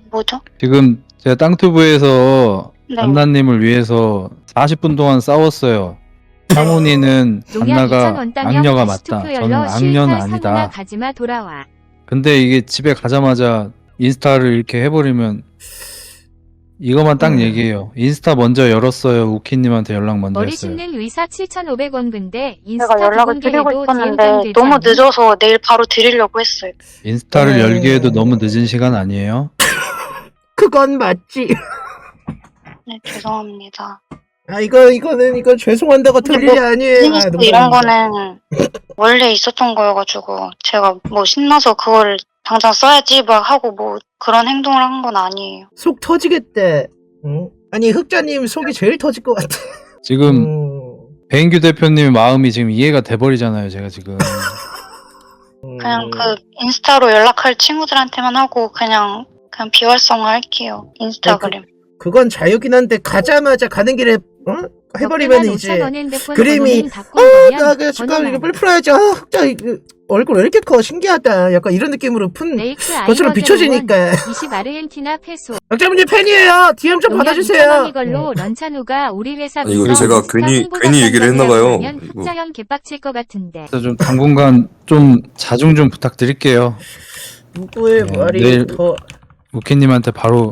뭐죠? 지금 제가 땅투브에서 네. 잔나님을 위해서 40분 동안 싸웠어요. 상훈이는 농약 잔나가 2,000원 땅형 악녀가 다시 맞다. 투표 저는 열러 악녀는 실타 아니다. 상훈아 가지마 돌아와. 근데 이게 집에 가자마자 인스타를 이렇게 해버리면 이것만 딱 얘기해요. 인스타 먼저 열었어요. 우키님한테 연락 먼저 머리 했어요. 씻는 의사 7,500원 근데 인스타 제가 연락을 드리고 비공개해도 있었는데 DM 되지 너무 않니? 늦어서 내일 바로 드리려고 했어요. 인스타를 열기에도 너무 늦은 시간 아니에요? 그건 맞지. 네, 죄송합니다. 이거 죄송한다고 틀 일이 아니에요. 비즈니스 이런 거는 원래 있었던 거여가지고 제가 뭐 신나서 그걸 당장 써야지 막 하고 뭐 그런 행동을 한 건 아니에요. 속 터지겠대. 응? 아니, 흑자님 속이 제일 터질 것 같아. 지금 배인규 대표님의 마음이 지금 이해가 돼버리잖아요. 제가 지금 그냥 인스타로 연락할 친구들한테만 하고 그냥 비활성화 할게요. 인스타그램. 그건 자유긴 한데, 가자마자 가는 길에 해버리면 이제 그림이 나 그 잠깐 이거 뿔 풀어야지. 흑자 이거 얼굴 왜 이렇게 커? 신기하다. 약간 이런 느낌으로 푼 것처럼 비춰지니까. 20 아르헨티나 페소. 흑자분님 팬이에요. DM 좀 받아주세요. 이걸로 런찬우가 우리 회사 아니, 이거 비서 제가 인스타 괜히 홍보 얘기를 담당이라고 했나봐요. 하면 이거. 흑자형 개빡칠 것 같은데. 좀 당분간 좀 자중 좀 부탁드릴게요. 누구의 말이 내일 더 우키님한테 바로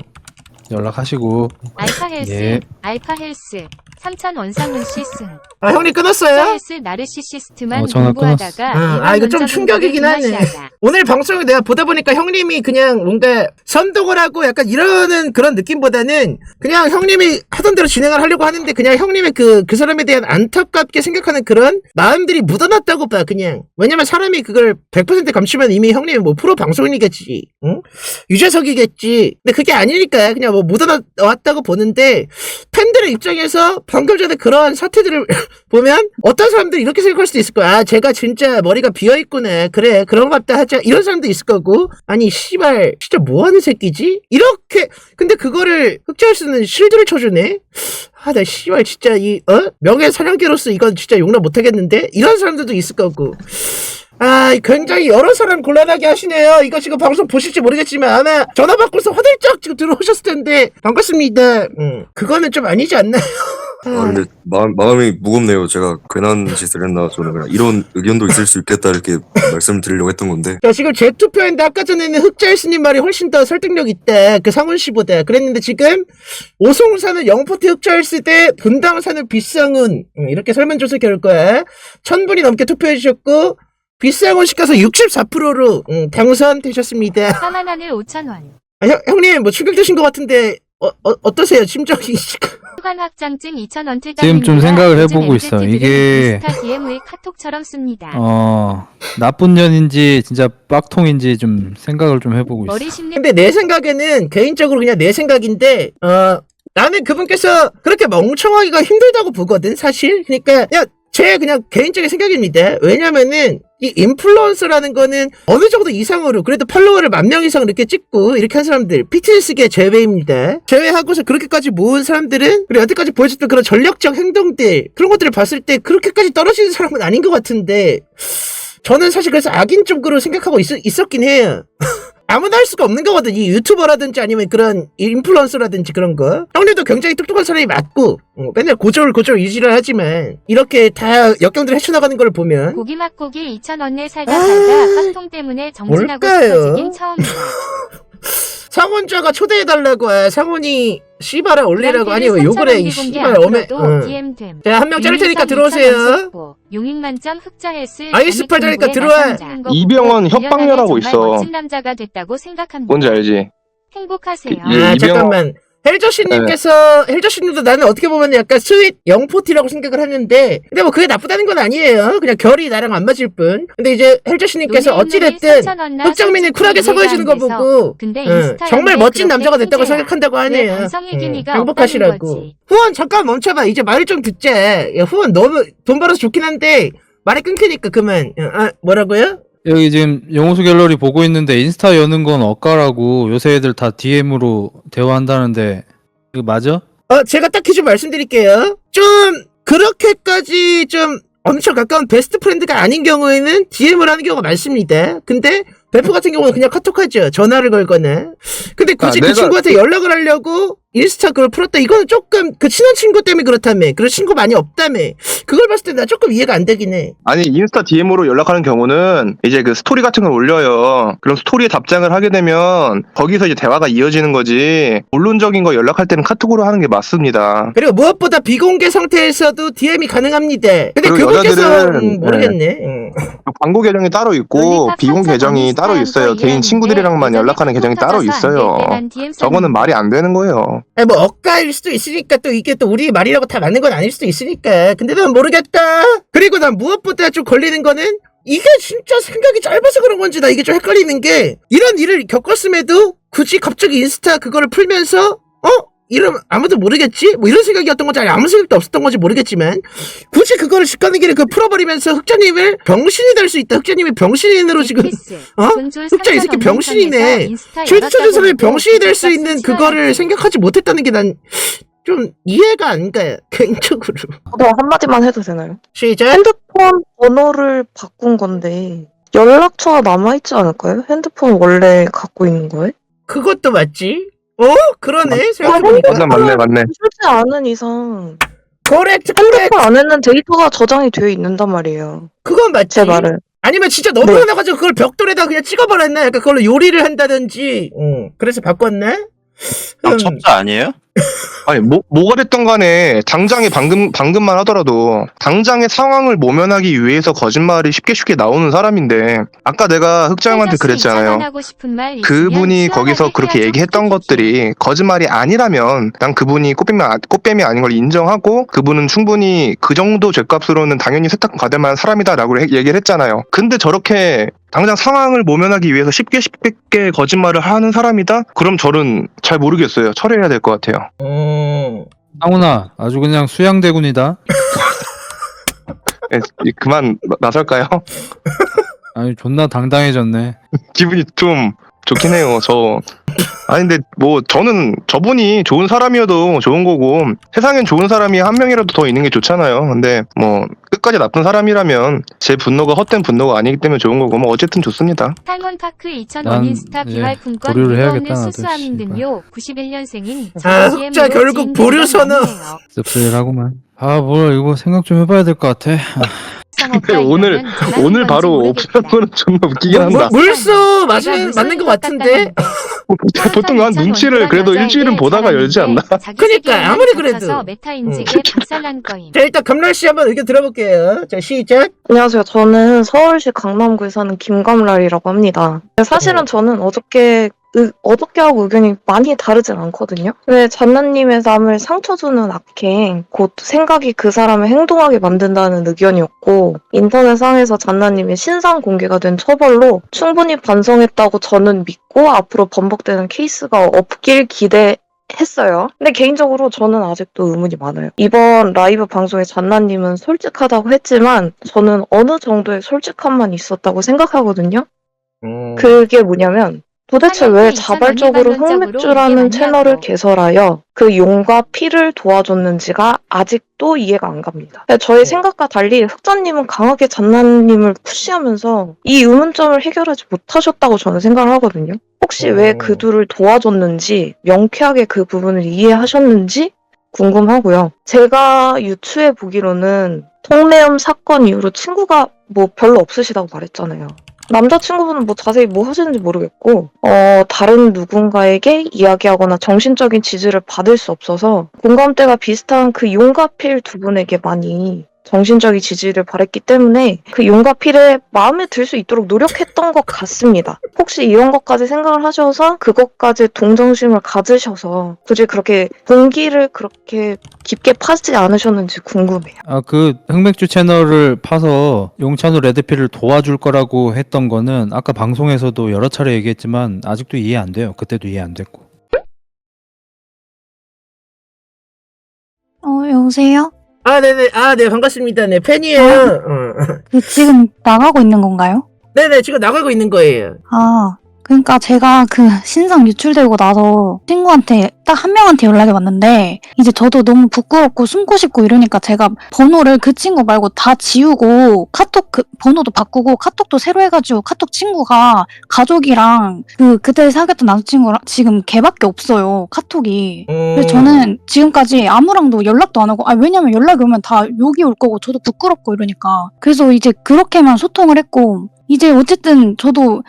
연락하시고. 알파 헬스, 예. 알파 헬스. 3,000 원상훈 시승. 형님 끊었어요? 헬스 나르시시스트만 전화 공부하다가 이거 좀 충격이긴 하네. 오늘 방송을 내가 보다 보니까 형님이 그냥 뭔가 선동을 하고 약간 이러는 그런 느낌보다는 그냥 형님이 하던 대로 진행을 하려고 하는데, 그냥 형님의 그 사람에 대한 안타깝게 생각하는 그런 마음들이 묻어놨다고 봐, 그냥. 왜냐면 사람이 그걸 100% 감추면 이미 형님이 뭐 프로 방송인이겠지, 응? 유재석이겠지. 근데 그게 아니니까 그냥 뭐 묻어놨다고 보는데, 팬들의 입장에서 방금 전에 그러한 사태들을 보면 어떤 사람들이 이렇게 생각할 수도 있을 거야. 제가 진짜 머리가 비어있구나. 그래, 그런 것 같다 하자. 이런 사람도 있을 거고. 아니, 씨발, 진짜 뭐하는 새끼지? 이렇게. 근데 그거를 흑자할수는 실드를 쳐주네? 나 씨발, 진짜 명예 사냥개로서 이건 진짜 용납 못하겠는데? 이런 사람들도 있을 거고. 굉장히 여러 사람 곤란하게 하시네요. 이거 지금 방송 보실지 모르겠지만 아마 전화 받고서 화들짝 지금 들어오셨을 텐데 반갑습니다. 그거는 좀 아니지 않나요? 근데 마음이 무겁네요. 제가 괜한 짓을 했나. 저는 그냥 이런 의견도 있을 수 있겠다 이렇게 말씀을 드리려고 했던 건데. 자, 지금 재투표했는데 아까 전에는 흑자일스님 말이 훨씬 더 설득력 있대. 그 상훈 씨보다. 그랬는데 지금 오송사는 영포트 흑자일스 대 분당사는 빗상훈. 이렇게 설문조사 결과에 1000분이 넘게 투표해주셨고 빗상훈 씨께서 64%로 당선되셨습니다. 4만 하늘 5,000원. 아, 형님 뭐 충격되신 것 같은데 어떠세요? 심정이 휴관 확장증 2,000원 지금 좀 생각을 해보고 있어. 이게 인스타 DM의 카톡처럼 씁니다. 나쁜 년인지 진짜 빡통인지 좀 생각을 좀 해보고 있어. 근데 내 생각에는 개인적으로 그냥 내 생각인데 나는 그분께서 그렇게 멍청하기가 힘들다고 보거든 사실. 그러니까 제 그냥 개인적인 생각입니다. 왜냐면은 이 인플루언서라는 거는 어느 정도 이상으로 그래도 팔로워를 10,000명 이상 이렇게 찍고 이렇게 한 사람들 피트니스계 제외입니다. 제외하고서 그렇게까지 모은 사람들은 그리고 여태까지 보여줬던 그런 전략적 행동들 그런 것들을 봤을 때 그렇게까지 떨어지는 사람은 아닌 것 같은데 저는 사실 그래서 악인적으로 생각하고 있었긴 해요. 아무나 할 수가 없는 거거든. 이 유튜버라든지 아니면 그런 인플루언서라든지 그런 거. 형님도 굉장히 똑똑한 사람이 맞고 맨날 고졸 이지를 하지만 이렇게 다 역경들을 헤쳐나가는 걸 보면 고기 맛고기 2,000원 내 살다 빡통 때문에 정진하고 싶어지긴 처음이다. 상훈자가 초대해달라고 해. 상훈이 씨발아 올리라고 아니면 욕을 해. 이 씨발 어메. 자, 한 명 자를 테니까 들어오세요. 용익 만점 흑자헬스 아이스팔 자니까 들어와. 이병헌 협박녀라고 있어. 멋진 남자가 됐다고 생각합니다. 뭔지 알지? 행복하세요. 잠깐만. 헬저씨님도 나는 어떻게 보면 약간 스윗 영포티라고 생각을 하는데, 근데 뭐 그게 나쁘다는 건 아니에요. 그냥 결이 나랑 안 맞을 뿐. 근데 이제 헬저씨님께서 어찌됐든 흑정민이 쿨하게 사과해주는 거 보고, 정말 멋진 남자가 됐다고 생각한다고 하네요. 행복하시라고. 후원 잠깐 멈춰봐. 이제 말을 좀 듣자. 야, 후원 너무 돈 벌어서 좋긴 한데, 말이 끊기니까 그만. 뭐라고요? 여기 지금 영호수 갤러리 보고 있는데 인스타 여는 건 억까라고 요새 애들 다 DM으로 대화한다는데 이거 맞아? 제가 딱히 좀 말씀드릴게요. 좀 그렇게까지 좀 엄청 가까운 베스트 프렌드가 아닌 경우에는 DM을 하는 경우가 많습니다. 근데 베프 같은 경우는 그냥 카톡하죠. 전화를 걸거나. 근데 굳이 그 친구한테 연락을 하려고 인스타 그걸 풀었다. 이거는 조금 그 친한 친구 때문에 그렇다며. 그런 친구 많이 없다며. 그걸 봤을 때 나 조금 이해가 안 되긴 해. 아니 인스타 DM으로 연락하는 경우는 이제 그 스토리 같은 걸 올려요. 그럼 스토리에 답장을 하게 되면 거기서 이제 대화가 이어지는 거지. 본론적인 거 연락할 때는 카톡으로 하는 게 맞습니다. 그리고 무엇보다 비공개 상태에서도 DM이 가능합니다. 근데 그분께서 모르겠네. 광고 계정이 따로 있고 비공개 계정이 따로 있어요. 개인 친구들이랑만 연락하는 계정이 따로 있어요. 저거는 말이 안 되는 거예요. 뭐 억가일 수도 있으니까 또 이게 또 우리 말이라고 다 맞는 건 아닐 수도 있으니까. 근데 난 모르겠다. 그리고 난 무엇보다 좀 걸리는 거는 이게 진짜 생각이 짧아서 그런 건지 나 이게 좀 헷갈리는 게 이런 일을 겪었음에도 굳이 갑자기 인스타 그거를 풀면서 이러면 아무도 모르겠지? 뭐 이런 생각이었던 건지 아니 아무 생각도 없었던 건지 모르겠지만 굳이 그거를 집 가는 길에 풀어버리면서 흑자님을 병신이 될 수 있다. 흑자님이 병신으로 지금 흑자 이 새끼 병신이네. 쉴드 쳐준 사람이 병신이 될 수 있는 그거를 생각하지 못했다는 게 난 좀 이해가 안 가요. 개인적으로. 저도 한마디만 해도 되나요? 시작. 핸드폰 번호를 바꾼 건데 연락처가 남아있지 않을까요? 핸드폰 원래 갖고 있는 거에? 그것도 맞지? 그러네. 생각해보니까. 맞네. 쓰지 않은 이상 코렉트. 핸드폰 안에는 데이터가 저장이 되어 있는단 말이에요. 그건 맞지. 제 말은. 아니면 진짜 너무 편해가지고 그걸 벽돌에다 그냥 찍어버렸나? 약간 그걸로 요리를 한다든지. 그래서 바꿨네? 첩자 아니에요? 아니 뭐가 됐던 간에 당장에 방금만 하더라도 당장의 상황을 모면하기 위해서 거짓말이 쉽게 나오는 사람인데 아까 내가 흑자형한테 그랬잖아요. 그분이 거기서 그렇게 얘기했던 것들이 거짓말이 아니라면 난 그분이 꽃뱀이 아닌 걸 인정하고 그분은 충분히 그 정도 죄값으로는 당연히 세탁받을 만한 사람이다라고 얘기를 했잖아요. 근데 저렇게 당장 상황을 모면하기 위해서 쉽게 거짓말을 하는 사람이다? 그럼 저는 잘 모르겠어요. 철회해야 될 것 같아요. 상훈아 아주 그냥 수양대군이다. 그만 나설까요? 아니 존나 당당해졌네. 기분이 좀 좋긴 해요. 저 아니 근데 뭐 저는 저분이 좋은 사람이어도 좋은 거고 세상엔 좋은 사람이 한 명이라도 더 있는 게 좋잖아요. 근데 뭐 끝까지 나쁜 사람이라면 제 분노가 헛된 분노가 아니기 때문에 좋은 거고 뭐 어쨌든 좋습니다. 탈몬파크 2000 난 원인스타 이제 비활품권 보류를 이거 해야겠다, 없는 나도, 수수함인 씨발. 듯요. 91년생인 흑자 결국 보류 선언. 씁쓸하구만. 아, 뭘 이거 생각 좀 해봐야 될 것 같아. 근데 오늘 바로 오픈한 거는 존나 웃기긴 한다. 물소 맞는 것 같은데. 보통 한 눈치를 그래도 일주일은 보다가 열지 않나? 그니까 아무리 그래도. 메타 인식에 박살난 거임. 자 일단 감랄 씨 한번 의견 들어볼게요. 자 시작. 안녕하세요. 저는 서울시 강남구에 사는 김감랄이라고 합니다. 사실은 저는 어저께하고 의견이 많이 다르진 않거든요. 왜 잔나님의 삶을 상처 주는 악행, 곧 생각이 그 사람을 행동하게 만든다는 의견이었고, 인터넷상에서 잔나님의 신상 공개가 된 처벌로 충분히 반성했다고 저는 믿고 앞으로 번복되는 케이스가 없길 기대했어요. 근데 개인적으로 저는 아직도 의문이 많아요. 이번 라이브 방송에 잔나님은 솔직하다고 했지만 저는 어느 정도의 솔직함만 있었다고 생각하거든요. 그게 뭐냐면 도대체 왜 자발적으로 흑맥주라는 채널을 개설하여 그 용과 피를 도와줬는지가 아직도 이해가 안 갑니다. 저의 생각과 달리 흑자님은 강하게 잔나님을 푸시하면서 이 의문점을 해결하지 못하셨다고 저는 생각을 하거든요. 혹시 왜 그 둘을 도와줬는지 명쾌하게 그 부분을 이해하셨는지 궁금하고요. 제가 유추해 보기로는 통매음 사건 이후로 친구가 뭐 별로 없으시다고 말했잖아요. 남자친구분은 뭐 자세히 뭐 하시는지 모르겠고 다른 누군가에게 이야기하거나 정신적인 지지를 받을 수 없어서 공감대가 비슷한 그 용과 필 두 분에게 많이 정신적인 지지를 바랬기 때문에 그 용과 필에 마음에 들 수 있도록 노력했던 것 같습니다. 혹시 이런 것까지 생각을 하셔서 그것까지 동정심을 가지셔서 굳이 그렇게 공기를 그렇게 깊게 파지 않으셨는지 궁금해요. 아, 그 흑맥주 채널을 파서 용찬우 레드필을 도와줄 거라고 했던 거는 아까 방송에서도 여러 차례 얘기했지만 아직도 이해 안 돼요. 그때도 이해 안 됐고. 여보세요? 네네. 네, 반갑습니다. 네, 팬이에요. 지금 나가고 있는 건가요? 네네, 지금 나가고 있는 거예요. 그러니까 제가 그 신상 유출되고 나서 친구한테 딱 한 명한테 연락이 왔는데 이제 저도 너무 부끄럽고 숨고 싶고 이러니까 제가 번호를 그 친구 말고 다 지우고 카톡 번호도 바꾸고 카톡도 새로 해가지고 카톡 친구가 가족이랑 그때 사귀었던 남자친구랑 지금 걔밖에 없어요. 카톡이. 그래서 저는 지금까지 아무랑도 연락도 안 하고 왜냐면 연락이 오면 다 욕이 올 거고 저도 부끄럽고 이러니까 그래서 이제 그렇게만 소통을 했고 이제 어쨌든 저도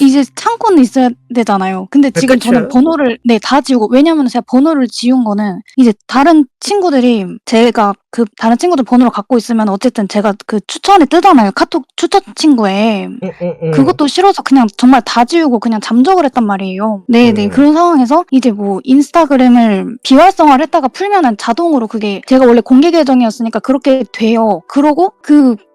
이제 창고는 있어야 되잖아요. 근데 지금 그쵸? 저는 번호를 다 지우고 왜냐면 제가 번호를 지운 거는 이제 다른 친구들이 제가 그 다른 친구들 번호를 갖고 있으면 어쨌든 제가 그 추천에 뜨잖아요. 카톡 추천 친구에. 그것도 싫어서 그냥 정말 다 지우고 그냥 잠적을 했단 말이에요. 네네. 그런 상황에서 이제 뭐 인스타그램을 비활성화를 했다가 풀면은 자동으로 그게 제가 원래 공개 계정이었으니까 그렇게 돼요. 그러고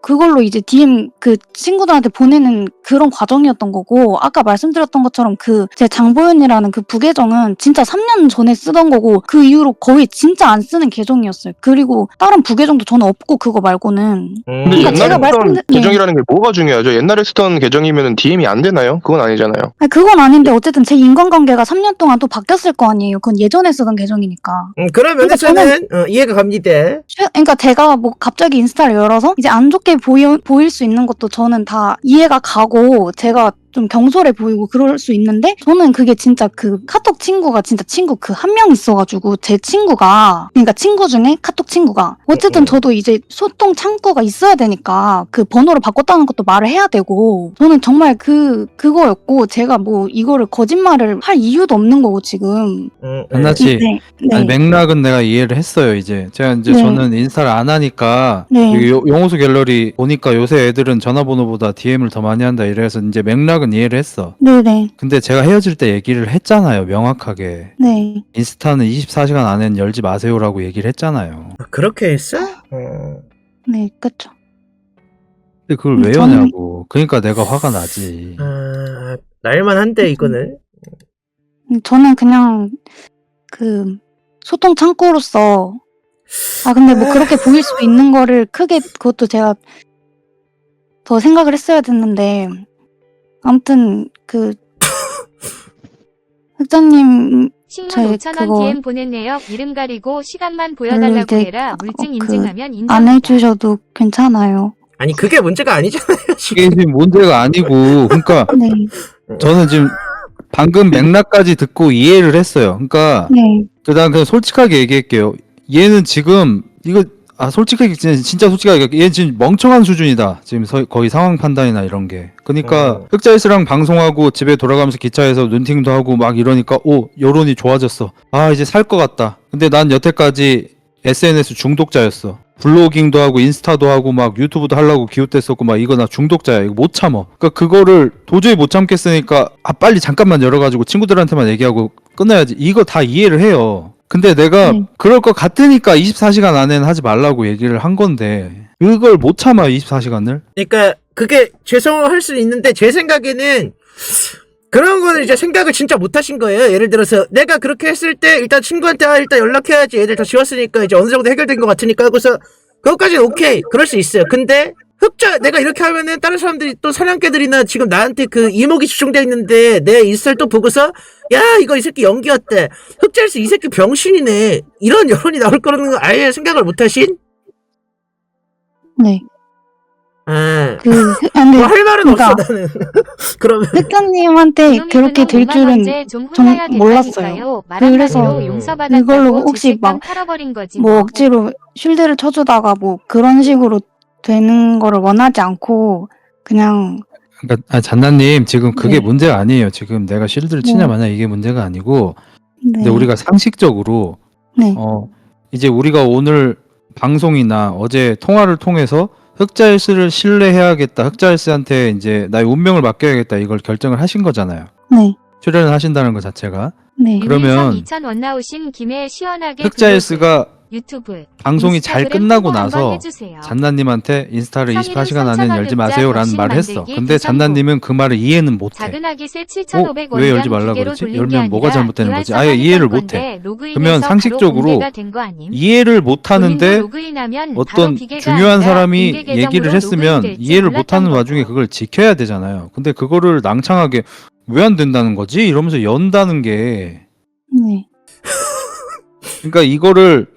그걸로 이제 DM 그 친구들한테 보내는 그런 과정이었던 거고 아까 말씀드렸던 것처럼 제 장보연이라는 그 부계정은 진짜 3년 전에 쓰던 거고 그 이후로 거의 진짜 안 쓰는 계정이었어요. 그리고 다른 부계정도 저는 없고 그거 말고는. 근데 옛날에 쓰던 계정이라는 게 뭐가 중요하죠? 옛날에 쓰던 계정이면 DM이 안 되나요? 그건 아니잖아요. 그건 아닌데 어쨌든 제 인간관계가 3년 동안 또 바뀌었을 거 아니에요. 그건 예전에 쓰던 계정이니까. 그런 면에서는 이해가 갑니다. 그러니까 제가 뭐 갑자기 인스타를 열어서 이제 안 좋게 보일 수 있는 것도 저는 다 이해가 가고 제가 좀 경솔해 보이고 그럴 수 있는데 저는 그게 진짜 그 카톡 친구가 진짜 친구 그 한 명 있어가지고 제 친구가 그러니까 친구 중에 카톡 친구가 어쨌든 저도 이제 소통 창구가 있어야 되니까 그 번호를 바꿨다는 것도 말을 해야 되고 저는 정말 그거였고 제가 뭐 이거를 거짓말을 할 이유도 없는 거고 지금 한나씨, 네. 아니, 맥락은 내가 이해를 했어요. 이제 제가 이제 네. 저는 인스타를 안 하니까 네. 여기 용호수 갤러리 보니까 요새 애들은 전화번호보다 DM을 더 많이 한다 이래서 이제 맥락은 이해를 했어. 네네. 근데 제가 헤어질 때 얘기를 했잖아요, 명확하게. 네. 인스타는 24시간 안엔 열지 마세요라고 얘기를 했잖아요. 그렇게 했어? 네, 그쵸. 근데 그걸 왜 여냐고. 그러니까 내가 화가 나지. 날만한데 이거는. 저는 그냥 소통 창구로서 근데 뭐 그렇게 보일 수 있는 거를 크게 그것도 제가 더 생각을 했어야 됐는데 아무튼 흑자님 신문 제 5,000원 그거 DM 보냈네요. 이름 가리고 시간만 보여달라고 이제 해라. 물증 그 인증하면 인정. 안 해주셔도 괜찮아요. 아니 그게 문제가 아니잖아요. 이게 지금 문제가 아니고, 그러니까 네. 저는 지금 방금 맥락까지 듣고 이해를 했어요. 그러니까 네. 그냥 솔직하게 얘기할게요. 얘는 지금 이거 솔직하게 진짜 솔직하게 얘는 지금 멍청한 수준이다. 지금 거의 상황 판단이나 이런 게. 그러니까 흑자일스랑 방송하고 집에 돌아가면서 기차에서 눈팅도 하고 막 이러니까 여론이 좋아졌어. 이제 살 것 같다. 근데 난 여태까지 SNS 중독자였어. 블로깅도 하고 인스타도 하고 막 유튜브도 하려고 기웃댔었고 막 이거 나 중독자야. 이거 못 참어. 그러니까 그거를 도저히 못 참겠으니까 빨리 잠깐만 열어가지고 친구들한테만 얘기하고 끝내야지. 이거 다 이해를 해요. 근데 내가 그럴 것 같으니까 24시간 안에는 하지 말라고 얘기를 한 건데 그걸 못 참아 24시간을. 그러니까 그게 죄송할 수 있는데 제 생각에는 그런 거는 이제 생각을 진짜 못 하신 거예요. 예를 들어서 내가 그렇게 했을 때 일단 친구한테 일단 연락해야지 애들 다 지웠으니까 이제 어느 정도 해결된 것 같으니까 하고서 그것까지는 오케이 그럴 수 있어요. 근데 내가 이렇게 하면은 다른 사람들이 또 사냥개들이나 지금 나한테 그 이목이 집중돼 있는데 내 인스타를 또 보고서 야 이거 이 새끼 연기였대. 흑자일스 이 새끼 병신이네. 이런 여론이 나올 거라는 거 아예 생각을 못 하신? 네. 뭐 할 말은 없어 나는. 그러면 흑자님한테 그렇게 될 줄은 전 몰랐어요. 그래서 이걸로 혹시 막 뭐 억지로 쉴드를 쳐주다가 뭐 그런 식으로 되는 거를 원하지 않고 그냥. 그러니까 잔나님 지금 그게 문제가 아니에요. 지금 내가 실드를 치냐 마냐 이게 문제가 아니고 근데 우리가 상식적으로 이제 우리가 오늘 방송이나 어제 통화를 통해서 흑자일스를 신뢰해야겠다. 흑자일스한테 이제 나의 운명을 맡겨야겠다. 이걸 결정을 하신 거잖아요. 네. 출연을 하신다는 것 자체가. 네. 그러면 2000원 나오신 김에 시원하게 흑자일스가 유튜브 방송이 잘 인스타그램 끝나고 홍보 한번 나서 해주세요. 잔나님한테 인스타를 24시간 안에는 선천한 열지 흑자 마세요 라는 격신 말을 했어. 만들기 근데 비상구. 잔나님은 그 말을 이해는 못해. 작은 아기새 7,500원 왜 열지 말라고 그러지? 열면 뭐가 잘못되는 거지? 아예 이해를 못해. 그러면 상식적으로 이해를 못하는데 어떤 중요한 사람이 얘기를 했으면 이해를 못하는 와중에 그걸 지켜야 되잖아요. 근데 그거를 낭창하게 왜 안 된다는 거지? 이러면서 연다는 게 네. 그러니까 이거를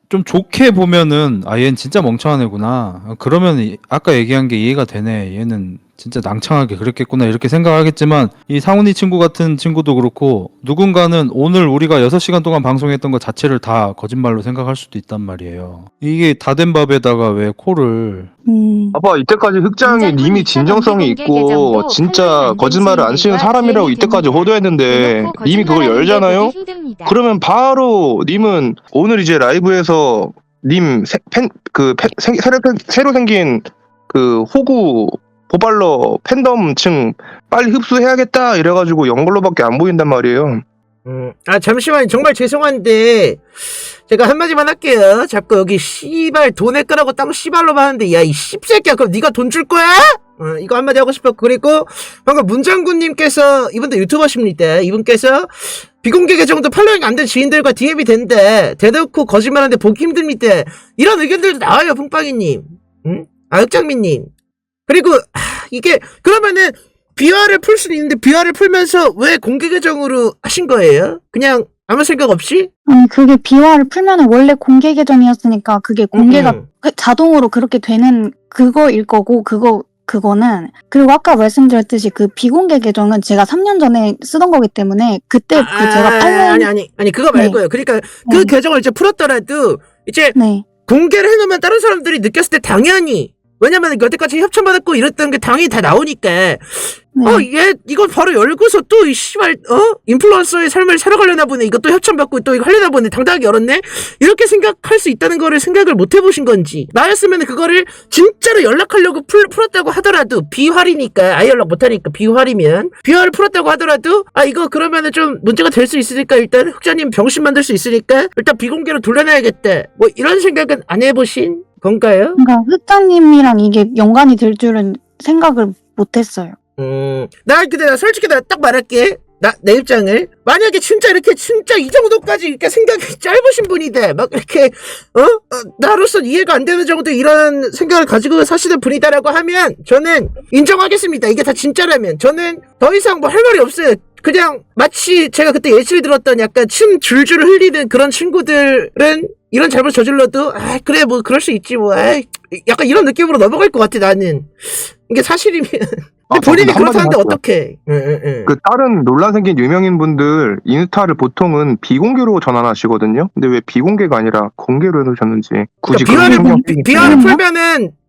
좀 좋게 보면은 얘는 진짜 멍청한 애구나. 그러면 아까 얘기한 게 이해가 되네. 얘는 진짜 낭창하게 그랬겠구나 이렇게 생각하겠지만 이 상훈이 친구 같은 친구도 그렇고 누군가는 오늘 우리가 6시간 동안 방송했던 것 자체를 다 거짓말로 생각할 수도 있단 말이에요. 이게 다 된 밥에다가 왜 코를 봐봐 이때까지 흑자형이 님이 진정성이 있고 진짜 거짓말을 안 치는 사람이라고 이때까지 호도했는데 님이 그걸 열잖아요? 그러면 바로 님은 오늘 이제 라이브에서 님 새로 생긴 그 호구 보발러 팬덤층 빨리 흡수해야겠다 이래가지고 연걸로밖에 안 보인단 말이에요. 잠시만 정말 죄송한데 제가 한마디만 할게요. 자꾸 여기 씨발 돈에 끄라고 땅 씨발로만 하는데 야 이 씹새끼야 그럼 네가 돈 줄 거야? 이거 한마디 하고 싶어. 그리고 방금 문장군님께서 이분도 유튜버십니다. 이분께서 비공개 계정도 팔로잉 안 된 지인들과 DM이 된대. 대놓고 거짓말하는데 보기 힘듭니다. 이런 의견들도 나와요. 붕빵이님. 흑장미님. 그리고 이게 그러면은 비화를 풀 수는 있는데 비화를 풀면서 왜 공개 계정으로 하신 거예요? 그냥 아무 생각 없이? 아니 그게 비화를 풀면은 원래 공개 계정이었으니까 그게 공개가 자동으로 그렇게 되는 그거일 거고 그거는 그리고 아까 말씀드렸듯이 그 비공개 계정은 제가 3년 전에 쓰던 거기 때문에 그때 제가 팔로잉 아니 그거 말고요. 그러니까 그 계정을 이제 풀었더라도 이제 공개를 해놓으면 다른 사람들이 느꼈을 때 당연히 왜냐면 여태까지 협찬받았고 이랬던 게 당연히 다 나오니까 얘 이거 바로 열고서 또 이 씨발 인플루언서의 삶을 살아가려나 보네. 이거 또 협찬받고 또 이거 하려나 보네. 당당하게 열었네. 이렇게 생각할 수 있다는 거를 생각을 못 해보신 건지. 나였으면 그거를 진짜로 연락하려고 풀었다고 하더라도 비활이니까 아예 연락 못하니까 비활이면 비활을 풀었다고 하더라도 이거 그러면은 좀 문제가 될 수 있으니까 일단 흑자님 병신 만들 수 있으니까 일단 비공개로 돌려놔야겠다. 뭐 이런 생각은 안 해보신 건가요? 그러니까 흑자님이랑 이게 연관이 될 줄은 생각을 못했어요. 나 솔직히 나 딱 말할게. 내 입장을 만약에 진짜 이 정도까지 이렇게 생각이 짧으신 분이다 막 이렇게 나로서 이해가 안 되는 정도 이런 생각을 가지고 사시는 분이다라고 하면 저는 인정하겠습니다. 이게 다 진짜라면 저는 더 이상 뭐 할 말이 없어요. 그냥 마치 제가 그때 예시를 들었던 약간 침 줄줄 흘리는 그런 친구들은 이런 잘못 저질러도 아 그래 뭐 그럴 수 있지 뭐 약간 이런 느낌으로 넘어갈 것 같아 나는. 이게 사실이면. 근데 본인이 그렇다는데 어떡해. 그 다른 논란 생긴 유명인 분들 인스타를 보통은 비공개로 전환하시거든요. 근데 왜 비공개가 아니라 공개로 해놓으셨는지 굳이 그러니까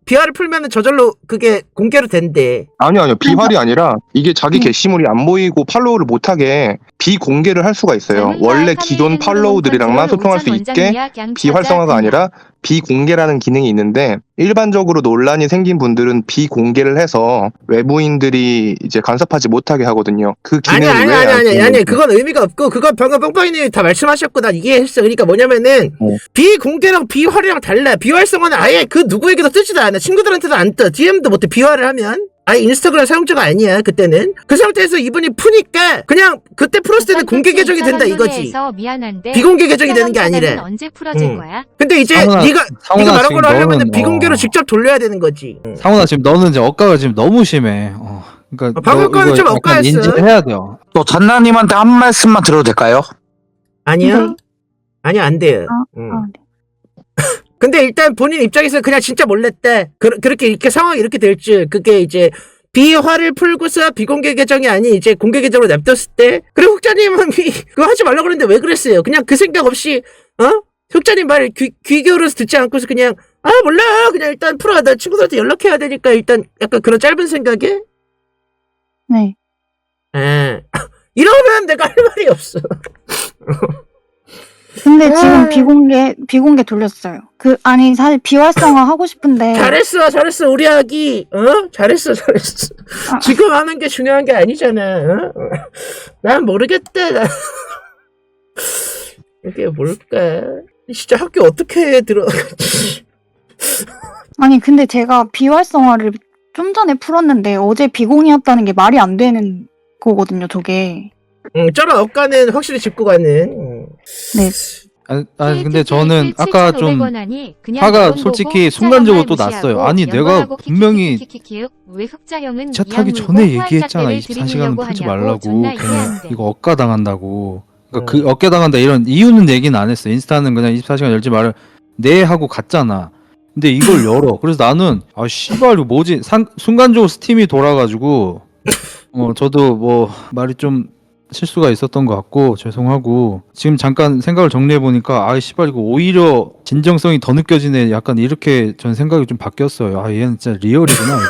비화를 풀면은 저절로 그게 공개로 된대. 아니요 비활이 아니라 이게 자기 게시물이 안 보이고 팔로우를 못하게 비공개를 할 수가 있어요. 원래 기존 팔로우들이랑만 소통할 수 있게 비활성화가 아니라 비공개라는 기능이 있는데 일반적으로 논란이 생긴 분들은 비공개를 해서 외부인들이 이제 간섭하지 못하게 하거든요. 그 기능을 아니 그건 의미가 없고 그건 방금 뻥뻥이님이 다 말씀하셨고 난 이해했어. 그러니까 뭐냐면은 비공개랑 비활이랑 달라. 비활성화는 아예 그 누구에게도 뜨지도 않아. 친구들한테도 안 떠. DM도 못해. 비활을 하면 아예 인스타그램 사용자가 아니야. 그때는 그 상태에서 이분이 푸니까 그냥 그때 풀었을 때는 공개 계정이 된다 이거지. 비공개 계정이 되는 게 아니래. 언제 풀어질 거야? 근데 이제 네가 말한 걸로 하려면 비공개로 직접 돌려야 되는 거지. 상훈아 지금 너는 이제 억가가 지금 너무 심해. 그러니까 방금 거는 좀 억가였어. 인지해야 돼요. 또 잔나님한테 한 말씀만 들어도 될까요? 아니요. 아니요 안 돼요. 근데 일단 본인 입장에서 그냥 진짜 몰랐대. 그렇게 이렇게 상황이 이렇게 될 줄. 그게 이제 비화를 풀고서 비공개 계정이 아닌 이제 공개 계정으로 냅뒀을 때. 그래 흑자님은 그거 하지 말라고 그랬는데 왜 그랬어요? 그냥 그 생각 없이 흑자님 말 귀 기울여서 듣지 않고서 그냥 몰라 그냥 일단 풀어. 나 친구들한테 연락해야 되니까 일단 약간 그런 짧은 생각에. 네. 이러면 내가 할 말이 없어. 근데 지금 비공개 돌렸어요. 아니 사실 비활성화 하고 싶은데. 잘했어 우리 아기. 잘했어. 지금 하는 게 중요한 게 아니잖아. 난 모르겠다. 이게 뭘까? 진짜 학교 어떻게 들어가지? 아니 근데 제가 비활성화를 좀 전에 풀었는데 어제 비공이었다는 게 말이 안 되는 거거든요, 저게. 저런 억가는 확실히 짚고 가는. 네. 근데 저는 아까 좀 화가 솔직히 순간적으로 또 났어요. 아니 내가 분명히 챗하기 전에 얘기했잖아. 24시간은 풀지 말라고. 괜히 이거 억가 당한다고. 그러니까 그 억가 당한다 이런 이유는 얘기는 안 했어. 인스타는 그냥 24시간 열지 말을 네 하고 갔잖아. 근데 이걸 열어. 그래서 나는 씨발 이거 뭐지? 순간적으로 스팀이 돌아가지고 저도 뭐 말이 좀 실수가 있었던 것 같고 죄송하고 지금 잠깐 생각을 정리해보니까 씨발 이거 오히려 진정성이 더 느껴지네 약간 이렇게 전 생각이 좀 바뀌었어요. 얘는 진짜 리얼이구나 이거.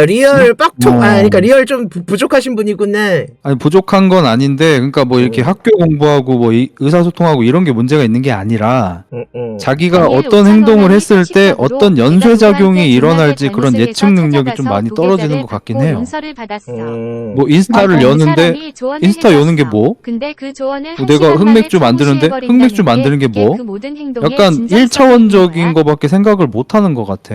리얼 빡통 그러니까 리얼 좀 부족하신 분이구나. 아니 부족한 건 아닌데 그러니까 뭐 이렇게 학교 공부하고 뭐 의사소통하고 이런 게 문제가 있는 게 아니라 자기가 어떤 행동을 했을 때 어떤 연쇄작용이 일어날지 그런 예측 능력이 좀 많이 떨어지는 것 같긴 해요. 뭐 인스타를 여는데 인스타 여는 게 뭐? 내가 흑맥주 만드는데 흑맥주 만드는 게 뭐? 약간 1차원적인 거밖에 생각을 못 하는 것 같아.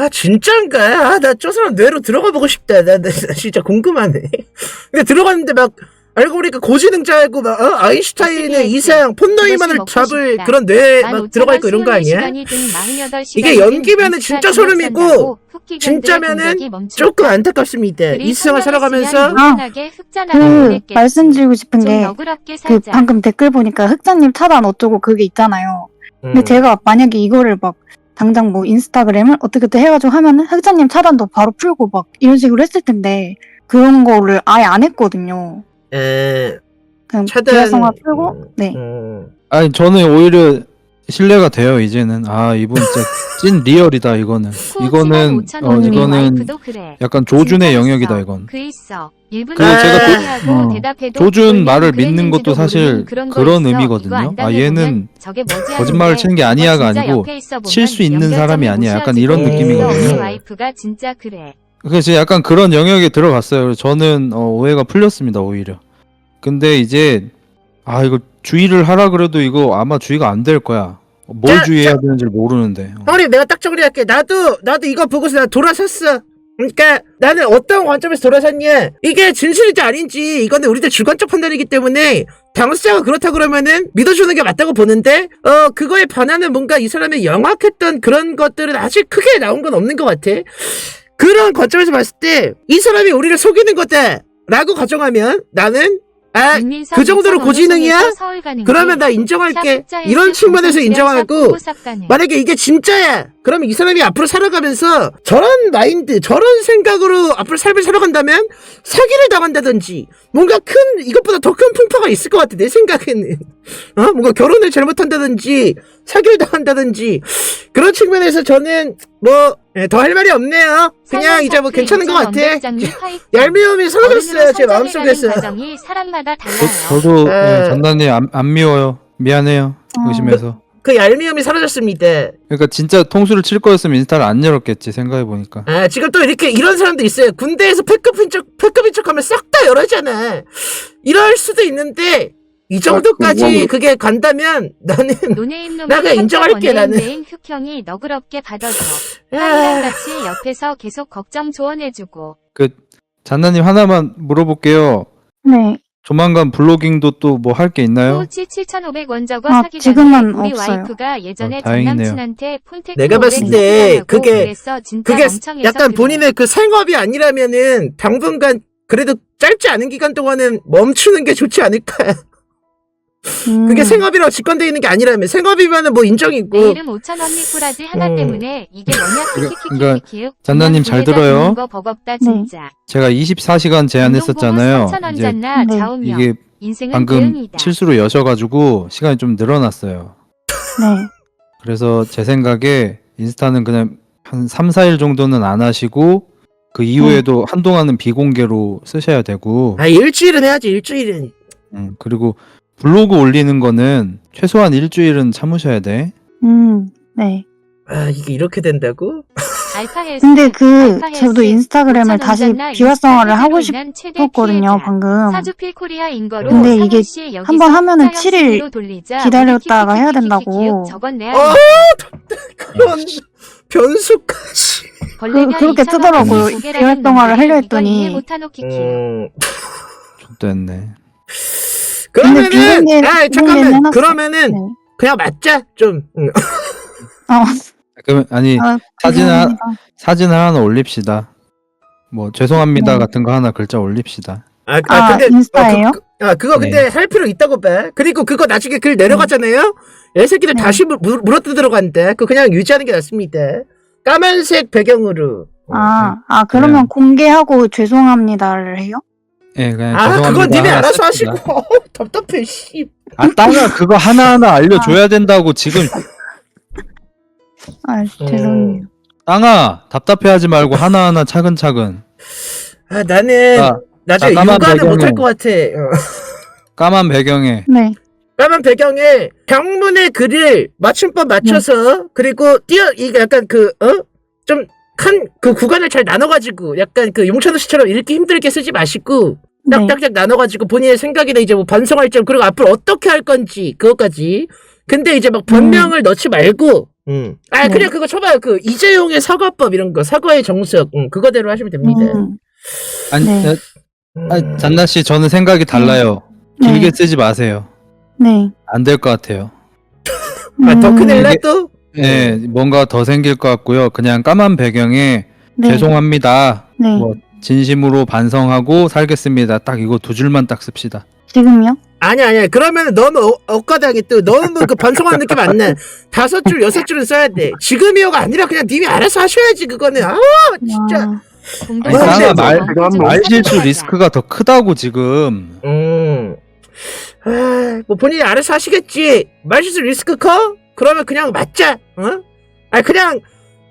진짠가? 나 저 사람 뇌로 들어가 보고 싶다. 나 진짜 궁금하네. 근데 들어갔는데 막 알고 보니까 고지능자이고 막 아인슈타인의 이상 폰노이만을 잡을 그런 뇌에 막 들어가 있고 이런 거 아니야? 이게 연기면은 진짜 소름이고 진짜면은 조금 안타깝습니다. 이 세상을 살아가면서 말씀드리고 싶은 게 방금 댓글 보니까 흑자님 차단 어쩌고 그게 있잖아요. 근데 제가 만약에 이거를 막 당장 뭐 인스타그램을 어떻게 해가지고 하면은 흑자님 차단도 바로 풀고 막 이런 식으로 했을 텐데 그런 거를 아예 안 했거든요. 그냥 비활성화 풀고 네. 아니 저는 오히려 신뢰가 돼요 이제는. 이분 진짜 찐 리얼이다 이거는. 이거는 약간 조준의 영역이다 이건. 그리고 제가 조준 말을 믿는 것도 사실 그런 의미거든요. 얘는 거짓말을 치는 게 아니야가 아니고 칠 수 있는 사람이 아니야 약간 이런 느낌이거든요. 그래서 약간 그런 영역에 들어갔어요. 그래서 저는 오해가 풀렸습니다 오히려. 근데 이제 이거 주의를 하라 그래도 이거 아마 주의가 안 될 거야. 뭘 주의해야 되는지 모르는데. 형님 내가 딱 정리할게. 나도 이거 보고서 나 돌아섰어. 그러니까 나는 어떤 관점에서 돌아섰냐, 이게 진실인지 아닌지 이거는 우리들 주관적 판단이기 때문에 당사자가 그렇다 그러면은 믿어주는 게 맞다고 보는데 그거에 반하는 뭔가 이 사람의 영악했던 그런 것들은 아직 크게 나온 건 없는 것 같아. 그런 관점에서 봤을 때 이 사람이 우리를 속이는 거다 라고 가정하면 나는 윤민석 그 정도로 이천 고지능이야? 어느 서울 가는 그러면 길, 나 인정할게. 샵 이런 측면에서 방송 인정하고 후보 삭가능. 만약에 이게 진짜야. 그러면 이 사람이 앞으로 살아가면서 저런 마인드, 저런 생각으로 앞으로 삶을 살아간다면 사기를 당한다든지 뭔가 큰 이것보다 더 큰 풍파가 있을 것 같아. 내 생각에는. 뭔가 결혼을 잘못한다든지 사기를 당한다든지 그런 측면에서 저는 뭐 더 할 말이 없네요. 그냥 이제 뭐 괜찮은 것 같아. 얄미움이 사라졌어요. 제 마음속에서. 과정이 사람마다 달라요. 저도 전단님 안 미워요. 미안해요. 의심해서. 그 얄미움이 사라졌습니다. 그러니까 진짜 통수를 칠 거였으면 인스타를 안 열었겠지 생각해 보니까. 지금 또 이렇게 이런 사람도 있어요. 군대에서 패급인 척하면 싹 다 열어잖아. 이럴 수도 있는데 이 정도까지 그게 간다면 나는 나가 인정할게. 나는 흑형이 너그럽게 받아줘. 같이 옆에서 계속 걱정 조언해주고. 그 잔나님 하나만 물어볼게요. 네. 조만간 블로깅도 또 뭐 할 게 있나요? 호치 7,500원 적어 사기 전에 지금은 우리 없어요. 와이프가 예전에 전 다행이네요. 남친한테 폰택 내가 봤을 때 그게 그게 약간 본인의 그 생업이 아니라면은 당분간 그래도 짧지 않은 기간 동안은 멈추는 게 좋지 않을까. 그게 생업이라고 직관되어 있는 게 아니라면 생업이면은 뭐 인정이고. 내일은 5,000원 미꾸라지 하나 때문에 이게 뭐냐 그러니까 잔나님 잘 들어요. 거 버겁다 진짜. 제가 24시간 제한했었잖아요. 이제 이게 방금 실수로 여셔가지고 시간이 좀 늘어났어요. 네. 그래서 제 생각에 인스타는 그냥 한 3, 4일 정도는 안 하시고 그 이후에도 한동안은 비공개로 쓰셔야 되고. 일주일은 해야지. 일주일은. 그리고 블로그 올리는 거는 최소한 일주일은 참으셔야 돼. 네. 이게 이렇게 된다고? 근데 저도 인스타그램을 다시 비활성화를 하고 싶었거든요, 방금. 근데 이게 한번 하면은 7일 기다렸다가 해야 된다고. 그런 변수까지. 그렇게 뜨더라고요. 비활성화를 하려 했더니. 좋됐네. 그러면은 잠깐만. 그러면은 그냥 맞자 좀. 그러면 아니 사진을 하나 올립시다. 뭐 죄송합니다 같은 거 하나 글자 올립시다. 근데 인스타예요? 그거 근데 할 필요 있다고 봐. 그리고 그거 나중에 글 내려가잖아요. 애새끼들 다시 물어뜯으러 간대. 그거 그냥 유지하는 게 낫습니다. 까만색 배경으로. 그러면 공개하고 죄송합니다를 해요? 예, 그냥 죄송합니다. 그건 님이 하나 알아서 씁시다. 하시고. 답답해, 씨. 땅아 그거 하나하나 알려줘야 된다고 지금. 죄송해요. 땅아 답답해하지 말고 하나하나 차근차근. 나는 나중에 육아는 못할 것 같아. 까만 배경에. 네. 까만 배경에 경문의 글을 맞춤법 맞춰서 그리고 이게 약간 좀 큰 그 구간을 잘 나눠가지고 약간 그 용찬호 씨처럼 읽기 힘들게 쓰지 마시고 딱딱딱 나눠가지고 본인의 생각이나 이제 뭐 반성할 점 그리고 앞으로 어떻게 할 건지 그것까지. 근데 이제 막 변명을 넣지 말고. 그냥 그거 쳐봐요. 그 이재용의 사과법 이런 거 사과의 정석 그거대로 하시면 됩니다. 아니 잔나 씨 저는 생각이 달라요. 길게 쓰지 마세요. 네. 안 될 것 같아요. 더 큰일 나 또? 네, 뭔가 더 생길 것 같고요. 그냥 까만 배경에 죄송합니다. 뭐 진심으로 반성하고 살겠습니다. 딱 이거 두 줄만 딱 씁시다. 지금요? 아니야. 그러면 너무 억까당해 또 너무 그 반성하는 느낌 안 나. 5줄, 6줄은 써야 돼. 지금이요가 아니라 그냥 님이 알아서 하셔야지 그거는. 진짜. 말 실수 리스크가 더 크다고 지금. 뭐 본인이 알아서 하시겠지. 말 실수 리스크 커? 그러면 그냥 맞자. 그냥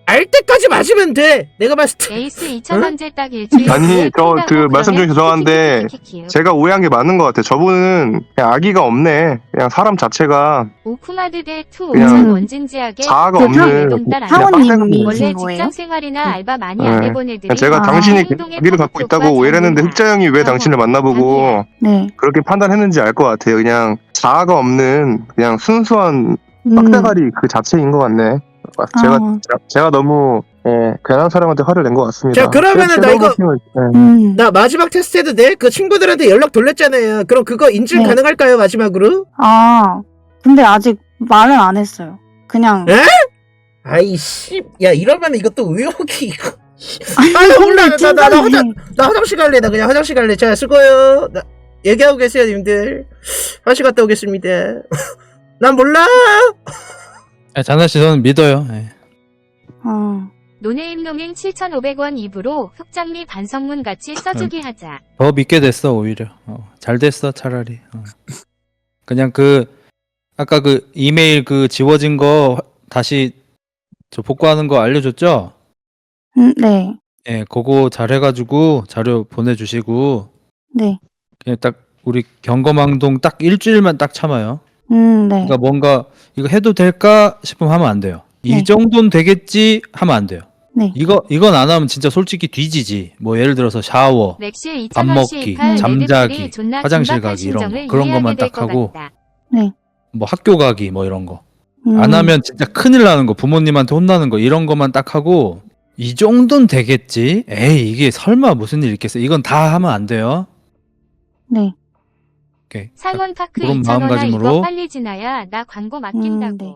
알 때까지 맞으면 돼. 내가 봤을 때. 에이스 2,000원제 딱 일주일. 아니 저 그 말씀 중에 죄송한데 제가 오해한 게 맞는 것 같아요. 저분은 그냥 아기가 없네. 그냥 사람 자체가 오쿠마드 대투 그냥 5천 원진지하게 자아가 없는 돈딸 사원님이 원래 거예요? 직장 생활이나 알바 많이 안 해본 애들이 제가 당신이 아기를 갖고 있다고 오해를 했는데 흑자 형이 왜 당신을 만나보고 그렇게 판단했는지 알 것 같아요. 그냥 자아가 없는 그냥 순수한 빡대가리 그 자체인 것 같네. 제가 너무 괜한 사람한테 화를 낸 것 같습니다. 자 그러면은 나 이거 나 마지막 테스트 해도 돼? 그 친구들한테 연락 돌렸잖아요. 그럼 그거 인증 가능할까요 마지막으로? 근데 아직 말은 안 했어요. 그냥. 아이씨, 야 이러면 이것도 의혹이 나 몰라. 나 팀장님. 화장실 갈래. 나 그냥 화장실 갈래. 자, 수고요. 나 얘기하고 계세요, 님들. 화장실 갔다 오겠습니다. 난 몰라. 잔나씨 저는 믿어요. 예. 노네임 농행 7,500원 입으로 흑장미 반성문 같이 써주기 하자. 더 믿게 됐어 오히려. 잘 됐어 차라리. 그냥 아까 그 이메일 지워진 거 다시 저 복구하는 거 알려줬죠? 네. 예, 그거 잘 해가지고 자료 보내주시고. 네. 그냥 딱 우리 경거망동 딱 일주일만 딱 참아요. 네. 그러니까 뭔가 이거 해도 될까 싶으면 하면 안 돼요. 이 네. 정도는 되겠지 하면 안 돼요. 네. 이건 안 하면 진짜 솔직히 뒤지지. 뭐 예를 들어서 샤워, 렉시 밥 2,000원씩 먹기, 팔 잠자기, 레드필이 존나 화장실 긴박한 가기 이런 거 심정을 그런 것만 이해하게 될 딱 것 하고 같다. 네. 뭐 학교 가기 뭐 이런 거. 안 하면 진짜 큰일 나는 거, 부모님한테 혼나는 거 이런 것만 딱 하고 이 정도는 되겠지. 에이 이게 설마 무슨 일 있겠어. 이건 다 하면 안 돼요. 네. 오케이. 살몬파크 그런 2,000원아 이거 마음가짐으로. 빨리 지나야 나 광고 맡긴다고. 네.